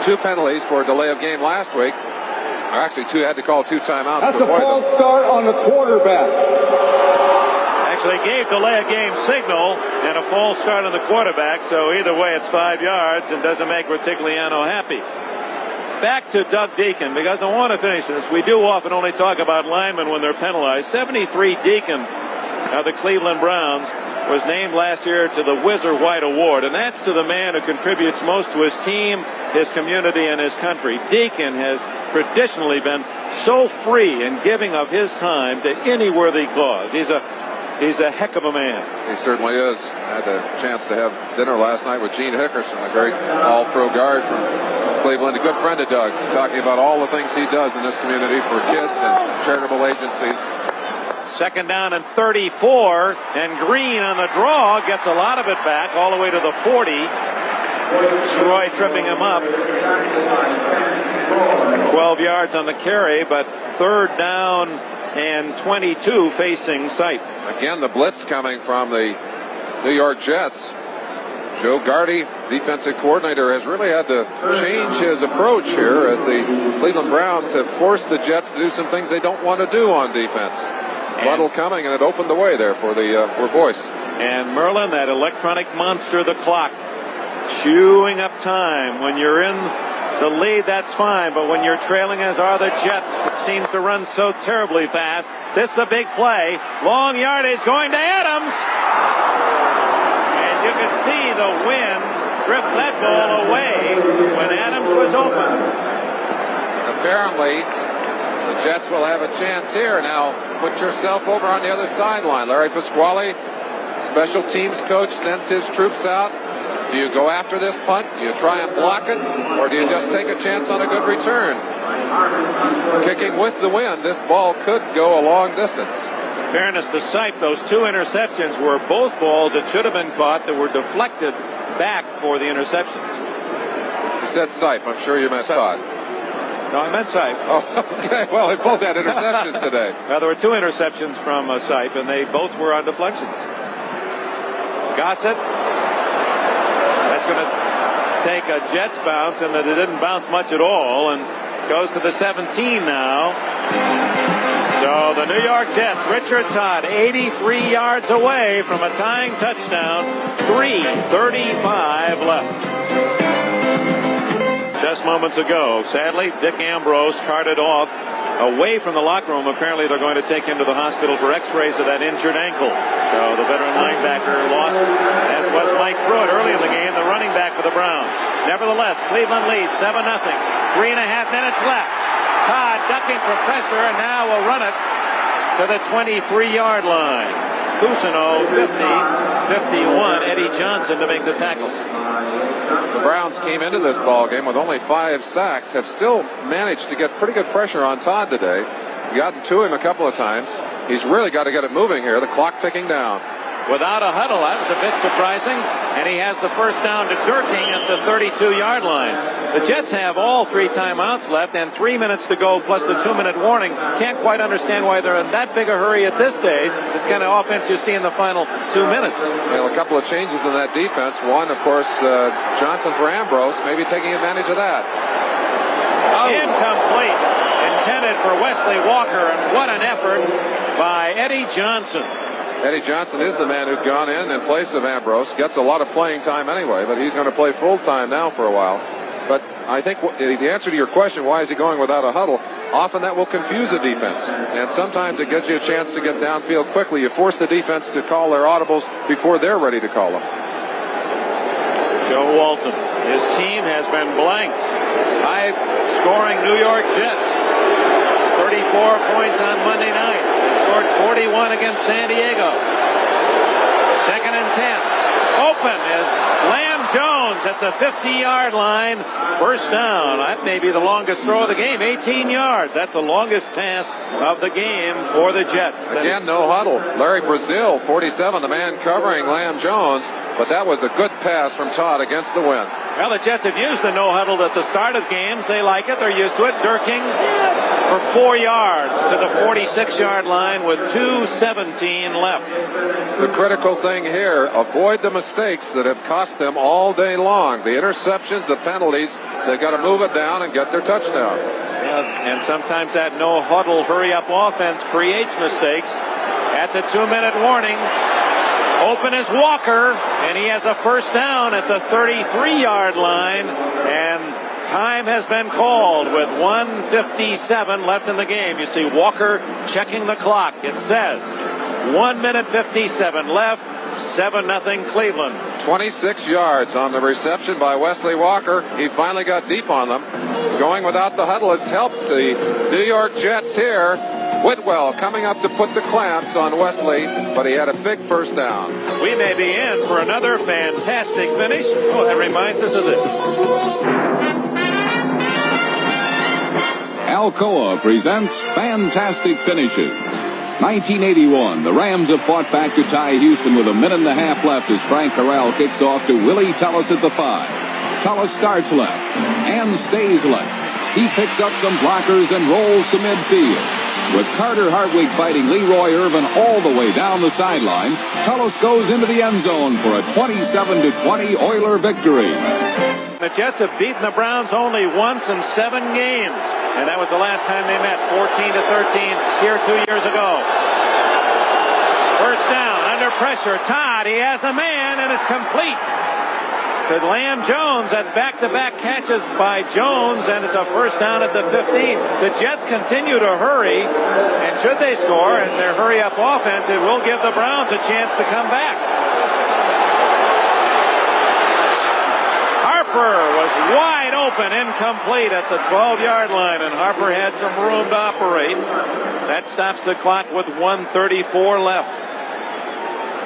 2 penalties for a delay of game last week. Actually, had to call 2 timeouts. That's a false start on the quarterback. Actually gave delay of game signal and a false start on the quarterback. So either way, it's 5 yards and doesn't make Rutigliano happy. Back to Doug Deacon, because I want to finish this. We do often only talk about linemen when they're penalized. 73 Deacon of the Cleveland Browns was named last year to the Whizzer White Award, and that's to the man who contributes most to his team, his community, and his country. Deacon has traditionally been so free in giving of his time to any worthy cause. He's a heck of a man. He certainly is. I had the chance to have dinner last night with Gene Hickerson, a great all-pro guard from Cleveland, a good friend of Doug's, talking about all the things he does in this community for kids and charitable agencies. Second down and 34, and Green on the draw gets a lot of it back all the way to the 40. Troy tripping him up. 12 yards on the carry, but third down and 22 facing Sipe. Again, the blitz coming from the New York Jets. Joe Gardy, defensive coordinator, has really had to change his approach here as the Cleveland Browns have forced the Jets to do some things they don't want to do on defense. Buttle coming, and it opened the way there for Boyce. And Merlin, that electronic monster, the clock, chewing up time. When you're in the lead, that's fine, but when you're trailing, as are the Jets, which seems to run so terribly fast, this is a big play. Long yardage going to Adams. And you can see the wind drift that ball away when Adams was open. Apparently, the Jets will have a chance here. Now, put yourself over on the other sideline. Larry Pasquale, special teams coach, sends his troops out Do you go after this punt? Do you try and block it? Or do you just take a chance on a good return? Kicking with the wind, this ball could go a long distance. Fairness to Sipe, those 2 interceptions were both balls that should have been caught that were deflected back for the interceptions. You said Sipe. I'm sure you meant Todd. No, I meant Sipe. Oh, okay. Well, they both had interceptions today. Well, there were 2 interceptions from Sipe, and they both were on deflections. Gossett. That's going to take a Jets bounce, and that it didn't bounce much at all, and goes to the 17 now. So the New York Jets, Richard Todd, 83 yards away from a tying touchdown. 3:35 left. Just moments ago, sadly, Dick Ambrose carted off away from the locker room. Apparently they're going to take him to the hospital for x-rays of that injured ankle. So the veteran linebacker lost, as was Mike Pruitt early in the game, the running back for the Browns. Nevertheless, Cleveland leads 7-0. 3.5 minutes left. Todd ducking from pressure, and now will run it to the 23-yard line. Cousineau, 50, 51, Eddie Johnson to make the tackle. The Browns came into this ball game with only 5 sacks, have still managed to get pretty good pressure on Todd today. Gotten to him a couple of times. He's really got to get it moving here. The clock ticking down. Without a huddle, that was a bit surprising. And he has the first down to Durking at the 32-yard line. The Jets have all 3 timeouts left and 3 minutes to go plus the 2-minute warning. Can't quite understand why they're in that big a hurry at this stage. This kind of offense you see in the final 2 minutes. Well, a couple of changes in that defense. One, of course, Johnson for Ambrose, maybe taking advantage of that. Incomplete. Intended for Wesley Walker, and what an effort by Eddie Johnson. Eddie Johnson is the man who'd gone in place of Ambrose. Gets a lot of playing time anyway, but he's going to play full time now for a while. But I think the answer to your question, why is he going without a huddle, often that will confuse the defense. And sometimes it gives you a chance to get downfield quickly. You force the defense to call their audibles before they're ready to call them. Joe Walton, his team has been blanked. High-scoring New York Jets. 34 points on Monday night. Scored 41 against San Diego. 2nd and 10. Open is Lamb Jones at the 50-yard line. First down. That may be the longest throw of the game. 18 yards. That's the longest pass of the game for the Jets. Again, no huddle. Larry Brazil, 47, the man covering Lamb Jones. But that was a good pass from Todd against the wind. Well, the Jets have used the no huddle at the start of games. They like it. They're used to it. Durking for 4 yards to the 46-yard line with 2:17 left. The critical thing here, avoid the mistakes that have cost them all day long. The interceptions, the penalties, they've got to move it down and get their touchdown. And sometimes that no huddle hurry-up offense creates mistakes. At the 2-minute warning, open is Walker, and he has a first down at the 33-yard line, and time has been called with 1:57 left in the game. You see Walker checking the clock. It says 1 minute 57 left, 7-0 Cleveland. 26 yards on the reception by Wesley Walker. He finally got deep on them. Going without the huddle has helped the New York Jets here. Whitwell coming up to put the clamps on Wesley, but he had a big first down. We may be in for another fantastic finish. Oh, that reminds us of this. Alcoa presents Fantastic Finishes. 1981, the Rams have fought back to tie Houston with 1.5 minutes left as Frank Corral kicks off to Willie Tullis at the 5. Tullis starts left and stays left. He picks up some blockers and rolls to midfield. With Carter Hartwig fighting Leroy Irvin all the way down the sideline, Tullis goes into the end zone for a 27-20 Oiler victory. The Jets have beaten the Browns only once in 7 games, and that was the last time they met, 14-13 here 2 years ago. First down, under pressure, Todd, he has a man, and it's complete to Lamb Jones. That's back-to-back catches by Jones, and it's a first down at the 15. The Jets continue to hurry, and should they score in their hurry-up offense, it will give the Browns a chance to come back. Harper was wide open, incomplete at the 12-yard line, and Harper had some room to operate. That stops the clock with 1:34 left.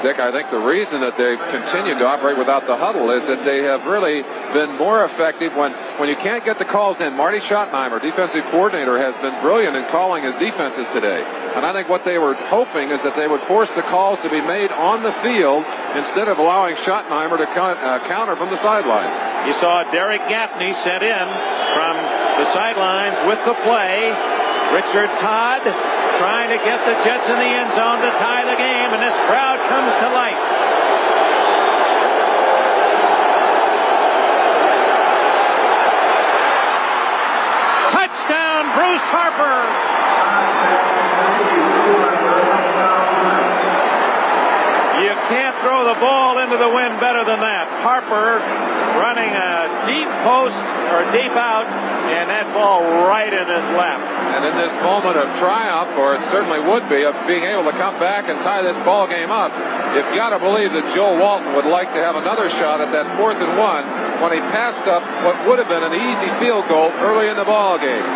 Dick, I think the reason that they've continued to operate without the huddle is that they have really been more effective when you can't get the calls in. Marty Schottenheimer, defensive coordinator, has been brilliant in calling his defenses today. And I think what they were hoping is that they would force the calls to be made on the field instead of allowing Schottenheimer to counter from the sideline. You saw Derek Gaffney sent in from the sidelines with the play. Richard Todd trying to get the Jets in the end zone to tie the game, and this crowd comes to life. Touchdown, Bruce Harper. You can't throw the ball into the wind better than that. Harper running a deep post or deep out, and that ball right in his lap. And in this moment of triumph, or it certainly would be, of being able to come back and tie this ball game up, you've got to believe that Joe Walton would like to have another shot at that 4th and 1 when he passed up what would have been an easy field goal early in the ball game.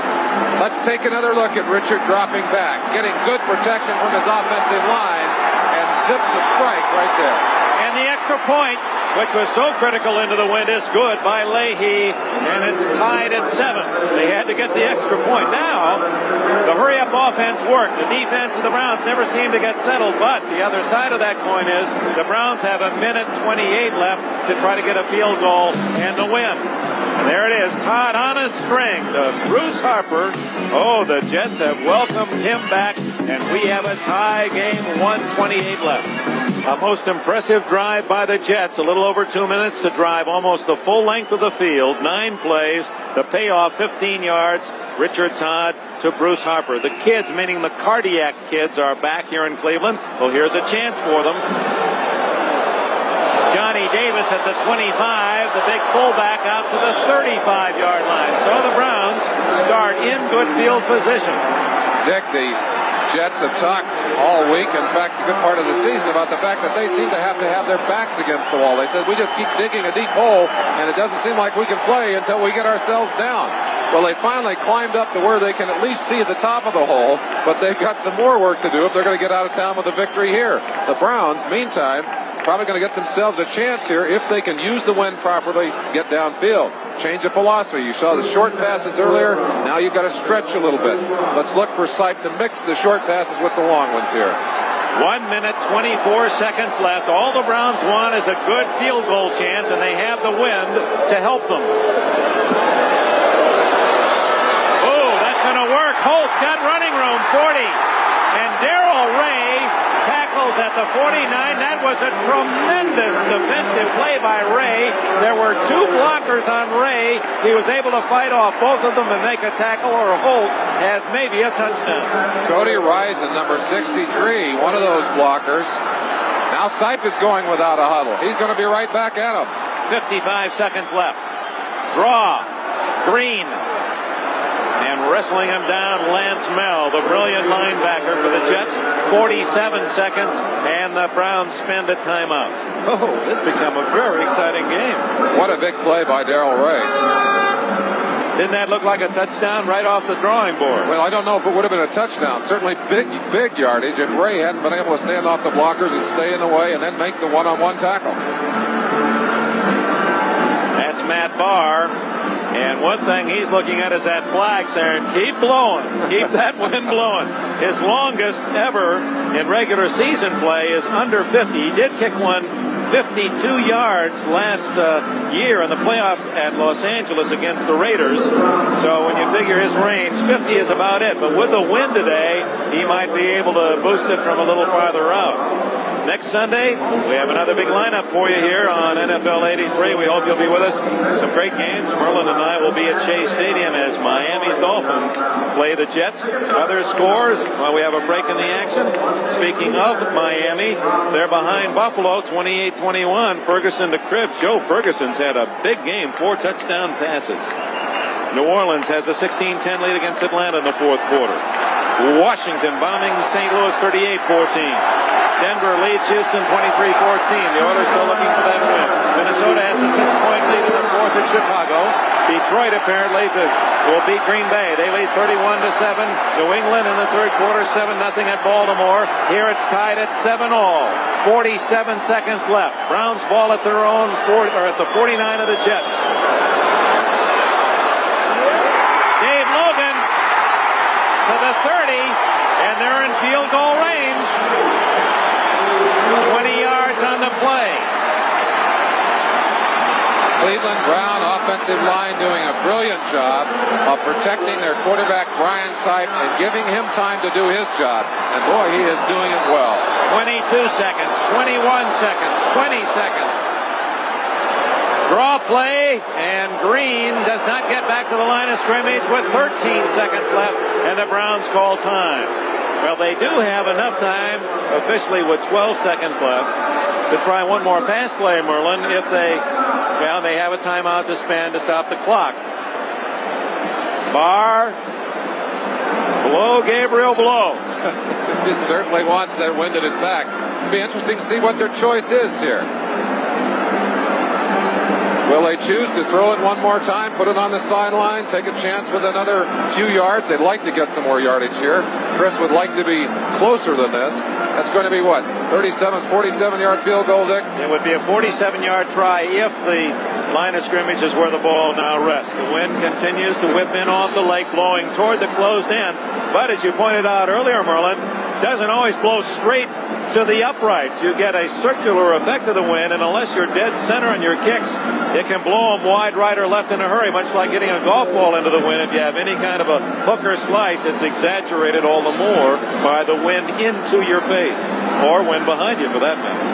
Let's take another look at Richard dropping back, getting good protection from his offensive line, and zip the strike right there. And the extra point, which was so critical into the wind, is good by Leahy, and it's tied at 7. They had to get the extra point. Now, the hurry-up offense worked. The defense of the Browns never seemed to get settled, but the other side of that coin is the Browns have a minute 28 left to try to get a field goal and to win. And there it is, Todd on a string to Bruce Harper. Oh, the Jets have welcomed him back, and we have a tie game, 1:28 left. A most impressive drive by the Jets. A little over 2 minutes to drive almost the full length of the field. 9 plays. The payoff, 15 yards. Richard Todd to Bruce Harper. The kids, meaning the cardiac kids, are back here in Cleveland. Well, here's a chance for them. Johnny Davis at the 25. The big fullback out to the 35-yard line. So the Browns start in good field position. Dick, the Jets have talked all week, in fact, a good part of the season, about the fact that they seem to have their backs against the wall. They said, we just keep digging a deep hole, and it doesn't seem like we can play until we get ourselves down. Well, they finally climbed up to where they can at least see the top of the hole, but they've got some more work to do if they're going to get out of town with a victory here. The Browns, meantime, probably going to get themselves a chance here if they can use the wind properly, get downfield. Change of philosophy. You saw the short passes earlier. Now you've got to stretch a little bit. Let's look for Sipe to mix the short passes with the long ones here. 1 minute, 24 seconds left. All the Browns want is a good field goal chance, and they have the wind to help them. Oh, that's going to work. Holt's got running room, 40. And Darrell Ray tackles at the 49. That was a tremendous defensive play by Ray. There were 2 blockers on Ray. He was able to fight off both of them and make a tackle, or Holt has maybe a touchdown. Cody Rison, number 63, one of those blockers. Now Sipe is going without a huddle. He's going to be right back at him. 55 seconds left. Draw. Green. And wrestling him down, Lance Mel, the brilliant linebacker for the Jets. 47 seconds, and the Browns spend a timeout. Oh, this become a very exciting game. What a big play by Darrell Ray. Didn't that look like a touchdown right off the drawing board? Well, I don't know if it would have been a touchdown. Certainly big yardage if Ray hadn't been able to stand off the blockers and stay in the way and then make the one-on-one tackle. That's Matt Barr. And one thing he's looking at is that flag saying, keep blowing. Keep that wind blowing. His longest ever in regular season play is under 50. He did kick one 52 yards last year in the playoffs at Los Angeles against the Raiders. So when you figure his range, 50 is about it. But with the wind today, he might be able to boost it from a little farther out. Next Sunday, we have another big lineup for you here on NFL 83. We hope you'll be with us. Some great games. Merlin and I will be at Shea Stadium as Miami's Dolphins play the Jets. Other scores while we have a break in the action. Speaking of Miami, they're behind Buffalo 28-21. Ferguson to Cribbs. Joe Ferguson's had a big game, 4 touchdown passes. New Orleans has a 16-10 lead against Atlanta in the 4th quarter. Washington bombing St. Louis 38-14. Denver leads Houston 23-14. The Oilers still looking for that win. Minnesota has a 6-point lead in the fourth at Chicago. Detroit apparently will beat Green Bay. They lead 31-7. New England in the third quarter 7-0 at Baltimore. Here it's tied at 7-all. 47 seconds left. Browns ball at their own at the 49 of the Jets. Dave Logan to the 30, and they're in field goal range. 20 yards on the play. Cleveland Brown offensive line doing a brilliant job of protecting their quarterback Brian Sipe and giving him time to do his job. And boy, he is doing it well. 22 seconds, 21 seconds, 20 seconds. Draw play, and Green does not get back to the line of scrimmage with 13 seconds left, and the Browns call time. Well, they do have enough time, officially with 12 seconds left, to try one more pass play, Merlin, if they have a timeout to spend to stop the clock. Barr, blow, Gabriel, blow. It certainly wants that wind at its back. It'll be interesting to see what their choice is here. Will they choose to throw it one more time, put it on the sideline, take a chance with another few yards? They'd like to get some more yardage here. Chris would like to be closer than this. That's going to be what, 47-yard field goal, Dick? It would be a 47-yard try if the line of scrimmage is where the ball now rests. The wind continues to whip in off the lake, blowing toward the closed end. But as you pointed out earlier, Merlin, doesn't always blow straight to the uprights. You get a circular effect of the wind, and unless you're dead center on your kicks, it can blow them wide right or left in a hurry, much like getting a golf ball into the wind. If you have any kind of a hook or slice, it's exaggerated all the more by the wind into your face, or wind behind you for that matter.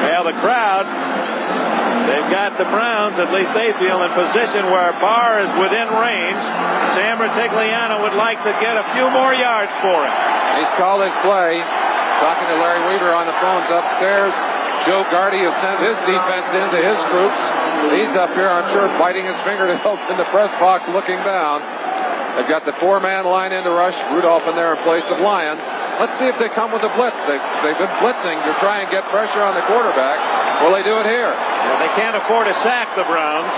Well, the crowd, they've got the Browns, at least they feel, in position where Barr is within range. Sam Rutigliano would like to get a few more yards for him. He's called his play. Talking to Larry Weaver on the phones upstairs. Joe Gardy has sent his defense into his troops. He's up here, I'm sure, biting his fingernails in the press box looking down. They've got the four-man line in to rush. Rudolph in there in place of Lyons. Let's see if they come with a blitz. They've been blitzing to try and get pressure on the quarterback. Will they do it here? Well, they can't afford to sack the Browns.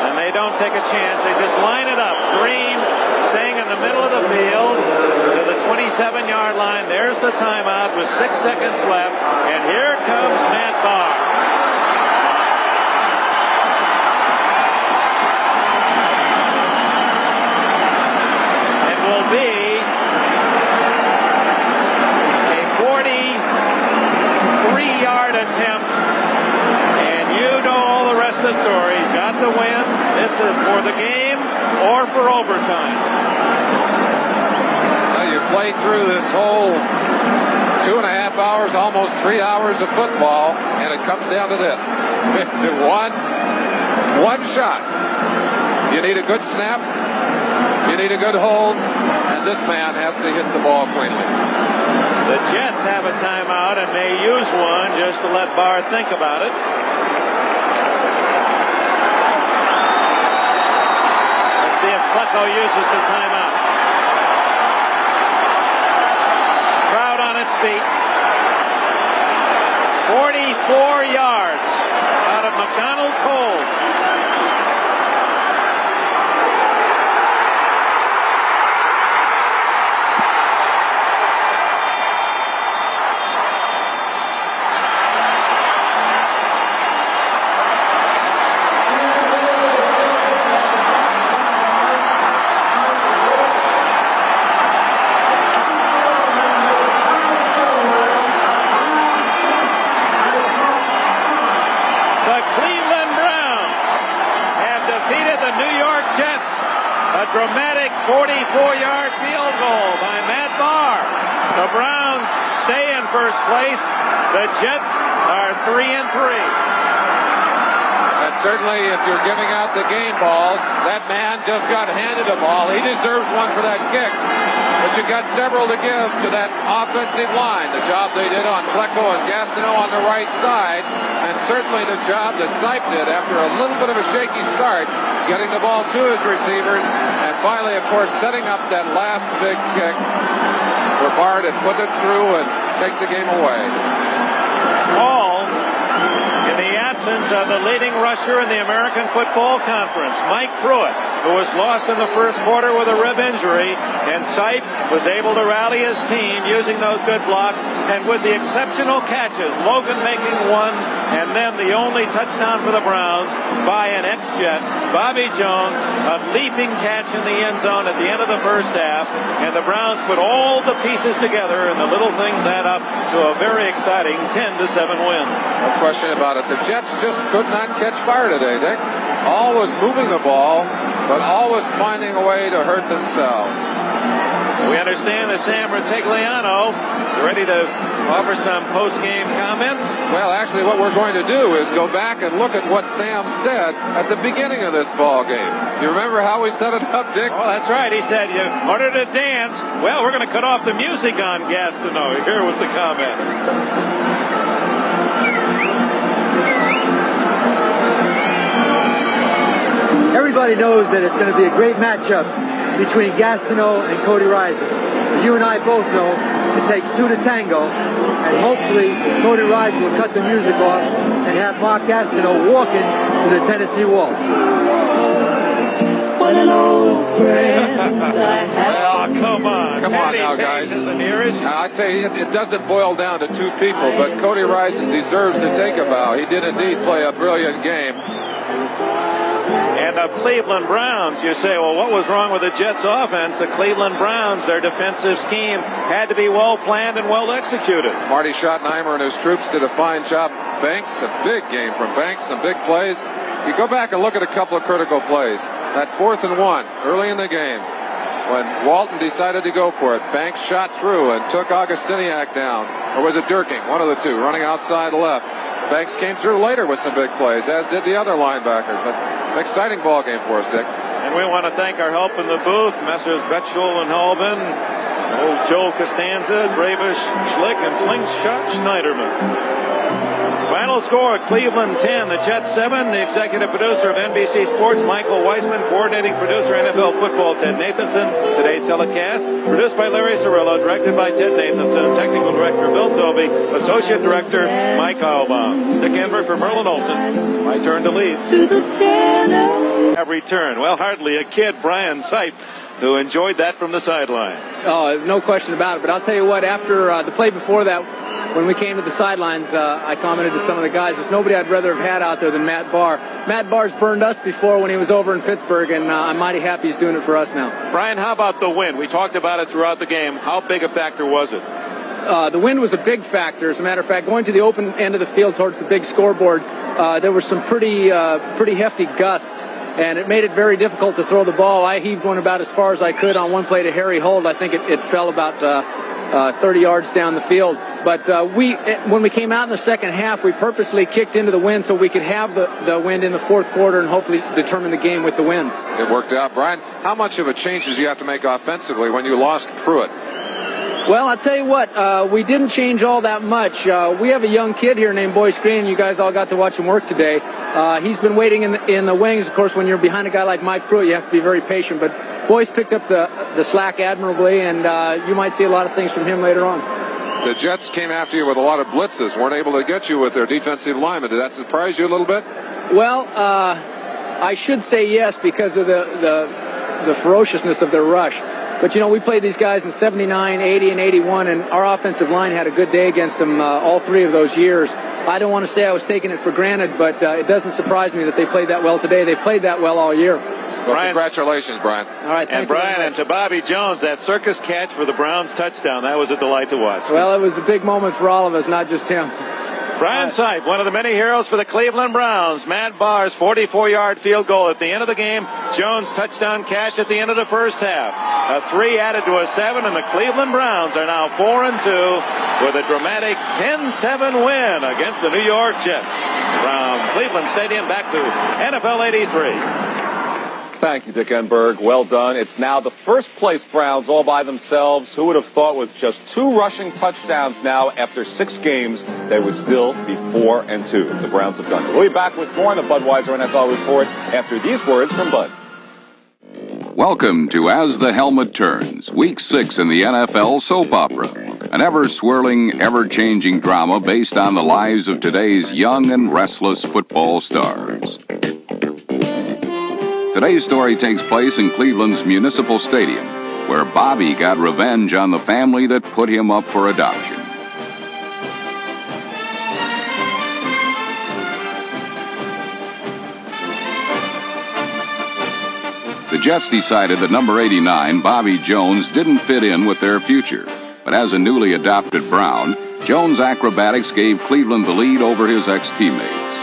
And they don't take a chance. They just line it up. Green staying in the middle of the field to the 27-yard line. There's the timeout with 6 seconds left. And here comes Matt Barr. It will be a 43-yard attempt. And you know all the rest of the story. He's got the win. This is for the game or for overtime. Now you play through this whole 2.5 hours, almost 3 hours of football, and it comes down to this. One shot. You need a good snap. You need a good hold. And this man has to hit the ball cleanly. The Jets have a timeout and may use one just to let Barr think about it. Let's see if Klecko uses the timeout. Crowd on its feet. 44 yards out of McDonald's hold. Dramatic 44-yard field goal by Matt Barr. The Browns stay in first place. The Jets are 3-3. And certainly, if you're giving out the game balls, that man just got handed a ball. He deserves one for that kick. But you got several to give to that offensive line. The job they did on Klecko and Gastineau on the right side, and certainly the job that Sipe did after a little bit of a shaky start, getting the ball to his receivers and finally, of course, setting up that last big kick for Bart and put it through and take the game away. All in the absence of the leading rusher in the American Football Conference, Mike Pruitt, who was lost in the first quarter with a rib injury, and Sipe was able to rally his team using those good blocks, and with the exceptional catches, Logan making one, and then the only touchdown for the Browns by an ex-Jet, Bobby Jones, a leaping catch in the end zone at the end of the first half, and the Browns put all the pieces together, and the little things add up to a very exciting 10-7 win. No question about it. The Jets just could not catch fire today, Dick. All was moving the ball, but all was finding a way to hurt themselves. We understand that Sam Rutigliano is ready to offer some post-game comments. Well, actually, what we're going to do is go back and look at what Sam said at the beginning of this ball game. You remember how we set it up, Dick? Oh, that's right. He said, you ordered to dance. Well, we're going to cut off the music on Gastineau. Here was the comment. Everybody knows that it's going to be a great matchup between Gastineau and Cody Rising. But you and I both know it takes two to tango, and hopefully Cody Rising will cut the music off and have Mark Gastineau walking to the Tennessee Waltz. What an old friend I have. Oh, come on. Come on now, guys. I'd say it doesn't boil down to two people, but Cody Rising deserves to take a bow. He did indeed play a brilliant game. And the Cleveland Browns, you say, well, what was wrong with the Jets' offense? The Cleveland Browns, their defensive scheme had to be well planned and well executed. Marty Schottenheimer and his troops did a fine job. Banks, a big game from Banks, some big plays. You go back and look at a couple of critical plays. That 4th and 1 early in the game when Walton decided to go for it. Banks shot through and took Augustiniak down. Or was it Durking? One of the two, running outside left. Banks came through later with some big plays, as did the other linebackers. But an exciting ball game for us, Dick. And we want to thank our help in the booth, Messrs. Betschel and Halbin, old Joe Costanza, Bravish, Schlick, and Slingshot Schneiderman. Final score, Cleveland 10, the Jets 7. The executive producer of NBC Sports, Michael Weissman. Coordinating producer, NFL Football, Ted Nathanson. Today's telecast, produced by Larry Cirillo, directed by Ted Nathanson. Technical director, Bill Sobey. Associate director, Mike Heilbaum. Dick Enberg for Merlin Olsen. My turn to lead. Have returned. Well, hardly a kid, Brian Sipe, who enjoyed that from the sidelines. Oh, no question about it. But I'll tell you what, after the play before that, when we came to the sidelines, I commented to some of the guys, there's nobody I'd rather have had out there than Matt Barr. Matt Barr's burned us before when he was over in Pittsburgh, and I'm mighty happy he's doing it for us now. Brian, how about the wind? We talked about it throughout the game. How big a factor was it? The wind was a big factor. As a matter of fact, going to the open end of the field towards the big scoreboard, there were some pretty hefty gusts, and it made it very difficult to throw the ball. I heaved one about as far as I could on one play to Harry Holt. I think it fell about 30 yards down the field. But when we came out in the second half, we purposely kicked into the wind so we could have the wind in the fourth quarter and hopefully determine the game with the wind. It worked out. Brian, how much of a change did you have to make offensively when you lost Pruitt? Well, I'll tell you what, we didn't change all that much. We have a young kid here named Boyce Green. You guys all got to watch him work today. He's been waiting in the wings. Of course, when you're behind a guy like Mike Pruitt, you have to be very patient. But Boyce picked up the slack admirably, and you might see a lot of things from him later on. The Jets came after you with a lot of blitzes, weren't able to get you with their defensive linemen. Did that surprise you a little bit? Well, I should say yes because of the ferociousness of their rush. But, you know, we played these guys in 79, 80, and 81, and our offensive line had a good day against them all three of those years. I don't want to say I was taking it for granted, but it doesn't surprise me that they played that well today. They played that well all year. Well, congratulations, Brian. All right, and Brian, and to Bobby Jones, that circus catch for the Browns touchdown, that was a delight to watch. Well, it was a big moment for all of us, not just him. Brian Sipe, one of the many heroes for the Cleveland Browns. Matt Barr's 44-yard field goal at the end of the game. Jones' touchdown catch at the end of the first half. A 3 added to a 7, and the Cleveland Browns are now 4-2 with a dramatic 10-7 win against the New York Jets. From Cleveland Stadium back to NFL 83. Thank you, Dick Enberg. Well done. It's now the first-place Browns all by themselves. Who would have thought with just 2 rushing touchdowns now after 6 games, they would still be 4-2. The Browns have done it. We'll be back with more on the Budweiser NFL Report after these words from Bud. Welcome to As the Helmet Turns, Week 6 in the NFL soap opera, an ever-swirling, ever-changing drama based on the lives of today's young and restless football stars. Today's story takes place in Cleveland's Municipal Stadium, where Bobby got revenge on the family that put him up for adoption. The Jets decided that number 89, Bobby Jones, didn't fit in with their future. But as a newly adopted Brown, Jones' acrobatics gave Cleveland the lead over his ex-teammates.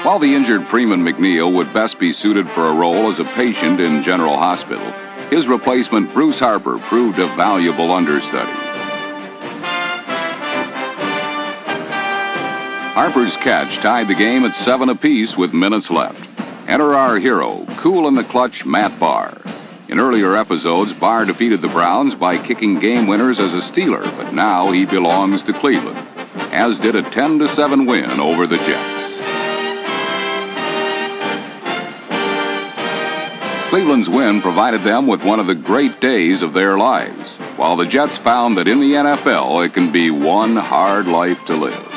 While the injured Freeman McNeil would best be suited for a role as a patient in General Hospital, his replacement, Bruce Harper, proved a valuable understudy. Harper's catch tied the game at 7 apiece with minutes left. Enter our hero, cool in the clutch, Matt Barr. In earlier episodes, Barr defeated the Browns by kicking game winners as a Steeler, but now he belongs to Cleveland, as did a 10-7 win over the Jets. Cleveland's win provided them with one of the great days of their lives, while the Jets found that in the NFL it can be one hard life to live.